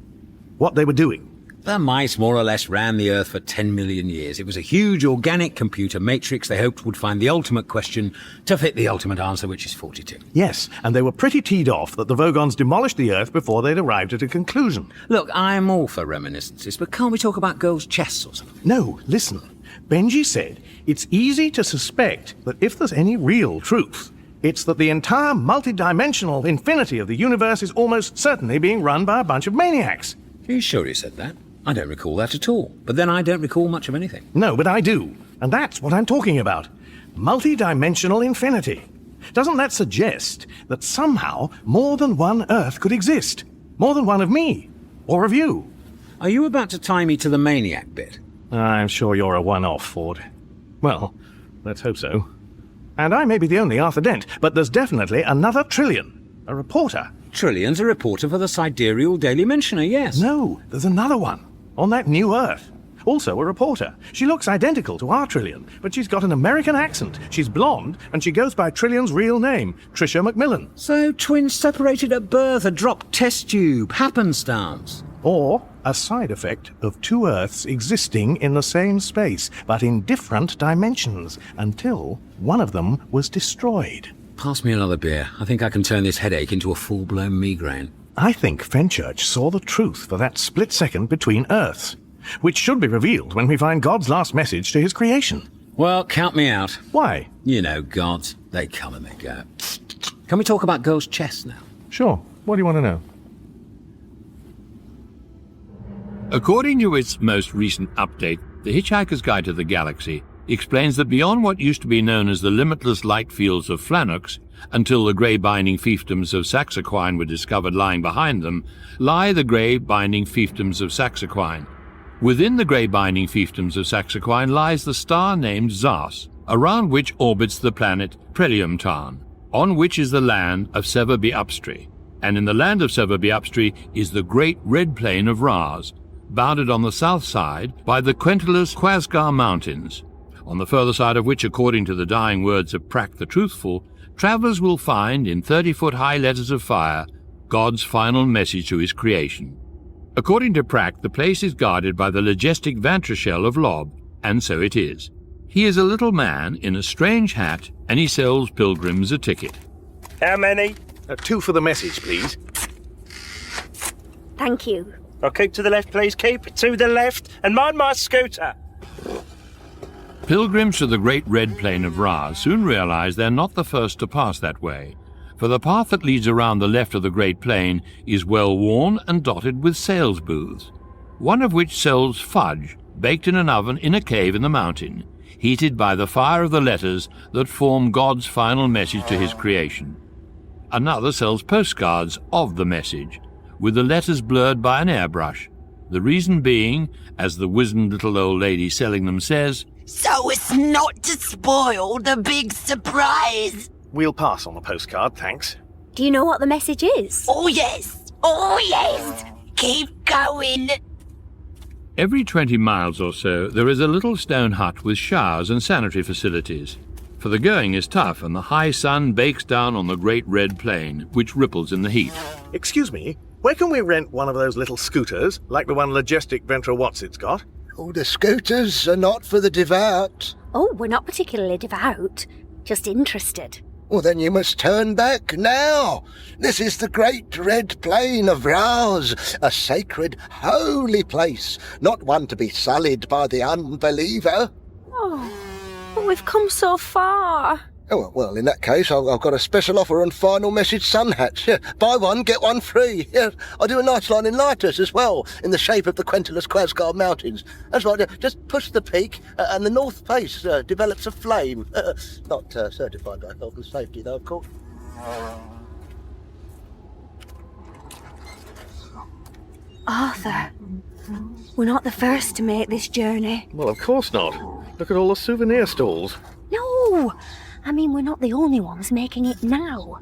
What they were doing? The mice more or less ran the Earth for 10 million years. It was a huge organic computer matrix they hoped would find the ultimate question to fit the ultimate answer, which is 42. Yes, and they were pretty teed off that the Vogons demolished the Earth before they'd arrived at a conclusion. Look, I'm all for reminiscences, but can't we talk about girls' chests or something? No, listen. Benji said it's easy to suspect that if there's any real truth, it's that the entire multi-dimensional infinity of the universe is almost certainly being run by a bunch of maniacs. Are you sure he said that? I don't recall that at all. But then I don't recall much of anything. No, but I do. And that's what I'm talking about. Multi-dimensional infinity. Doesn't that suggest that somehow more than one Earth could exist? More than one of me? Or of you? Are you about to tie me to the maniac bit? I'm sure you're a one-off, Ford. Well, let's hope so. And I may be the only Arthur Dent, but there's definitely another Trillian. A reporter. Trillian's a reporter for the Sidereal Daily Mentioner, yes. No, there's another one. On that new Earth. Also a reporter. She looks identical to our Trillian, but she's got an American accent. She's blonde, and she goes by Trillian's real name, Tricia Macmillan. So twins separated at birth, a dropped test tube, happenstance. Or a side effect of two Earths existing in the same space, but in different dimensions, until one of them was destroyed. Pass me another beer. I think I can turn this headache into a full-blown migraine. I think Fenchurch saw the truth for that split second between Earths, which should be revealed when we find God's last message to his creation. Well, count me out. Why? You know, gods. They come and they go. Can we talk about girls' chests now? Sure. What do you want to know? According to its most recent update, The Hitchhiker's Guide to the Galaxy explains that beyond what used to be known as the limitless light fields of Flanox, until the grey binding fiefdoms of Saxaquine were discovered lying behind them, lie the grey binding fiefdoms of Saxaquine. Within the grey binding fiefdoms of Saxaquine lies the star named Zas, around which orbits the planet Preliumtarn, on which is the land of Sever-be-Upstri, and in the land of Sever-be-Upstri is the great red plain of Raz, bounded on the south side by the Quentilus Quasgar Mountains, on the further side of which, according to the dying words of Prak the Truthful, travellers will find in 30-foot-high letters of fire God's final message to his creation. According to Prak, the place is guarded by the legistic Vantrashel of Lob, and so it is. He is a little man in a strange hat, and he sells pilgrims a ticket. How many? 2 for the message, please. Thank you. I'll keep to the left, please. Keep to the left, and mind my scooter. Pilgrims to the great red plain of Raz soon realize they're not the first to pass that way, for the path that leads around the left of the great plain is well worn and dotted with sales booths, one of which sells fudge baked in an oven in a cave in the mountain, heated by the fire of the letters that form God's final message to his creation. Another sells postcards of the message, with the letters blurred by an airbrush, the reason being, as the wizened little old lady selling them says, so as not to spoil the big surprise. We'll pass on the postcard, thanks. Do you know what the message is? Oh yes! Oh yes! Keep going! Every 20 miles or so, there is a little stone hut with showers and sanitary facilities, for the going is tough and the high sun bakes down on the great red plain, which ripples in the heat. Excuse me, where can we rent one of those little scooters, like the one Legistic Ventra Watsit's got? Oh, the scooters are not for the devout. Oh, we're not particularly devout, just interested. Well, then you must turn back now. This is the great red plain of Raz, a sacred, holy place, not one to be sullied by the unbeliever. Oh, but we've come so far. Oh, well, in that case, I've got a special offer on final message sun hats. Yeah, buy one, get one free. Yeah, I do a nice line in lighters as well, in the shape of the Quentilus Quasgar Mountains. That's right, just push the peak, and the north face develops a flame. Not certified by health and safety, though, of course. Arthur, we're not the first to make this journey. Well, of course not. Look at all the souvenir stalls. No! I mean, we're not the only ones making it now.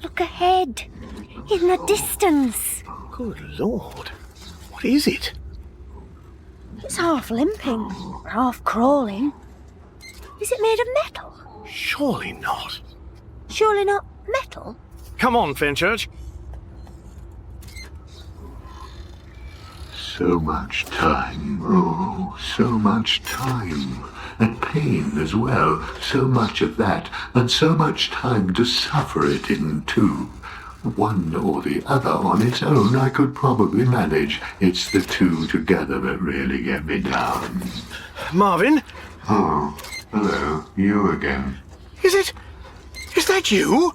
Look ahead, in the distance. Good Lord, what is it? It's half limping, half crawling. Is it made of metal? Surely not. Surely not metal? Come on, Fenchurch. So much time, oh, so much time. And pain as well, so much of that, and so much time to suffer it in too. One or the other on its own I could probably manage. It's the two together that really get me down. Marvin? Oh, hello, you again. Is that you?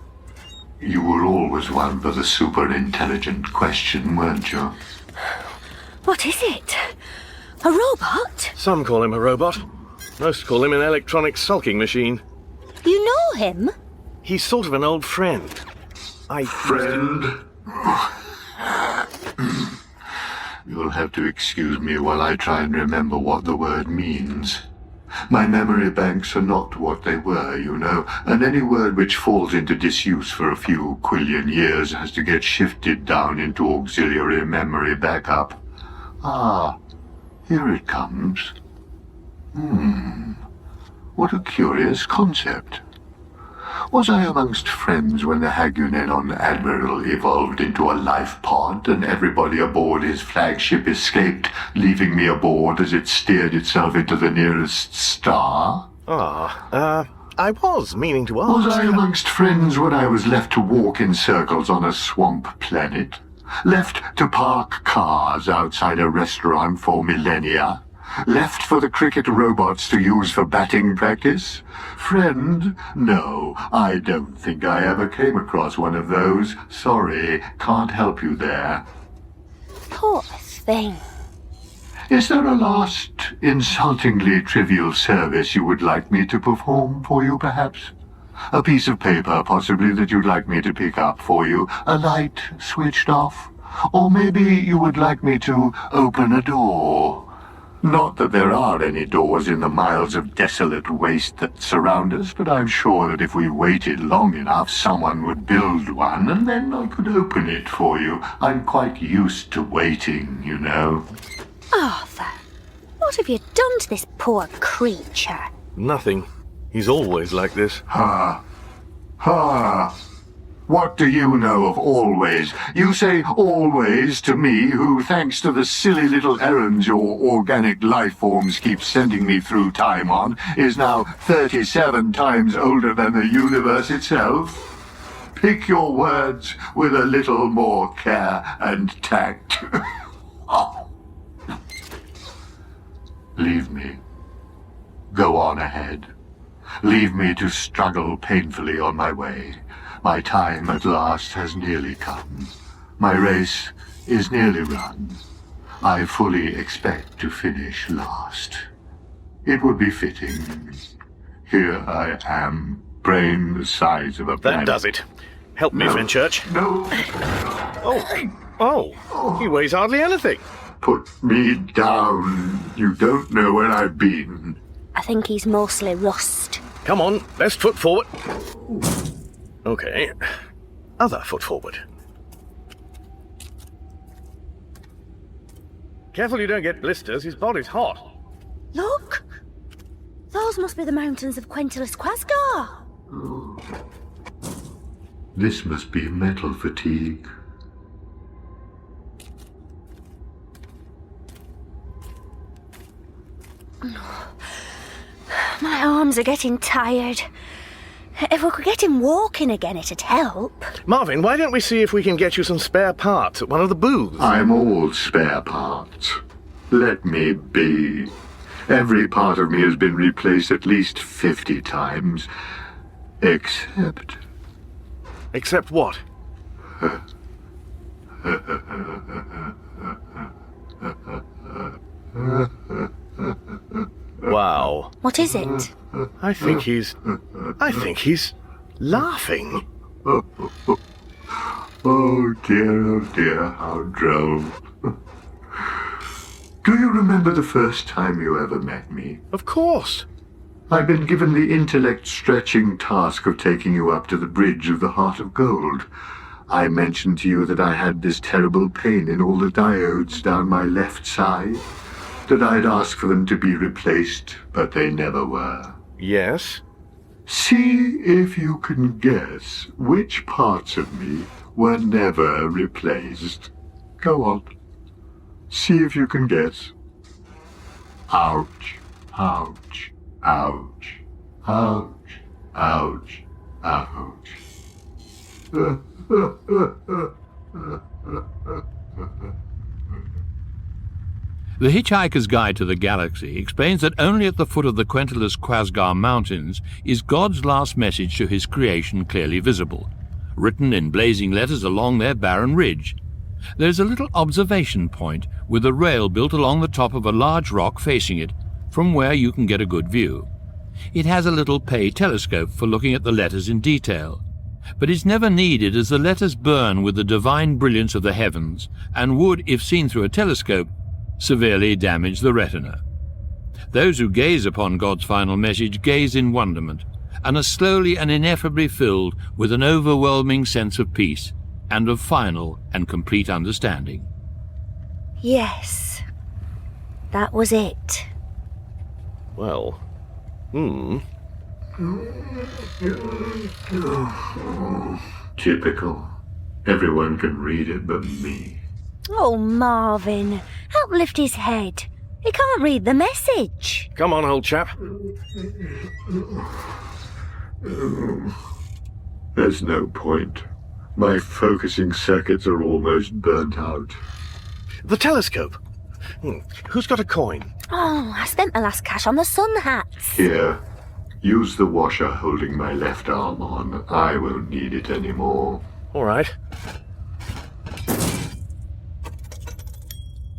You were always one for the super-intelligent question, weren't you? What is it? A robot? Some call him a robot. Most call him an electronic sulking machine. You know him? He's sort of an old friend. Friend? You'll have to excuse me while I try and remember what the word means. My memory banks are not what they were, you know, and any word which falls into disuse for a few quillion years has to get shifted down into auxiliary memory backup. Ah, here it comes. What a curious concept. Was I amongst friends when the Hagunenon Admiral evolved into a life pod and everybody aboard his flagship escaped, leaving me aboard as it steered itself into the nearest star? I was meaning to ask. Was I amongst friends when I was left to walk in circles on a swamp planet? Left to park cars outside a restaurant for millennia? Left for the cricket robots to use for batting practice? Friend? No, I don't think I ever came across one of those. Sorry, can't help you there. Poor thing. Is there a last, insultingly trivial service you would like me to perform for you, perhaps? A piece of paper, possibly, that you'd like me to pick up for you? A light switched off? Or maybe you would like me to open a door? Not that there are any doors in the miles of desolate waste that surround us, but I'm sure that if we waited long enough, someone would build one, and then I could open it for you. I'm quite used to waiting, you know. Arthur, what have you done to this poor creature? Nothing. He's always like this. Ha. What do you know of always? You say always to me, who, thanks to the silly little errands your organic life forms keep sending me through time on, is now 37 times older than the universe itself? Pick your words with a little more care and tact. Leave me. Go on ahead. Leave me to struggle painfully on my way. My time at last has nearly come. My race is nearly run. I fully expect to finish last. It would be fitting. Here I am, brain the size of a planet. That does it. Help me, Fenchurch. No. Oh, he weighs hardly anything. Put me down. You don't know where I've been. I think he's mostly rust. Come on, best foot forward. Okay. Other foot forward. Careful you don't get blisters. His body's hot. Look! Those must be the mountains of Quentilus Quasgar. This must be mental fatigue. My arms are getting tired. If we could get him walking again, it'd help. Marvin, why don't we see if we can get you some spare parts at one of the booths? I'm all spare parts. Let me be. Every part of me has been replaced at least 50 times. Except... Except what? Wow. What is it? I think he's laughing. Oh dear, how droll. Do you remember the first time you ever met me? Of course. I've been given the intellect-stretching task of taking you up to the bridge of the Heart of Gold. I mentioned to you that I had this terrible pain in all the diodes down my left side, that I'd asked for them to be replaced, but they never were. Yes? See if you can guess which parts of me were never replaced. Go on. See if you can guess. Ouch, ouch, ouch, ouch, ouch, ouch. The Hitchhiker's Guide to the Galaxy explains that only at the foot of the Quentilus Quasgar Mountains is God's last message to his creation clearly visible, written in blazing letters along their barren ridge. There's a little observation point with a rail built along the top of a large rock facing it, from where you can get a good view. It has a little pay telescope for looking at the letters in detail, but it's never needed as the letters burn with the divine brilliance of the heavens and would, if seen through a telescope, severely damage the retina. Those who gaze upon God's final message gaze in wonderment and are slowly and ineffably filled with an overwhelming sense of peace and of final and complete understanding. Yes. That was it. Well, Typical. Everyone can read it but me. Oh, Marvin, help lift his head. He can't read the message. Come on, old chap. There's no point. My focusing circuits are almost burnt out. The telescope. Who's got a coin? Oh, I spent my last cash on the sun hats. Here, use the washer holding my left arm on. I won't need it anymore. All right.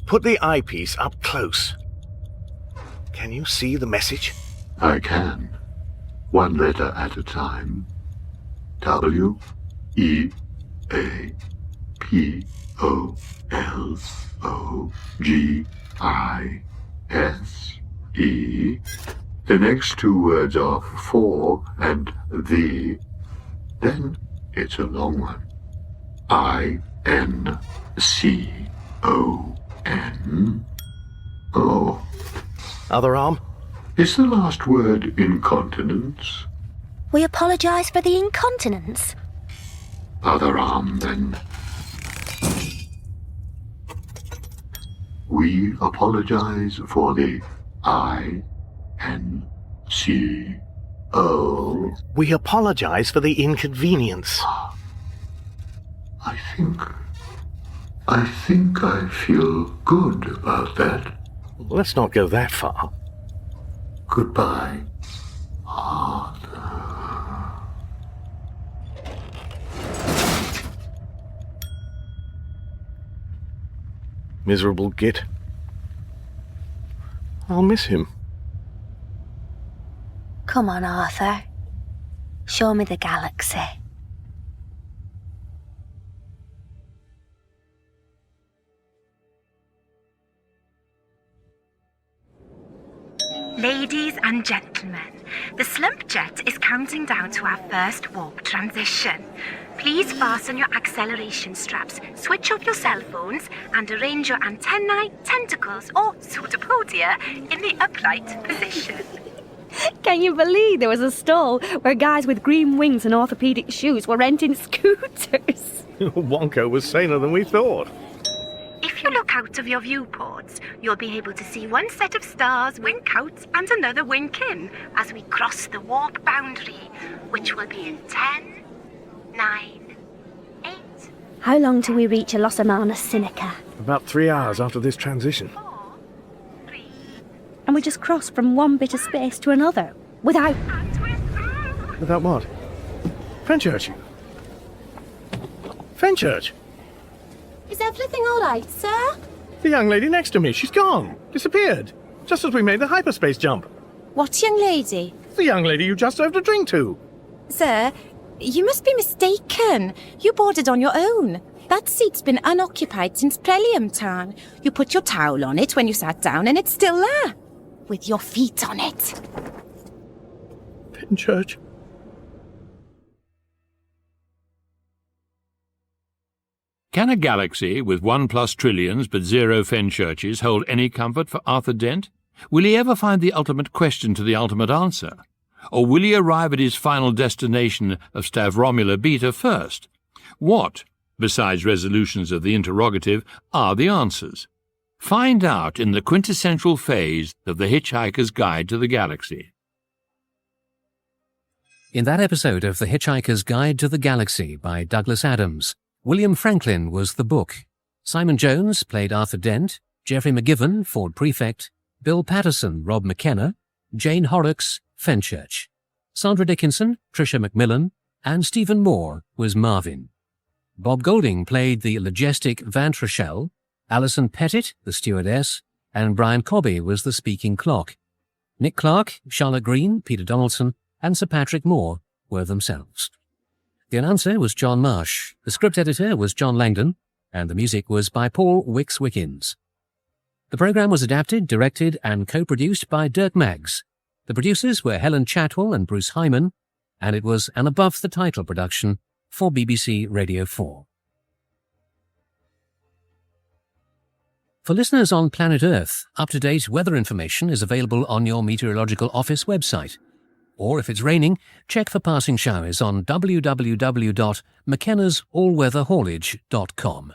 Put the eyepiece up close. Can you see the message? I can. One letter at a time. W, E, A, P, O, L, O, G, I, S, E. The next two words are for and the. Then it's a long one. I, N, C, O, N. Oh. Other arm? Is the last word incontinence? We apologise for the incontinence. Other arm, then. We apologize for the I, N, C, O. We apologize for the inconvenience. I think I feel good about that. Let's not go that far. Goodbye. Miserable git. I'll miss him. Come on, Arthur. Show me the galaxy. Ladies and gentlemen, the slump jet is counting down to our first warp transition. Please fasten your acceleration straps, switch off your cell phones, and arrange your antennae, tentacles, or pseudopodia in the upright position. Can you believe there was a stall where guys with green wings and orthopaedic shoes were renting scooters? Wonko was saner than we thought. If you look out of your viewports, you'll be able to see one set of stars wink out and another wink in as we cross the warp boundary, which will be in 10, 9, 8... How long till we reach a Los Hermanos Sinica? About 3 hours after this transition. And we just cross from one bit of space to another, without... Without what? Fenchurch. Fenchurch! Is everything all right, sir? The young lady next to me, she's gone. Disappeared. Just as we made the hyperspace jump. What young lady? The young lady you just served a drink to. Sir, you must be mistaken. You boarded on your own. That seat's been unoccupied since Prelium time. You put your towel on it when you sat down and it's still there. With your feet on it. Fenchurch. Can a galaxy with 1 plus trillions but 0 Fenchurches hold any comfort for Arthur Dent? Will he ever find the ultimate question to the ultimate answer? Or will he arrive at his final destination of Stavromula Beta first? What, besides resolutions of the interrogative, are the answers? Find out in the quintessential phase of The Hitchhiker's Guide to the Galaxy. In that episode of The Hitchhiker's Guide to the Galaxy by Douglas Adams, William Franklin was the book. Simon Jones played Arthur Dent, Geoffrey McGivern, Ford Prefect, Bill Patterson, Rob McKenna, Jane Horrocks, Fenchurch. Sandra Dickinson, Tricia Macmillan, and Stephen Moore was Marvin. Bob Golding played the majestic Van Trechelle, Alison Pettit, the stewardess, and Brian Cobby was the speaking clock. Nick Clark, Charlotte Green, Peter Donaldson, and Sir Patrick Moore were themselves. The announcer was John Marsh, the script editor was John Langdon, and the music was by Paul Wicks-Wickens. The programme was adapted, directed, and co-produced by Dirk Maggs. The producers were Helen Chatwell and Bruce Hyman, and it was an above-the-title production for BBC Radio 4. For listeners on planet Earth, up-to-date weather information is available on your meteorological office website. Or if it's raining, check for passing showers on www.mckenna's allweatherhaulage.com.